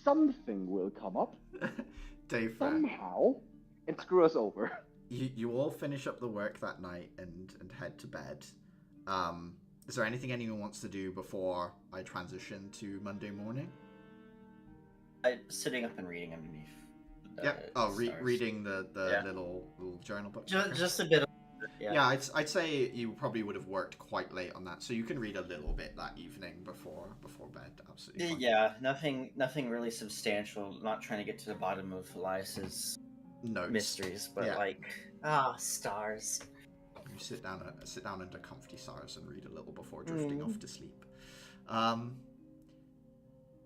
something will come up Dafer, somehow and screw us over. you all finish up the work that night and head to bed. Is there anything anyone wants to do before I transition to Monday morning? I'm sitting up and reading underneath. Yep. Oh, stars. reading the Yeah. little journal book. Just a bit of. Yeah, I'd say you probably would have worked quite late on that, so you can read a little bit that evening before bed. Absolutely fine. Yeah, nothing really substantial. Not trying to get to the bottom of Elias's Notes. mysteries, but Yeah. like stars. You sit down under comfy stars and read a little before drifting off to sleep.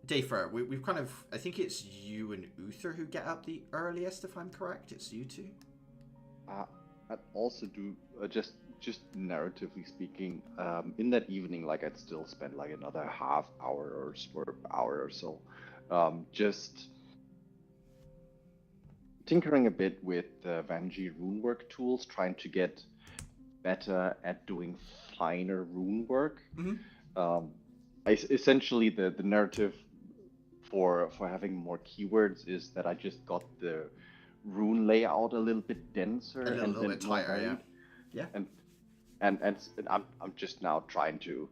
Dayfer, we've kind of, I think it's you and Uther who get up the earliest, if I'm correct. It's you two. I'd also do just narratively speaking. In that evening, like I'd still spend like another half hour or hour or so, just tinkering a bit with the Vanji runework tools, trying to get better at doing finer rune work. Essentially, the narrative for having more keywords is that I just got the rune layout a little bit denser A little bit tighter, yeah. And I'm just now trying to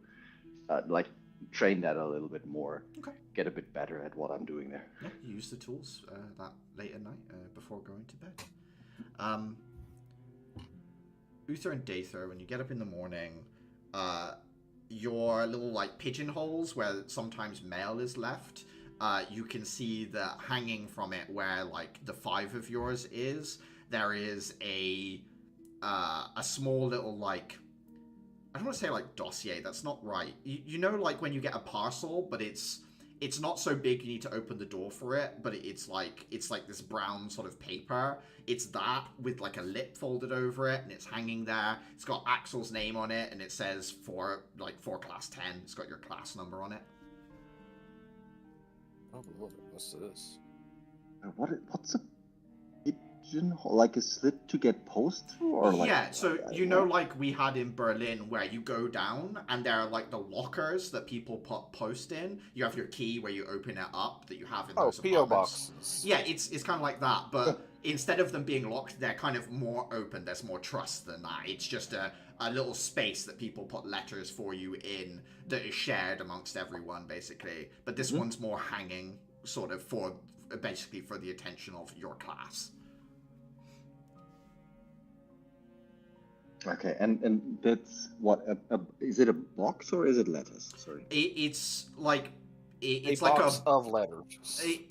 like train that a little bit more. Okay. Get a bit better at what I'm doing there. Yeah, you use the tools that late at night before going to bed. Uther and Dather, when you get up in the morning, your little like pigeonholes where sometimes mail is left, you can see that hanging from it where like the 5 of yours is, there is a small little like, I don't want to say like dossier, that's not right. You know, like when you get a parcel, but it's not so big you need to open the door for it, but it's like this brown sort of paper. It's that with like a lip folded over it, and it's hanging there. It's got Axel's name on it, and it says for class 10. It's got your class number on it. Oh, Lord, what's this? What's a pigeonhole? Like a slit to get post through, or like? Yeah, so you know, like we had in Berlin, where you go down and there are like the lockers that people put post in. You have your key where you open it up that you have in those PO apartments. boxes. Yeah, it's kind of like that, but instead of them being locked, they're kind of more open. There's more trust than that. It's just a little space that people put letters for you in that is shared amongst everyone, basically. But this one's more hanging, sort of basically for the attention of your class. Okay, and that's what is it a box or is it letters? Sorry. It's like it's a like box of letters.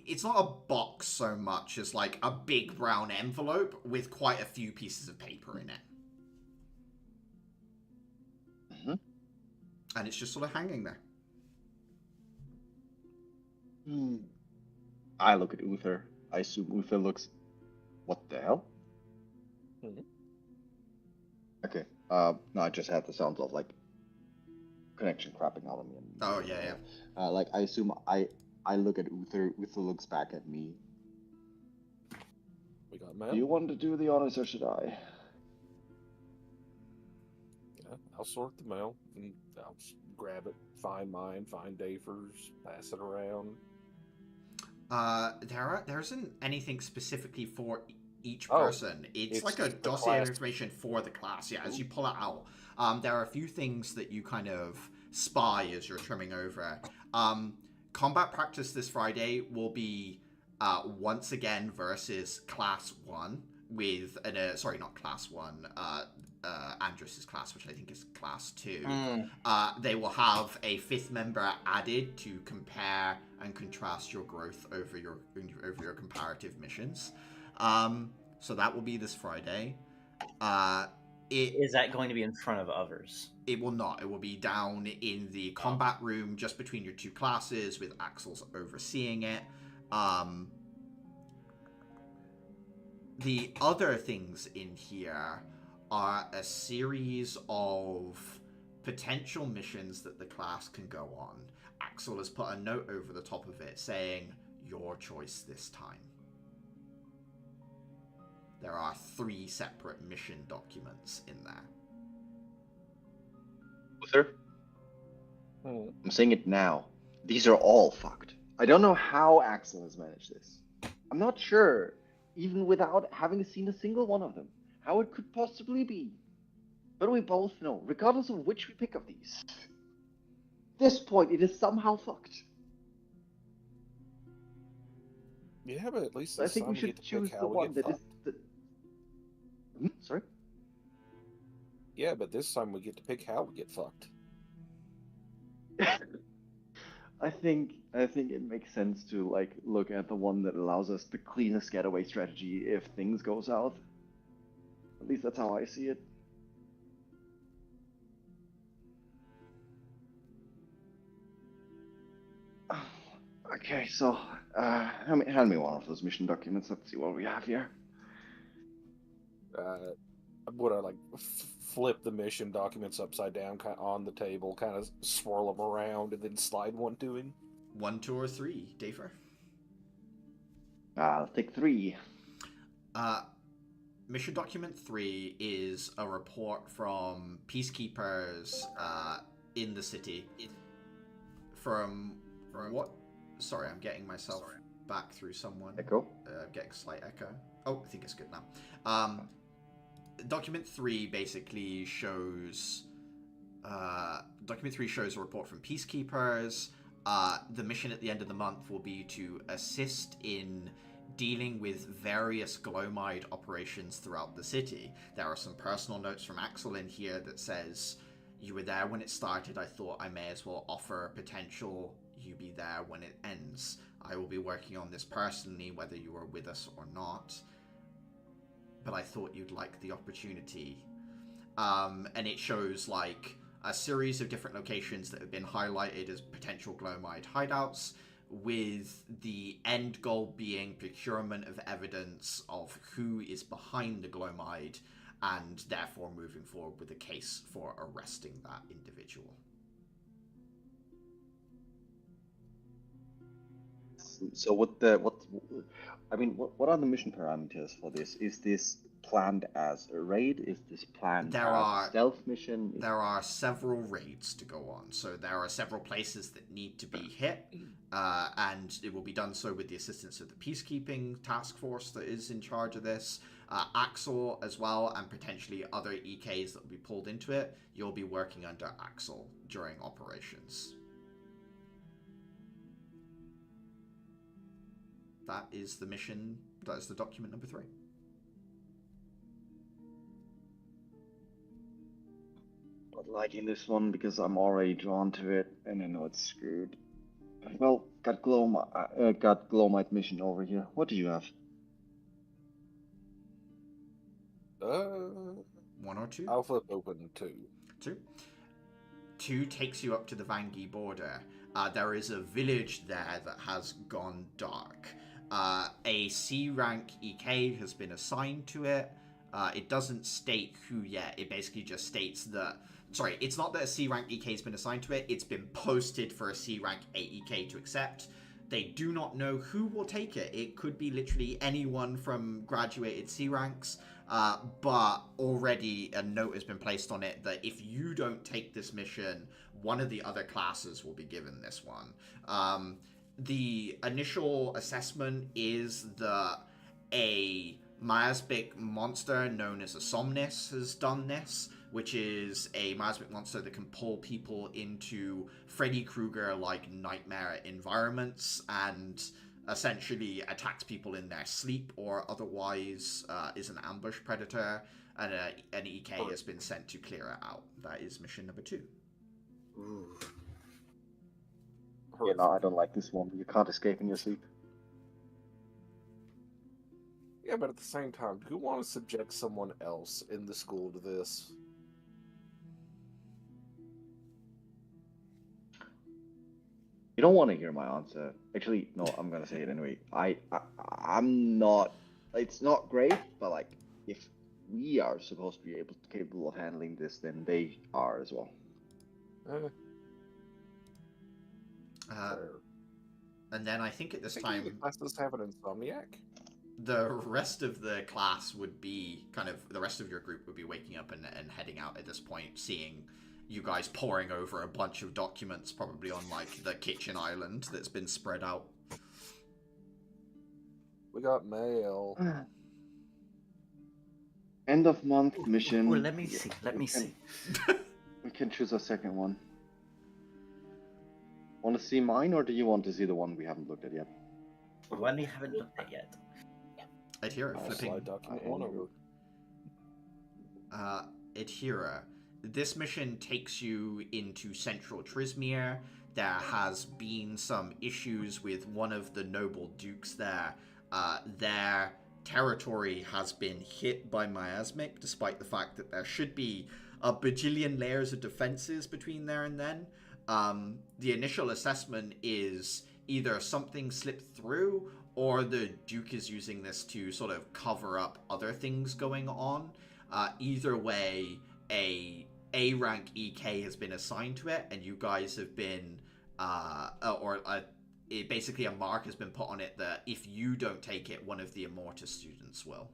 It's not a box so much as like a big brown envelope with quite a few pieces of paper in it. And it's just sort of hanging there. I look at Uther. I assume Uther looks. What the hell? Okay. No, I just had the sounds of like connection crapping out on me. Oh yeah. Like I assume I look at Uther. Uther looks back at me. We got mail. Do you want to do the honors or should I? Yeah, I'll sort the mail and I'll grab it, find mine, find Dafer's, pass it around. There isn't anything specifically for each person. It's like a dossier of information for the class. Yeah, as you pull it out, there are a few things that you kind of spy as you're trimming over. Combat practice this Friday will be once again versus class 1 with sorry, not class 1. Andrus's class, which I think is class 2. They will have a 5th member added to compare and contrast your growth over your comparative missions. So that will be this Friday. Is that going to be in front of others? It will not. It will be down in the combat room just between your 2 classes with Axel's overseeing it. The other things in here are a series of potential missions that the class can go on. Axel has put a note over the top of it saying, "Your choice this time." There are 3 separate mission documents in there. Uther? I'm saying it now. These are all fucked. I don't know how Axel has managed this. I'm not sure, even without having seen a single one of them, how it could possibly be. But we both know, regardless of which we pick of these, at this point it is somehow fucked. Yeah, but at least I this think time we we get should to choose pick the how we one get that is fucked. the. Sorry. Yeah, but this time we get to pick how we get fucked. I think it makes sense to like look at the one that allows us the cleanest getaway strategy if things go south. At least that's how I see it. Okay, so hand me one of those mission documents. Let's see what we have here. Would I like flip the mission documents upside down on the table, kind of swirl them around, and then slide one to him? 1, 2, or 3, Dafer? I'll take 3. Mission document 3 is a report from peacekeepers in the city. From what? Sorry, I'm getting myself back through someone. Echo? Getting slight echo. Oh, I think it's good now. Document 3 basically shows. Document 3 shows a report from peacekeepers. The mission at the end of the month will be to assist in dealing with various glowmide operations throughout the city. There are some personal notes from Axel in here that says, "You were there when it started. I thought I may as well offer a potential you be there when it ends. I will be working on this personally, whether you are with us or not. But I thought you'd like the opportunity." And it shows like a series of different locations that have been highlighted as potential glowmide hideouts, with the end goal being procurement of evidence of who is behind the glowmide, and therefore moving forward with a case for arresting that individual. So what are the mission parameters for this? Is this planned as a raid? Is this planned as a stealth mission? There are several raids to go on, so there are several places that need to be hit, and it will be done so with the assistance of the peacekeeping task force that is in charge of this. Axel as well, and potentially other EKs that will be pulled into it. You'll be working under Axel during operations. That is the mission. That is the document number 3. Not liking this one because I'm already drawn to it, and I know it's screwed. Well, got glowmite mission over here. What do you have? 1 or 2? I'll flip open 2. 2. 2 takes you up to the Vangi border. There is a village there that has gone dark. A C rank EK has been assigned to it. It doesn't state who yet. It basically just states that. Sorry, it's not that a C rank EK has been assigned to it. It's been posted for a C rank AEK to accept. They do not know who will take it. It could be literally anyone from graduated C ranks. But already a note has been placed on it that if you don't take this mission, one of the other classes will be given this one. The initial assessment is that a miasmic monster known as a Somnis has done this, which is a miasmic monster that can pull people into Freddy Krueger-like nightmare environments and essentially attacks people in their sleep or otherwise is an ambush predator, and an EK has been sent to clear it out. That is mission number 2. Ooh. Yeah, no, I don't like this one. You can't escape in your sleep. Yeah, but at the same time, who want to subject someone else in the school to this? You don't want to hear my answer. Actually, no, I'm gonna say it anyway. I'm not. It's not great, but like, if we are supposed to be capable of handling this, then they are as well. And then I think at this The time, classes have an insomniac. the rest of the class would be the rest of your group would be waking up and heading out at this point, seeing you guys poring over a bunch of documents, probably on like the kitchen island that's been spread out. We got mail. End of month mission. Ooh, let me see. Let me see. We can choose a second one. Want to see mine, or do you want to see the one we haven't looked at yet? One we haven't looked at yet. Adhira, I'll flipping. slide document one over. Adhira, this mission takes you into central Trismere. There has been some issues with one of the noble dukes there. Their territory has been hit by miasmic, despite the fact that there should be a bajillion layers of defenses between there and then. The initial assessment is either something slipped through, or the Duke is using this to sort of cover up other things going on. Either way, a rank EK has been assigned to it, and you guys have been, basically a mark has been put on it that if you don't take it, one of the Immortus students will.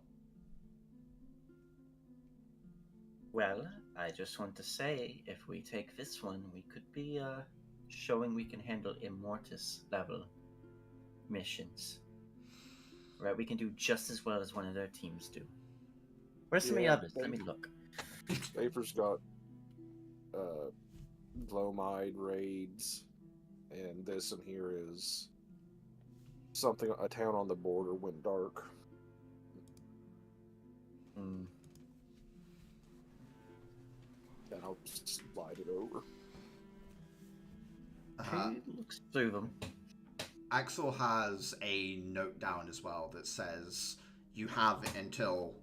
Well, I just want to say, if we take this one, we could be showing we can handle Immortus level missions. Right, we can do just as well as one of their teams do. Where's some of the Yeah, others? Let me look. Vapor's got Glowmide raids, and this in here is something, a town on the border went dark. Hmm. And I'll slide it over. He looks through them. Axel has a note down as well that says you have until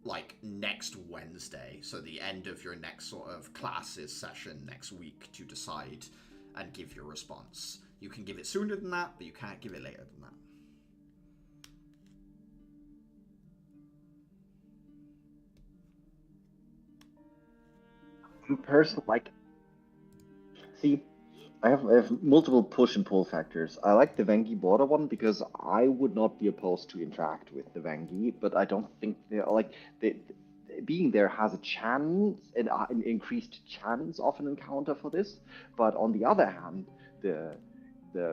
like next Wednesday, so the end of your next sort of classes session next week, to decide and give your response. You can give it sooner than that, but you can't give it later than that. Person, like, see, I have multiple push and pull factors. I like the Vangi border one because I would not be opposed to interact with the Vangi, but I don't think they're like being there has a chance, an increased chance of an encounter for this. But on the other hand, the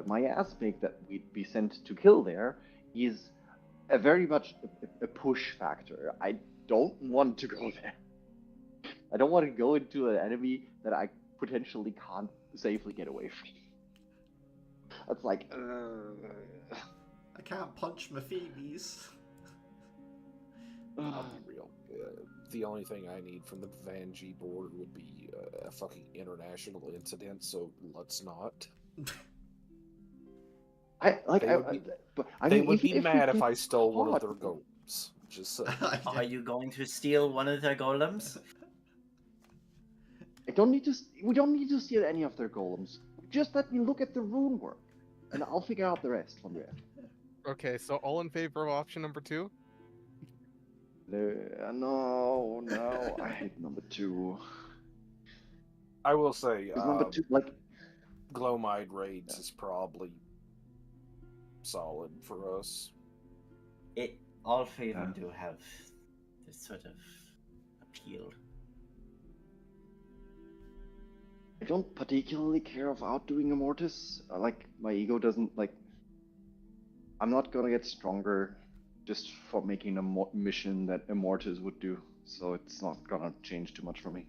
miasmic that we'd be sent to kill there is a very much a push factor. I don't want to go there. I don't want to go into an enemy that I potentially can't safely get away from. That's like, I can't punch my Phoebes. I'll be real. The only thing I need from the Vangi board would be a fucking international incident, so let's not. They would be mad if I stole one of caught- their golems. Just so. Are you going to steal one of their golems? We don't need to steal any of their golems. Just let me look at the rune work, and I'll figure out the rest from there. Okay, so all in favor of option number 2? No, I hate number 2. I will say, 'Cause number 2, like, Glowmide raids is probably solid for us. All three of them do have this sort of appeal. I don't particularly care of outdoing Immortus. Like, my ego doesn't, like... I'm not gonna get stronger just for making a mission that Immortus would do, so it's not gonna change too much for me.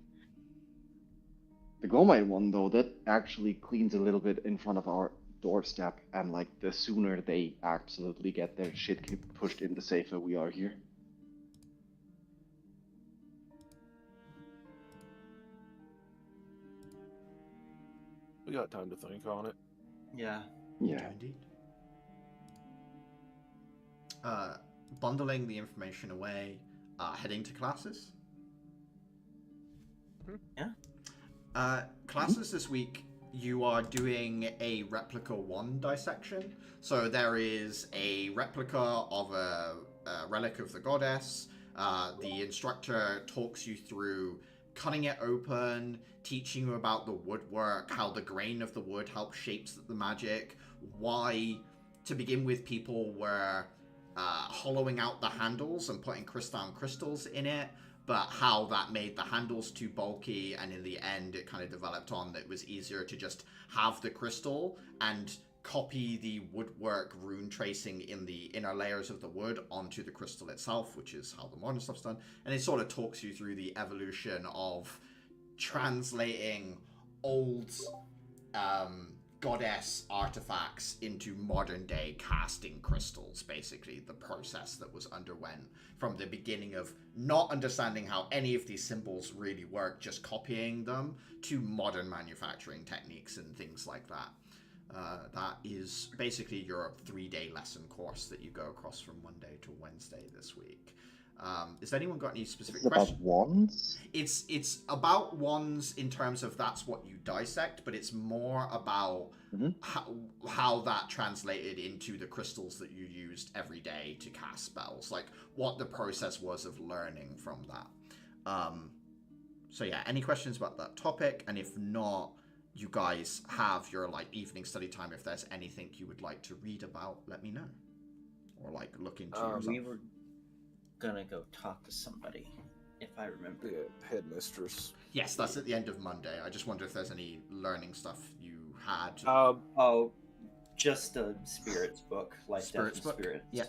The Glowmite one, though, that actually cleans a little bit in front of our doorstep, and, like, the sooner they absolutely get their shit pushed in, the safer we are here. We got time to think on it. Yeah. Yeah. Indeed. Bundling the information away, heading to classes. Yeah. Classes this week, you are doing a replica 1 dissection. So there is a replica of a relic of the goddess. The instructor talks you through cutting it open, teaching you about the woodwork, how the grain of the wood helps shapes the magic, why, to begin with, people were hollowing out the handles and putting crystalline crystals in it, but how that made the handles too bulky, and in the end it kind of developed on that it was easier to just have the crystal and copy the woodwork rune tracing in the inner layers of the wood onto the crystal itself, which is how the modern stuff's done. And it sort of talks you through the evolution of translating old goddess artifacts into modern day casting crystals, basically the process that was underwent from the beginning of not understanding how any of these symbols really work, just copying them, to modern manufacturing techniques and things like that. That is basically your 3-day lesson course that you go across from Monday to Wednesday this week. Has anyone got any specific It's questions? about wands? It's about wands in terms of that's what you dissect, but it's more about how that translated into the crystals that you used every day to cast spells, like what the process was of learning from that. So yeah, any questions about that topic? And if not, you guys have your like evening study time. If there's anything you would like to read about, let me know, or like look into yourself. We were gonna go talk to somebody, if I remember. The headmistress. Yes, that's at the end of Monday. I just wonder if there's any learning stuff you had. Oh, just a spirits book, Life, Spirits Death, book? and Spirits. Yeah.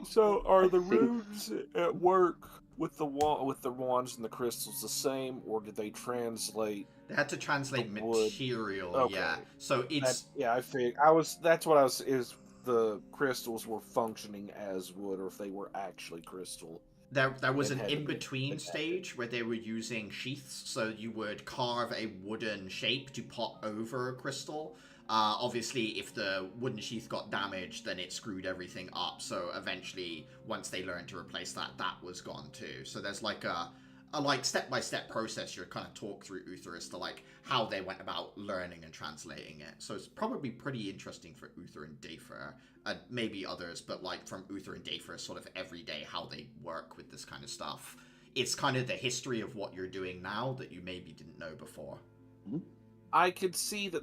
So are I the think- runes at work with the wands and the crystals the same, or did they translate? They had to translate The wood. material, Okay. yeah. So it's I figured. That's what I was. Is the crystals were functioning as wood, or if they were actually crystal? there was It an had to be in-between adapted. stage where they were using sheaths, so you would carve a wooden shape to pot over a crystal. Obviously, if the wooden sheath got damaged, then it screwed everything up. So eventually, once they learned to replace that, that was gone too. So there's like a like step-by-step process you're kind of talk through Uther as to like how they went about learning and translating it. So it's probably pretty interesting for Uther and Dafer, and maybe others, but like from Uther and Dafer, sort of every day how they work with this kind of stuff. It's kind of the history of what you're doing now that you maybe didn't know before. I could see that.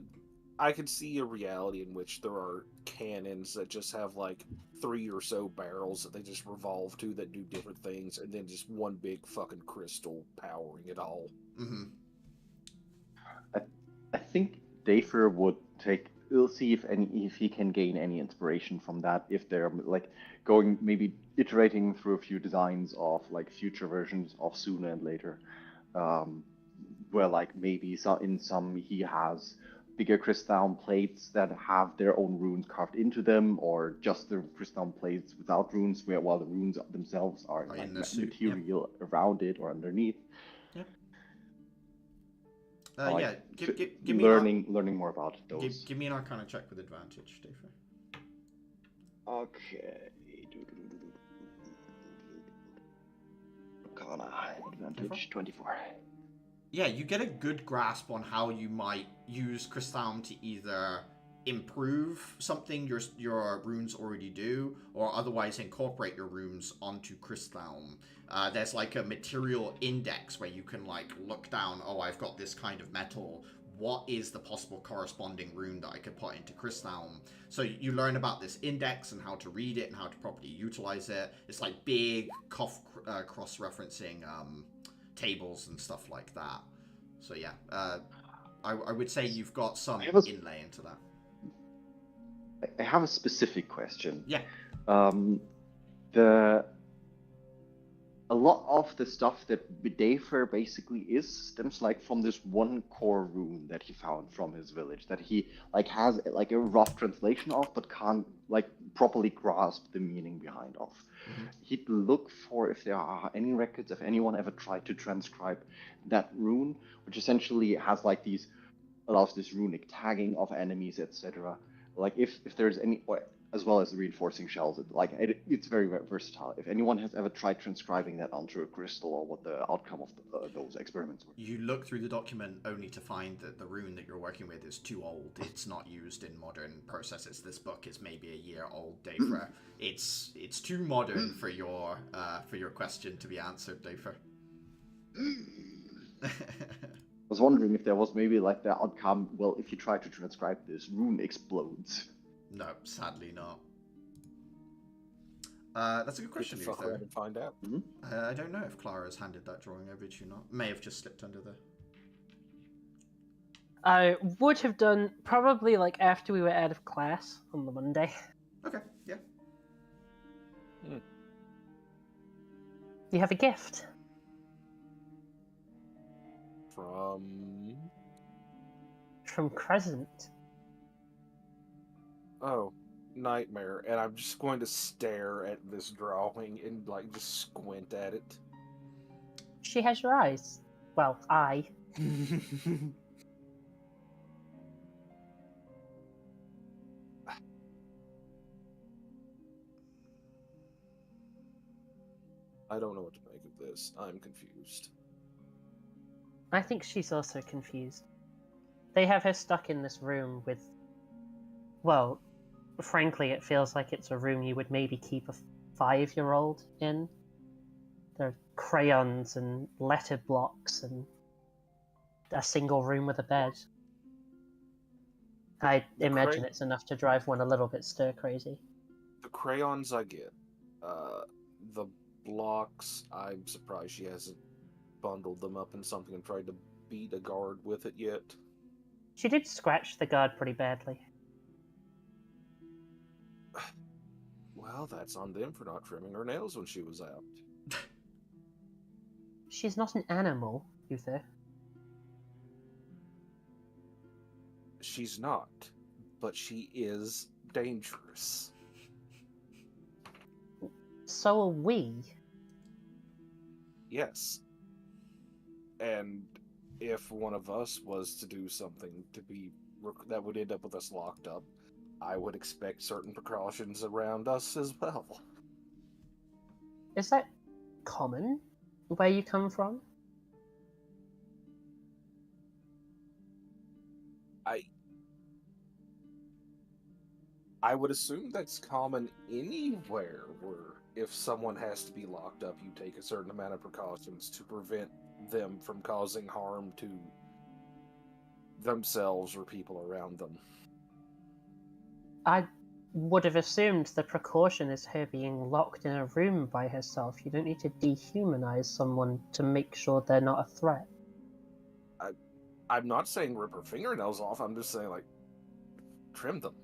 I could see a reality in which there are cannons that just have like 3 or so barrels that they just revolve to that do different things, and then just one big fucking crystal powering it all. Mm-hmm. I think Dafer would take. We'll see if he can gain any inspiration from that. If they're like going maybe iterating through a few designs of like future versions of sooner and later, where like maybe in some he has bigger crystalline plates that have their own runes carved into them, or just the crystalline plates without runes, while the runes themselves are like in the suit, yeah. material around it or underneath. Yeah, give me learning more about those. give me an Arcana check with advantage, Dafer. Okay. Arcana advantage 24. Yeah, you get a good grasp on how you might use Crystalm to either improve something your runes already do, or otherwise incorporate your runes onto Crystalm. There's like a material index where you can like look down, oh, I've got this kind of metal. What is the possible corresponding rune that I could put into Crystalm? So you learn about this index and how to read it and how to properly utilize it. It's like big cross-referencing tables and stuff like that. So yeah, I would say you've got some inlay into that. I have a specific question. Yeah. A lot of the stuff that Dafer basically stems like from this one core rune that he found from his village that he like has like a rough translation of, but can't like properly grasp the meaning behind of. Mm-hmm. He'd look for if there are any records if anyone ever tried to transcribe that rune, which essentially has like allows this runic tagging of enemies, etc. Like if there's any, as well as the reinforcing shells, it's very, very versatile. If anyone has ever tried transcribing that onto a crystal, or what the outcome of those experiments were. You look through the document only to find that the rune that you're working with is too old. It's not used in modern processes. This book is maybe a year old, Dafer. It's too modern for your question to be answered, Dafer. I was wondering if there was maybe like the outcome, well, if you try to transcribe this, rune explodes. No, sadly not. That's a good question, Fuck Uther. around and find out. Mm-hmm. I don't know if Clara's handed that drawing over to you or not. May have just slipped under the... I would have done probably like after we were out of class on the Monday. Okay, yeah. You have a gift. From from Crescent. Oh, nightmare. And I'm just going to stare at this drawing and, like, just squint at it. She has your eyes. Well, eye. I don't know what to make of this. I'm confused. I think she's also confused. They have her stuck in this room with. Well, frankly, it feels like it's a room you would maybe keep a 5-year-old in. There are crayons and letter blocks and a single room with a bed. I imagine it's enough to drive one a little bit stir crazy. The crayons I get. The blocks, I'm surprised she hasn't bundled them up in something and tried to beat a guard with it yet. She did scratch the guard pretty badly. Well, that's on them for not trimming her nails when she was out. She's not an animal, Uther. She's not, but she is dangerous. So are we. Yes. And if one of us was to do something that would end up with us locked up, I would expect certain precautions around us as well. Is that common where you come from? I would assume that's common anywhere where if someone has to be locked up, you take a certain amount of precautions to prevent them from causing harm to themselves or people around them. I would have assumed the precaution is her being locked in a room by herself. You don't need to dehumanize someone to make sure they're not a threat. I'm not saying rip her fingernails off, I'm just saying, like, trim them.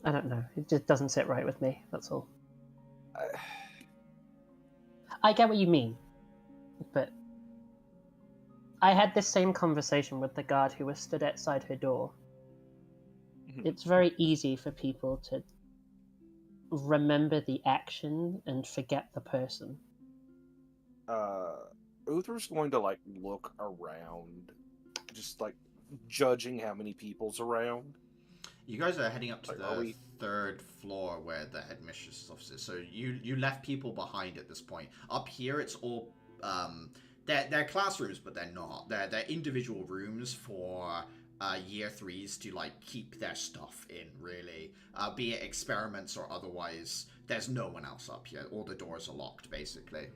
I don't know. It just doesn't sit right with me, that's all. I get what you mean, but I had this same conversation with the guard who was stood outside her door. It's very easy for people to remember the action and forget the person. Uther's going to, like, look around, just, like, judging how many people's around. You guys are heading up to Like, the third floor where the headmistress's office is. So you left people behind at this point. Up here, it's all they're classrooms, but they're not. They're individual rooms for year threes to like keep their stuff in. Really, be it experiments or otherwise. There's no one else up here. All the doors are locked, basically.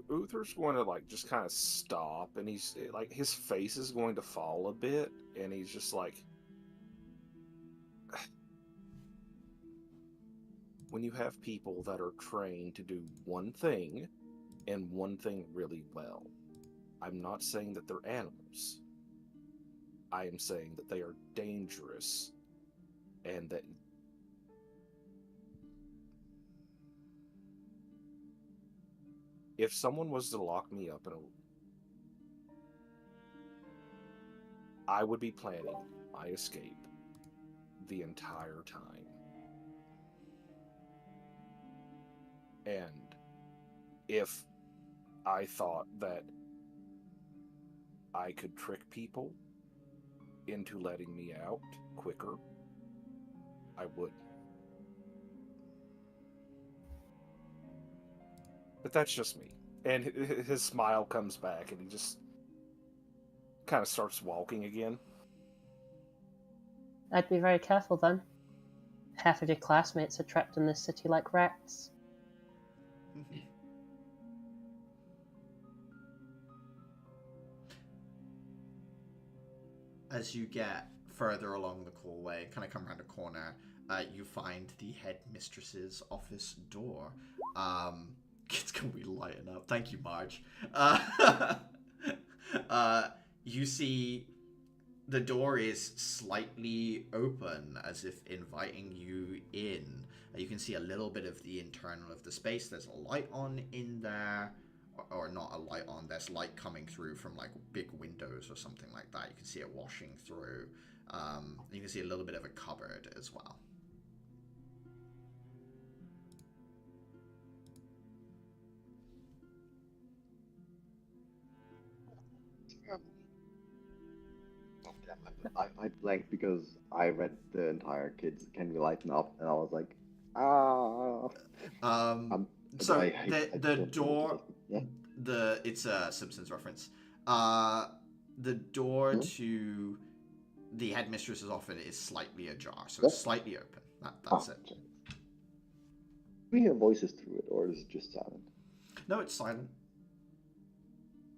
Uther's going to, like, just kind of stop, and he's like, his face is going to fall a bit, and he's just like, when you have people that are trained to do one thing and one thing really well, I'm not saying that they're animals. I am saying that they are dangerous, and that if someone was to lock me up in a, I would be planning my escape the entire time. And if I thought that I could trick people into letting me out quicker, I would. But that's just me. And his smile comes back, and he just kind of starts walking again. I'd be very careful then. Half of your classmates are trapped in this city like rats. As you get further along the hallway, kind of come around a corner, you find the headmistress's office door. It's gonna be lighting up. Thank you, Marge. You see The door is slightly open, as if inviting you in. You can see a little bit of the internal of the space. There's a light on in there, or not a light on. There's light coming through from like big windows or something like that. You can see it washing through. You can see a little bit of a cupboard as well. I blanked because I read the entire Kids Can We Lighten Up, and I was like, ah. So I the don't know what to door, say. Yeah. it's a Simpsons reference. The door Hmm? to the headmistress's office is slightly ajar, so Yeah. it's slightly open. That's it. Okay. Do we hear voices through it, or is it just silent? No, it's silent.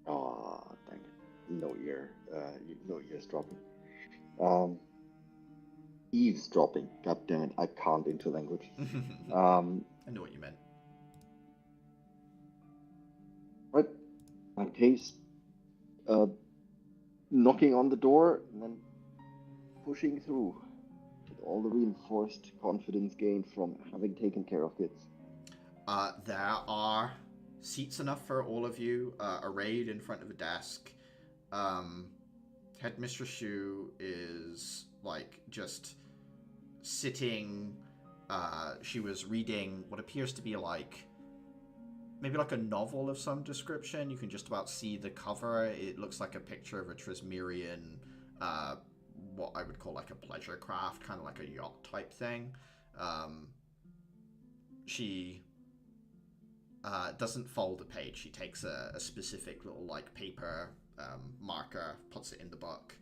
Ah, dang it. No eavesdropping. Eavesdropping. God damn it, I can't into language. I know what you meant. Right. In that case, knocking on the door and then pushing through with all the reinforced confidence gained from having taken care of kids. There are seats enough for all of you, arrayed in front of a desk. Headmistress Shu is like just sitting. She was reading what appears to be like maybe like a novel of some description. You can just about see the cover. It looks like a picture of a Trismerian, what I would call like a pleasure craft, kind of like a yacht type thing. She doesn't fold a page. She takes a specific little like paper marker, puts it in the book,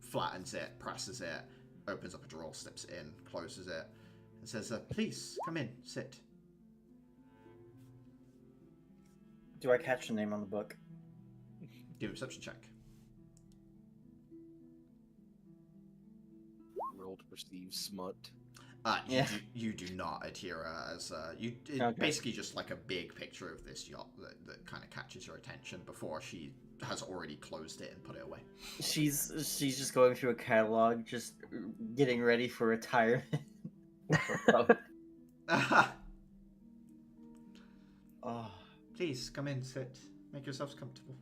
flattens it, presses it, opens up a drawer, slips it in, closes it, and says, "Please come in, sit." Do I catch the name on the book? Give a perception check. Roll to perceive smut. You do not, Atira, as Okay. basically just like a big picture of this yacht that kind of catches your attention before she has already closed it and put it away. She's just going through a catalog, just getting ready for retirement. Oh, Please come in, sit, make yourselves comfortable.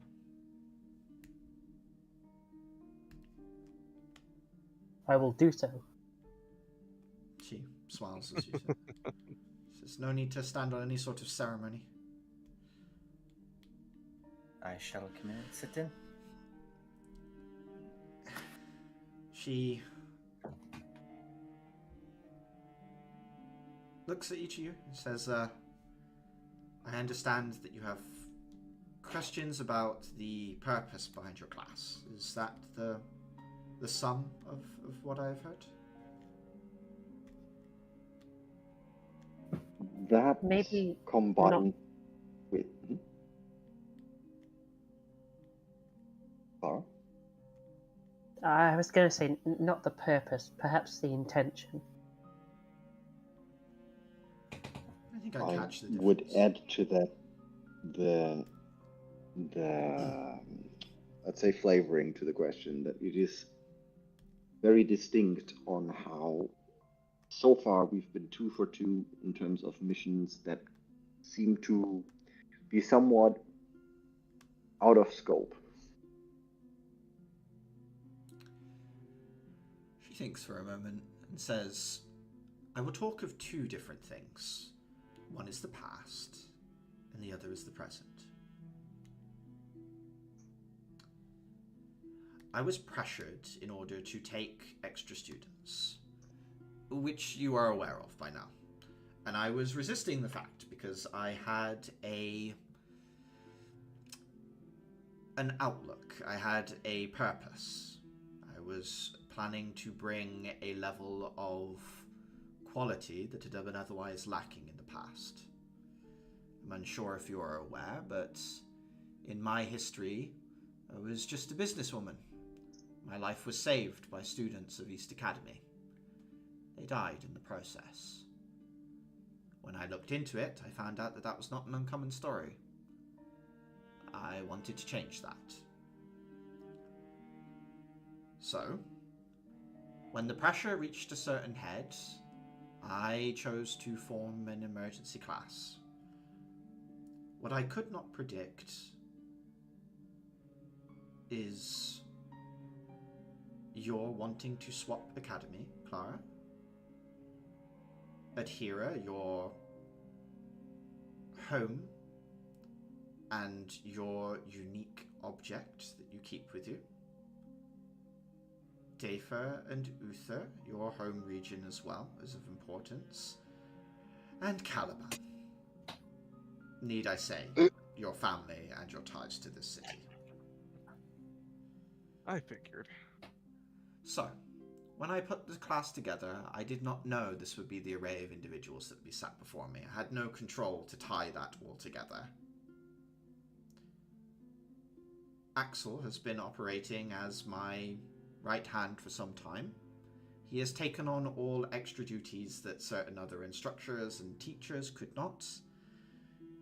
I will do so. She smiles as you say. Says, "No need to stand on any sort of ceremony." I shall come in and sit in. She looks at each of you and says, "I understand that you have questions about the purpose behind your class. Is that the sum of what I have heard?" That Maybe combined with. Sarah? I was going to say not the purpose, perhaps the intention. I think I catch the difference. Would add to that the let's say flavoring to the question that it is very distinct on how so far we've been 2 for 2 in terms of missions that seem to be somewhat out of scope. She thinks for a moment and says, "I will talk of 2 different things. One is the past, and the other is the present. I was pressured in order to take extra students, which you are aware of by now. And I was resisting the fact because I had an outlook. I had a purpose. I was planning to bring a level of quality that had been otherwise lacking in the past. I'm unsure if you are aware, but in my history, I was just a businesswoman. My life was saved by students of East Academy. They died in the process. When I looked into it, I found out that that was not an uncommon story. I wanted to change that. So, when the pressure reached a certain head, I chose to form an emergency class. What I could not predict is you're wanting to swap academy, Clara. Adhera, your home, and your unique object that you keep with you. Dafer and Uther, your home region as well, is of importance. And Caliban. Need I say, your family and your ties to this city. I figured. So, when I put the class together, I did not know this would be the array of individuals that would be sat before me. I had no control to tie that all together. Axel has been operating as my right hand for some time. He has taken on all extra duties that certain other instructors and teachers could not,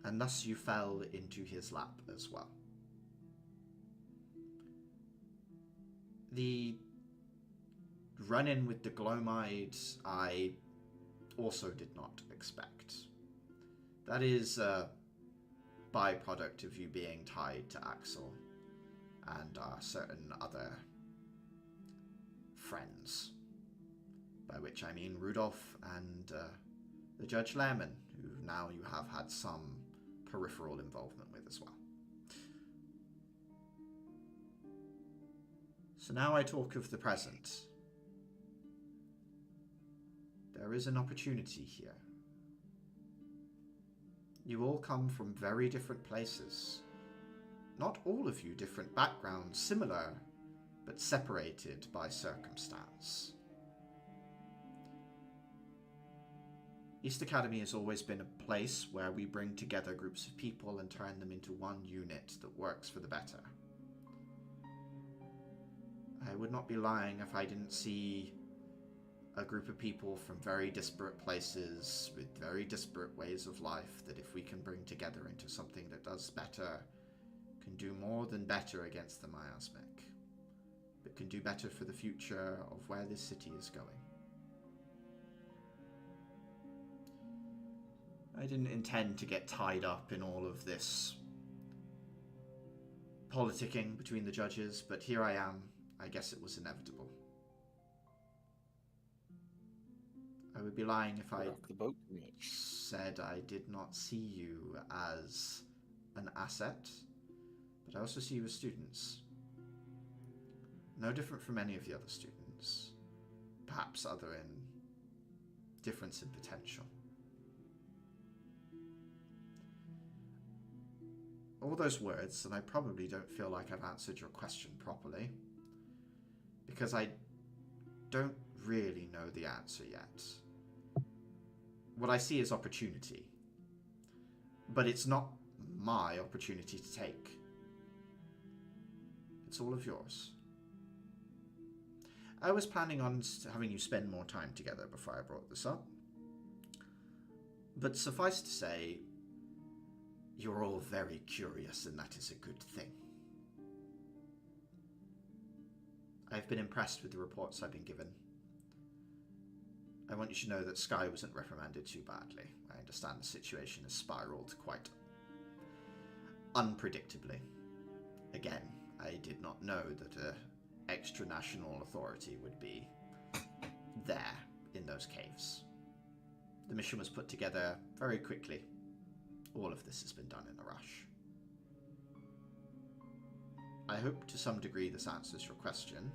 and thus you fell into his lap as well. The run-in with the Glomide I also did not expect. That is a byproduct of you being tied to Axel and certain other friends, by which I mean Rudolph and the Judge Lehrman, who now you have had some peripheral involvement with as well. So now I talk of the present. There is an opportunity here. You all come from very different places. Not all of you different backgrounds, similar, but separated by circumstance. East Academy has always been a place where we bring together groups of people and turn them into one unit that works for the better. I would not be lying if I didn't see a group of people from very disparate places with very disparate ways of life that if we can bring together into something that does better, can do more than better against the miasmic, but can do better for the future of where this city is going. I didn't intend to get tied up in all of this politicking between the judges, but here I am. I guess it was inevitable. I would be lying if I said I did not see you as an asset, but I also see you as students. No different from any of the other students, perhaps other in difference in potential. All those words, and I probably don't feel like I've answered your question properly, because I don't really know the answer yet. What I see is opportunity, but it's not my opportunity to take. It's all of yours. I was planning on having you spend more time together before I brought this up, but suffice to say, you're all very curious, and that is a good thing. I've been impressed with the reports I've been given. I want you to know that Sky wasn't reprimanded too badly. I understand the situation has spiraled quite unpredictably. Again, I did not know that an extra-national authority would be there in those caves. The mission was put together very quickly. All of this has been done in a rush. I hope to some degree this answers your question,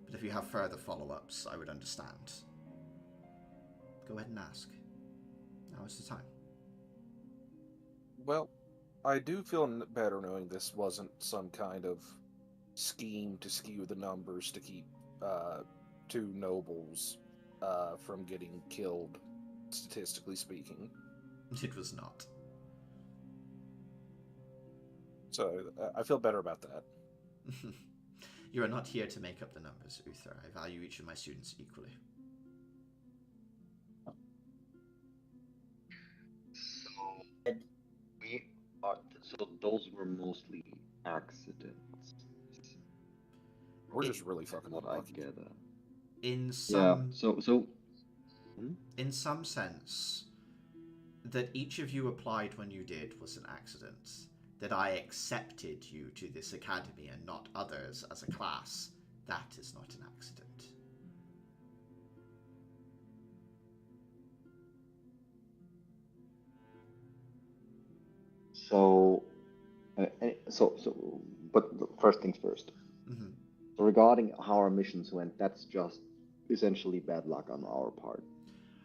but if you have further follow-ups, I would understand. Go ahead and ask. Now is the time. Well, I do feel better knowing this wasn't some kind of scheme to skew the numbers to keep two nobles from getting killed, statistically speaking. It was not. So I feel better about that. You are not here to make up the numbers, Uther. I value each of my students equally. So those were mostly accidents. We're just really fucking What I unlucky. gather. In Yeah. some Hmm? in some sense, that each of you applied when you did was an accident. That I accepted you to this academy and not others as a class, that is not an accident. So, but first things first. Mm-hmm. So regarding how our missions went, that's just essentially bad luck on our part,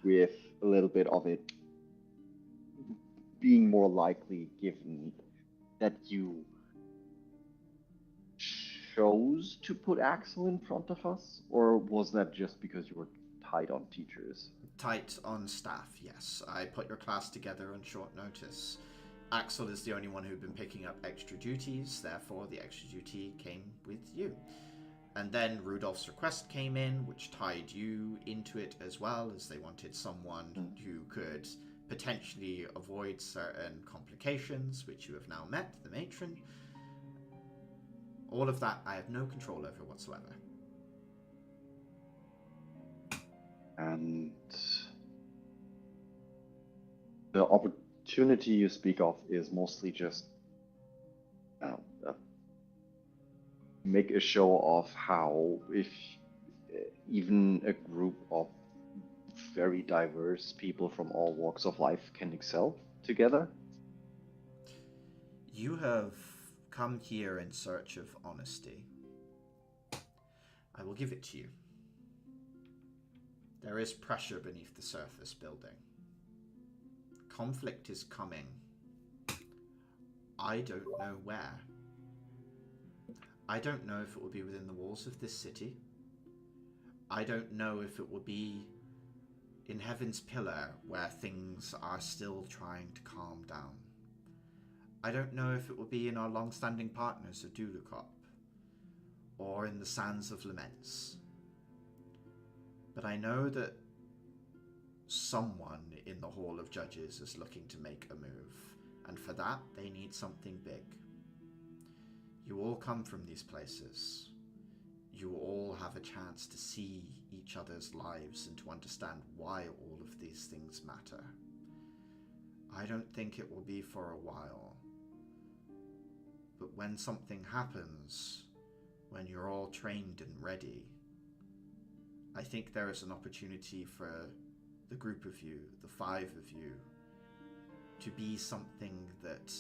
with a little bit of it being more likely given that you chose to put Axel in front of us, or was that just because you were tight on teachers? Tight on staff, yes. I put your class together on short notice. Axel is the only one who'd been picking up extra duties, therefore the extra duty came with you. And then Rudolph's request came in, which tied you into it as well, as they wanted someone who could potentially avoid certain complications, which you have now met, the matron. All of that I have no control over whatsoever. And the opportunity you speak of is mostly just make a show of how if even a group of very diverse people from all walks of life can excel together. You have come here in search of honesty. I will give it to you. There is pressure beneath the surface building. Conflict is coming. I don't know where. I don't know if it will be within the walls of this city. I don't know if it will be in Heaven's Pillar, where things are still trying to calm down. I don't know if it will be in our long-standing partners of Dulukop, or in the Sands of Laments. But I know that someone in the Hall of Judges is looking to make a move, and for that they need something big. You all come from these places. You all have a chance to see each other's lives and to understand why all of these things matter. I don't think it will be for a while. But when something happens, when you're all trained and ready, I think there is an opportunity for the group of you, the 5 of you, to be something that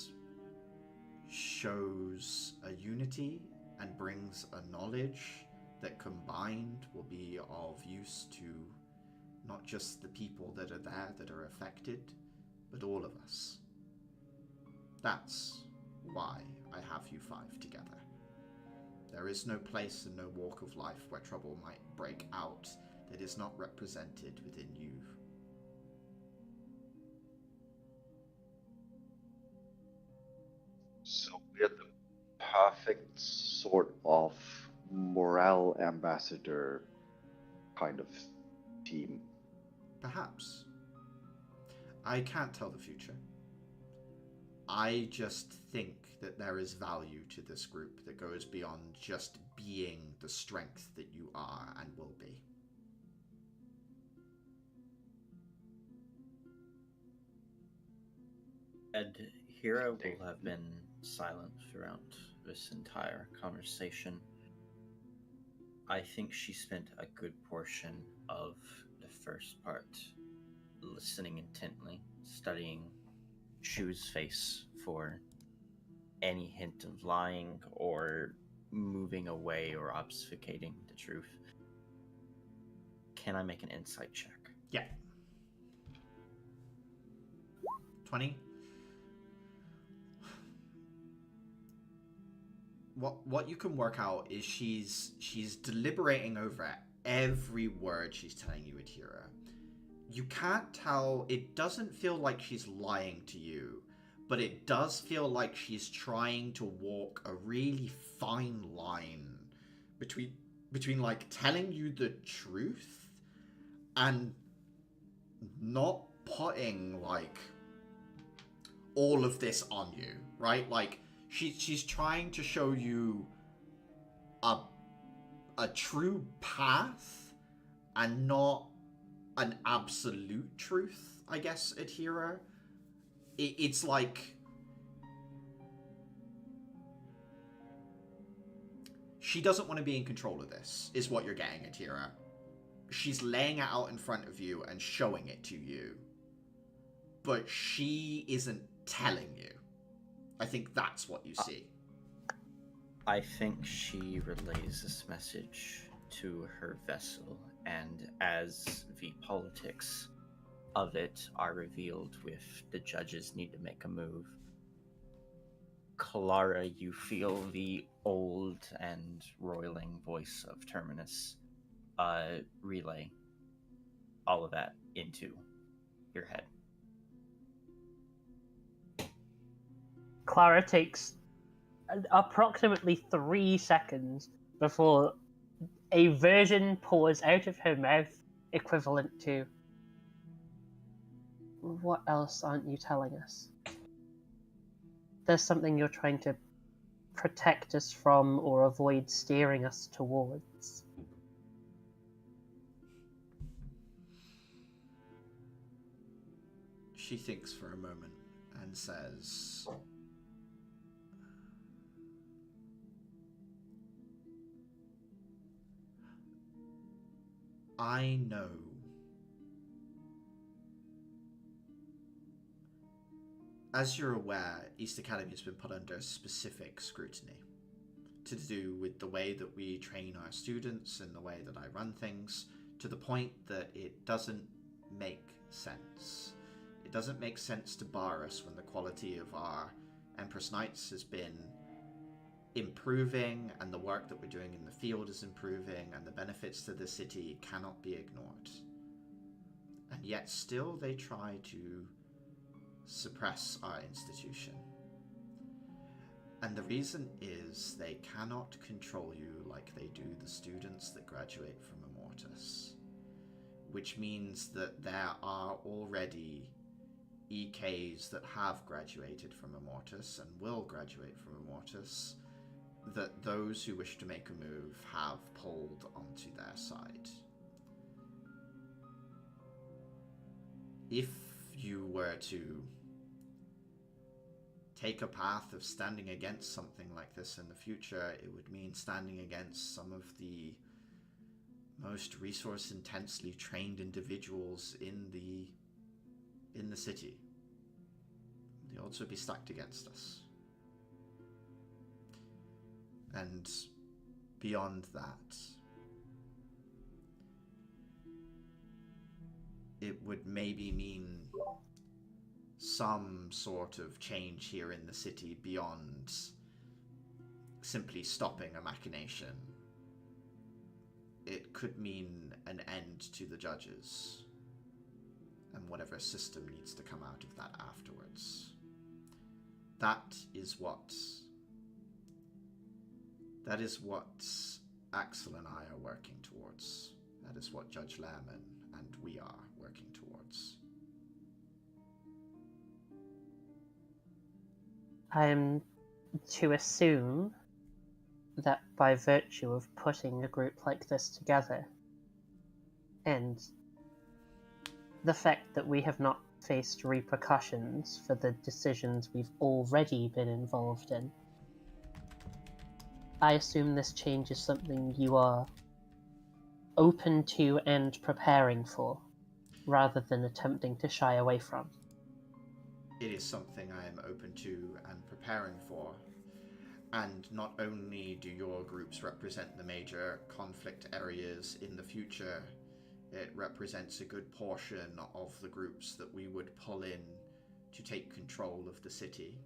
shows a unity and brings a knowledge that combined will be of use to not just the people that are there that are affected, but all of us. That's why I have you 5 together. There is no place and no walk of life where trouble might break out that is not represented within you. So we're the perfect sort of morale ambassador kind of team. Perhaps. I can't tell the future. I just think that there is value to this group that goes beyond just being the strength that you are and will be. Ed, Hira will have been silent throughout this entire conversation. I think she spent a good portion of the first part listening intently, studying Shu's face for any hint of lying or moving away or obfuscating the truth. Can I make an insight check? Yeah. 20. What you can work out is she's deliberating over every word she's telling you, Atira. You can't tell, it doesn't feel like she's lying to you, but it does feel like she's trying to walk a really fine line between like telling you the truth and not putting like all of this on you, right? Like she's trying to show you a a true path and not an absolute truth, I guess, Adhira. It's like she doesn't want to be in control of this, is what you're getting, Adhira. She's laying it out in front of you and showing it to you, but she isn't telling you. I think that's what you see. I think she relays this message to her vessel, and as the politics of it are revealed with the judges need to make a move, Clara, you feel the old and roiling voice of Terminus relay all of that into your head. Clara takes approximately 3 seconds before a version pours out of her mouth equivalent to, "What else aren't you telling us? There's something you're trying to protect us from or avoid steering us towards." She thinks for a moment and says, I know as you're aware, East Academy has been put under specific scrutiny to do with the way that we train our students and the way that I run things, to the point that it doesn't make sense. It doesn't make sense to bar us when the quality of our Empress Knights has been improving and the work that we're doing in the field is improving and the benefits to the city cannot be ignored. And yet still they try to suppress our institution. And the reason is they cannot control you like they do the students that graduate from Immortus. Which means that there are already EKs that have graduated from Immortus and will graduate from Immortus, that those who wish to make a move have pulled onto their side. If you were to take a path of standing against something like this in the future, it would mean standing against some of the most resource-intensely trained individuals in the city. The odds would be stacked against us. And beyond that, it would maybe mean some sort of change here in the city beyond simply stopping a machination. It could mean an end to the judges and whatever system needs to come out of that afterwards. That is what Axel and I are working towards. That is what Judge Lehrman and we are working towards. I am to assume that by virtue of putting a group like this together, and the fact that we have not faced repercussions for the decisions we've already been involved in, I assume this change is something you are open to and preparing for, rather than attempting to shy away from. It is something I am open to and preparing for. And not only do your groups represent the major conflict areas in the future, it represents a good portion of the groups that we would pull in to take control of the city.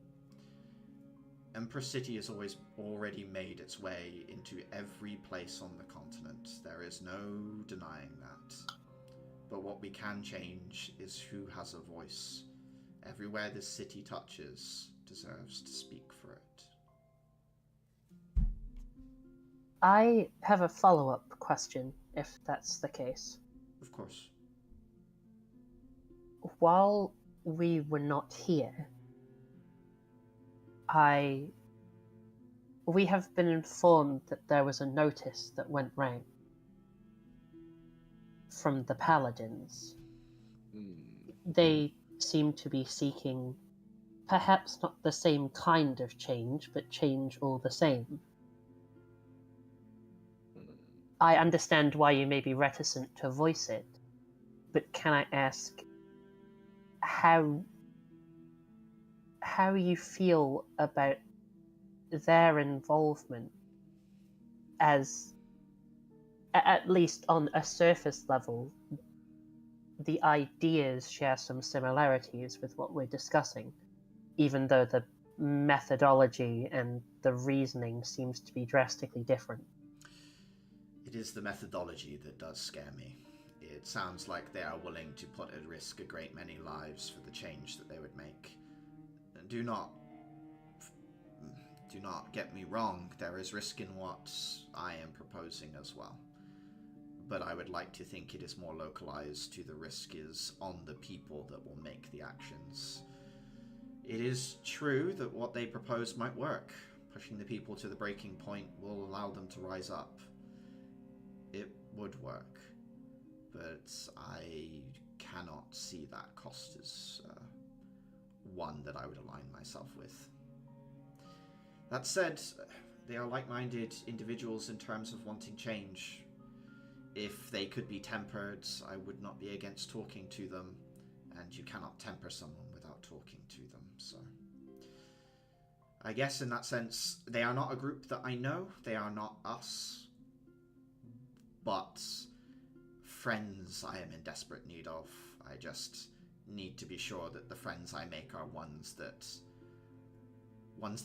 Empress City has already made its way into every place on the continent. There is no denying that. But what we can change is who has a voice. Everywhere this city touches deserves to speak for it. I have a follow-up question, if that's the case. Of course. While we were not here, I we have been informed that there was a notice that went round from the paladins. They seem to be seeking perhaps not the same kind of change, but change all the same. I understand why you may be reticent to voice it, but can I ask how you feel about their involvement, as at least on a surface level the ideas share some similarities with what we're discussing, even though the methodology and the reasoning seems to be drastically different? It is the methodology that does scare me. It sounds like they are willing to put at risk a great many lives for the change that they would make. Do not get me wrong, there is risk in what I am proposing as well. But I would like to think it is more localized to the risk is on the people that will make the actions. It is true that what they propose might work. Pushing the people to the breaking point will allow them to rise up. It would work. But I cannot see that cost as one that I would align myself with. That said, they are like-minded individuals in terms of wanting change. If they could be tempered, I would not be against talking to them, and you cannot temper someone without talking to them, so... I guess in that sense, they are not a group that I know, they are not us, but friends I am in desperate need of. I just need to be sure that the friends I make are ones that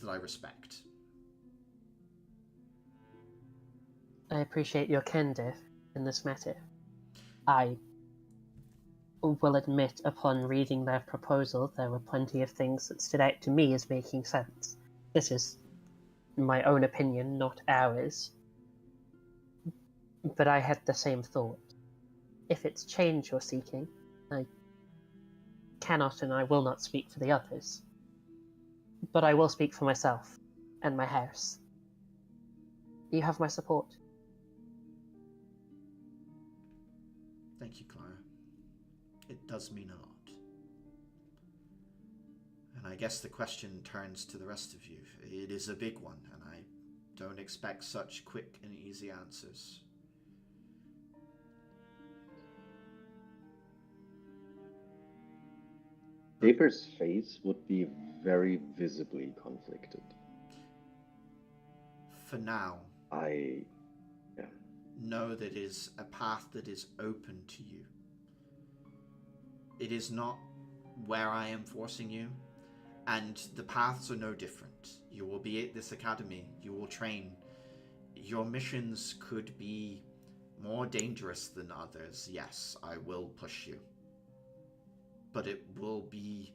I respect. I appreciate your candor in this matter. I will admit, upon reading their proposal, there were plenty of things that stood out to me as making sense. This is my own opinion, not ours. But I had the same thought. If it's change you're seeking, I cannot and I will not speak for the others. But I will speak for myself and my house. You have my support. Thank you, Clara. It does mean a lot. And I guess the question turns to the rest of you. It is a big one, and I don't expect such quick and easy answers. Paper's face would be very visibly conflicted. For now, know that it is a path that is open to you. It is not where I am forcing you, and the paths are no different. You will be at this academy, you will train. Your missions could be more dangerous than others. Yes, I will push you. But it will be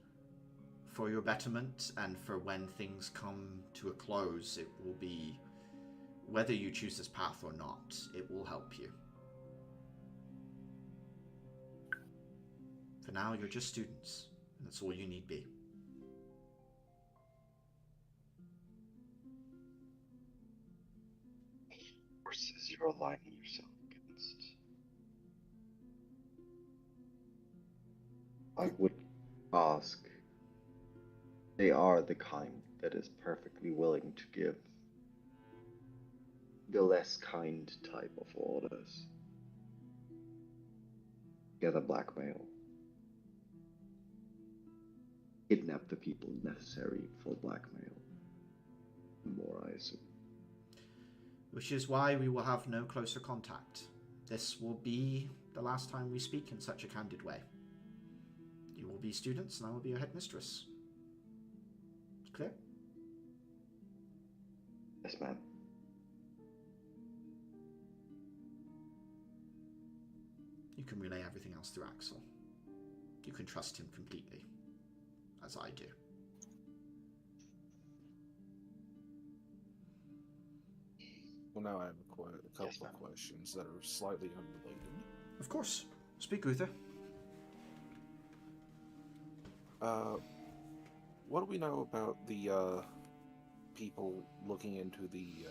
for your betterment, and for when things come to a close, it will be, whether you choose this path or not, it will help you. For now, you're just students, and that's all you need be. Forces you're aligning yourself against. I would ask, they are the kind that is perfectly willing to give the less kind type of orders. Gather blackmail. Kidnap the people necessary for blackmail. More, I assume. Which is why we will have no closer contact. This will be the last time we speak in such a candid way. You will be students, and I will be your headmistress. Clear? Yes, ma'am. You can relay everything else through Axel. You can trust him completely, as I do. Well, now I have a couple of questions that are slightly unrelated. Of course. Speak, Uther. What do we know about the people looking into the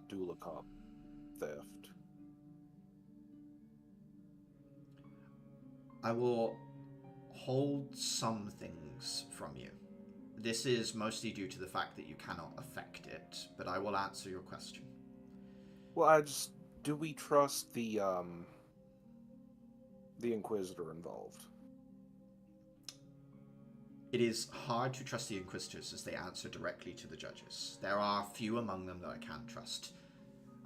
Dulacop theft. I will hold some things from you. This is mostly due to the fact that you cannot affect it, but I will answer your question. Well, do we trust the Inquisitor involved? It is hard to trust the Inquisitors as they answer directly to the judges. There are few among them that I can trust.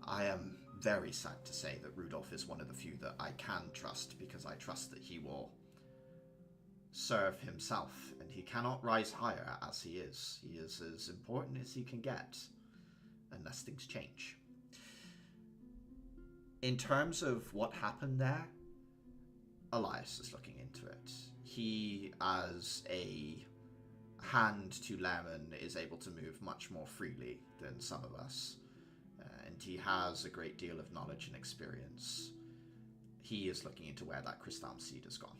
I am very sad to say that Rudolph is one of the few that I can trust, because I trust that he will serve himself, and he cannot rise higher as he is. He is as important as he can get, unless things change. In terms of what happened there, Elias is looking into it. He, as a hand to Lemon, is able to move much more freely than some of us. And he has a great deal of knowledge and experience. He is looking into where that crystal seed has gone.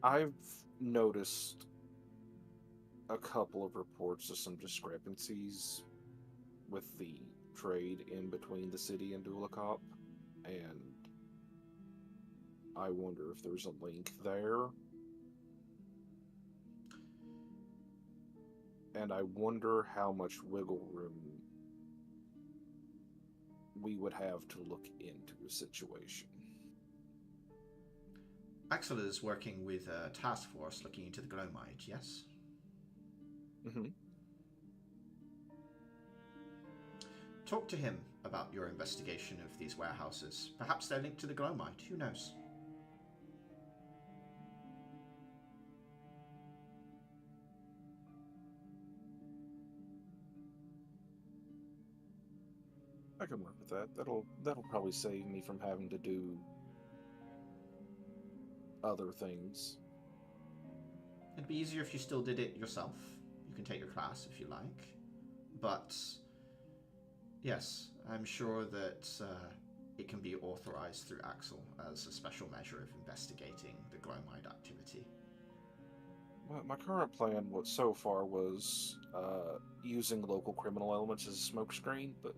I've noticed a couple of reports of some discrepancies with the trade in between the city and Dulacop, and I wonder if there's a link there. And I wonder how much wiggle room we would have to look into a situation. Axel is working with a task force looking into the Glowmite, yes? Mm-hmm. Talk to him about your investigation of these warehouses. Perhaps they're linked to the Glowmite, who knows? I can work with that. That'll probably save me from having to do other things. It'd be easier if you still did it yourself. You can take your class if you like. But, yes, I'm sure that it can be authorized through Axel as a special measure of investigating the Glowmite activity. Well, my current plan so far was using local criminal elements as a smokescreen, but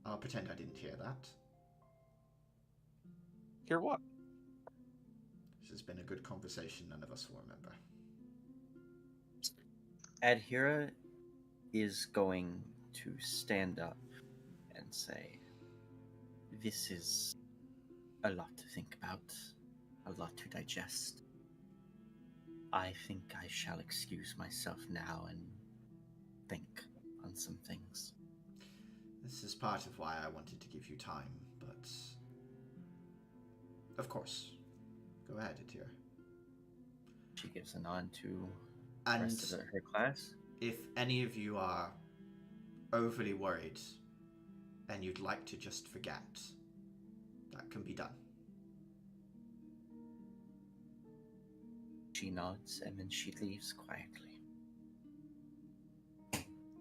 I'll pretend I didn't hear that. hear what? This has been a good conversation none of us will remember. Adhira is going to stand up and say, "This is a lot to think about, a lot to digest. I think I shall excuse myself now and think on some things." This is part of why I wanted to give you time, but... Of course. Go ahead, Atir. She gives a nod to the And rest of her class. if any of you are overly worried and you'd like to just forget, that can be done. She nods and then she leaves quietly.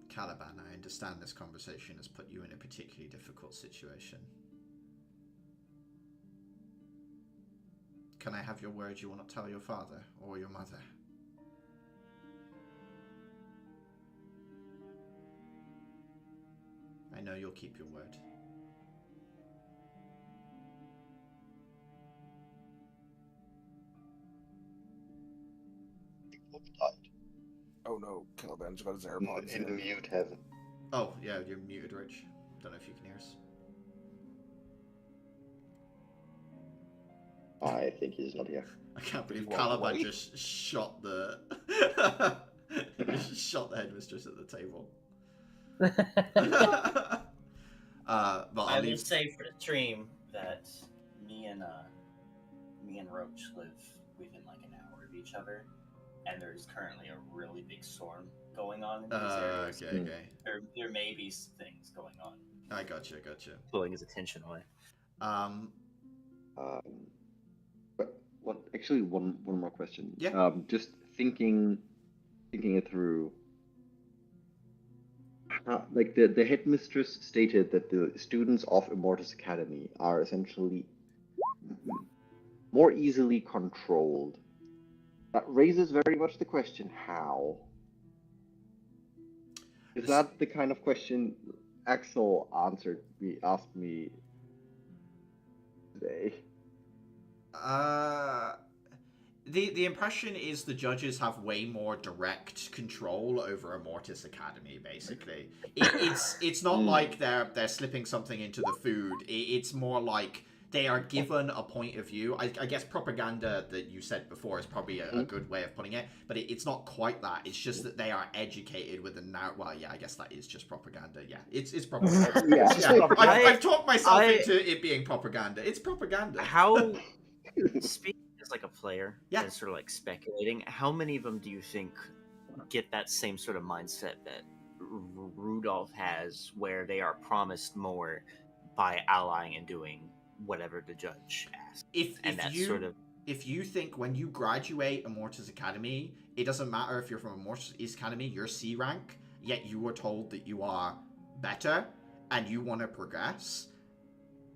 Caliban, I understand this conversation has put you in a particularly difficult situation. Can I have your word you will not tell your father or your mother? I know you'll keep your word. Oh no, Caliban's got his AirPods In in. mute heaven. Oh, yeah, you're muted, Rich. Don't know if you can hear us. I think he's not here. I can't believe walk Caliban away? just shot the just shot the headmistress at the table. But I I'll will leave. say for the stream that me and Roach live within like an hour of each other, and there's currently a really big storm going on in these areas. Okay. There may be some things going on. I gotcha. Pulling his attention away. But what? Actually, one more question. Yeah. Just thinking it through. Like the headmistress stated that the students of Immortus Academy are essentially more easily controlled. That raises very much the question, how? Is that the kind of question Axel asked me today? The impression is the judges have way more direct control over Immortus Academy. Basically, it's not like they're slipping something into the food. It's more like they are given a point of view. I guess propaganda that you said before is probably a good way of putting it, but it's not quite that. It's just that they are educated with a narrative. Well, yeah, I guess that is just propaganda. Yeah, it's propaganda. Yeah. I've talked myself into it being propaganda. It's propaganda. How, speaking as like a player, Yeah. and sort of like speculating, how many of them do you think get that same sort of mindset that Rudolph has, where they are promised more by allying and doing whatever the judge asks? If you think when you graduate Immortus Academy, it doesn't matter if you're from Immortus Academy, you're C rank, yet you were told that you are better and you want to progress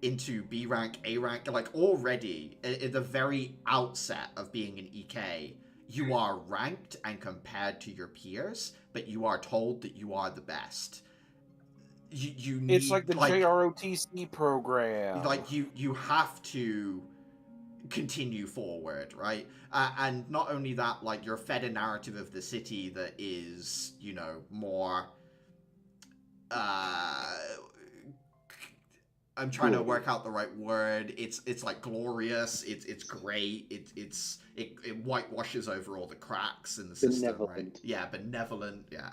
into B rank, A rank, like already at the very outset of being an EK, you are ranked and compared to your peers, but you are told that you are the best. You need, it's like the JROTC program. Like you have to continue forward, right? And not only that, like you're fed a narrative of the city that is, you know, more I'm trying to work out the right word. It's like glorious. It's great. It whitewashes over all the cracks in the system, Benevolent. right? Yeah, benevolent. Yeah,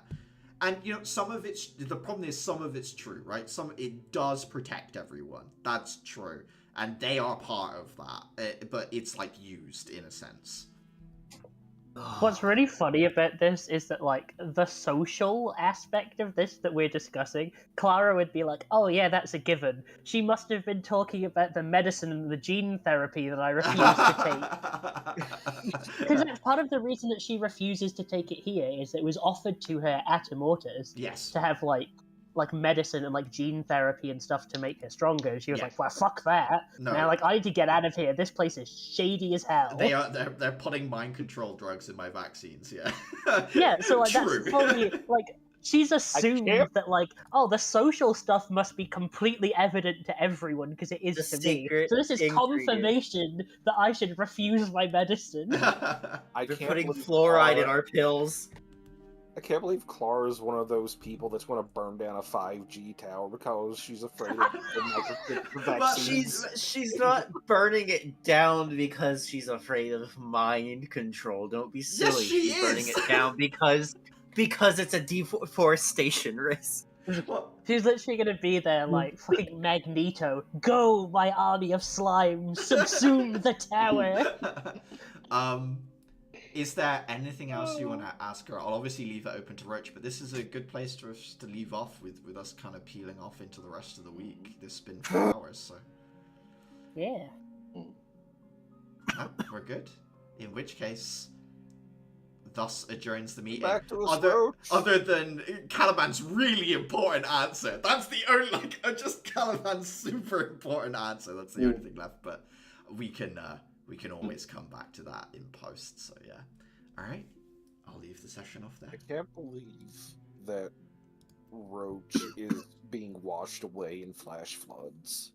and you know some of it's the problem is some of it's true, right? It does protect everyone. That's true, and they are part of that. But it's like used in a sense. What's really funny about this is that, like, the social aspect of this that we're discussing, Clara would be like, oh yeah, that's a given. She must have been talking about the medicine and the gene therapy that I refuse to take. Because that's part of the reason that she refuses to take it here, is that it was offered to her at Immortus Yes. to have, like medicine and, like, gene therapy and stuff to make her stronger. She was Yeah. like, well, fuck that. No. Now, like, I need to get out of here. This place is shady as hell. They're putting mind control drugs in my vaccines, yeah. Yeah, so like True. that's totally like she's assumed that, like, oh, the social stuff must be completely evident to everyone because it is The to me. secret So this is ingredient. confirmation that I should refuse my medicine. I We're can't putting believe fluoride in Clara- our pills. I can't believe Clara's one of those people that's going to burn down a 5G tower because she's afraid of the vaccines. She's not burning it down because she's afraid of mind control. Don't be silly. Yes, she she's burning is! it down because it's a deforestation risk. What? She's literally gonna be there like fucking Magneto. Go, my army of slimes, subsume the tower. Is there anything else you want to ask her? I'll obviously leave it open to Roach, but this is a good place to leave off with us kind of peeling off into the rest of the week. This has been 4 hours, so... Yeah. No, we're good. In which case, thus adjourns the meeting. Back to us, Roach. Other than Caliban's really important answer. That's the only, like, just Caliban's super important answer. That's the only thing left, but we can always come back to that in post, so yeah. Alright, I'll leave the session off there. I can't believe that Roach is being washed away in flash floods.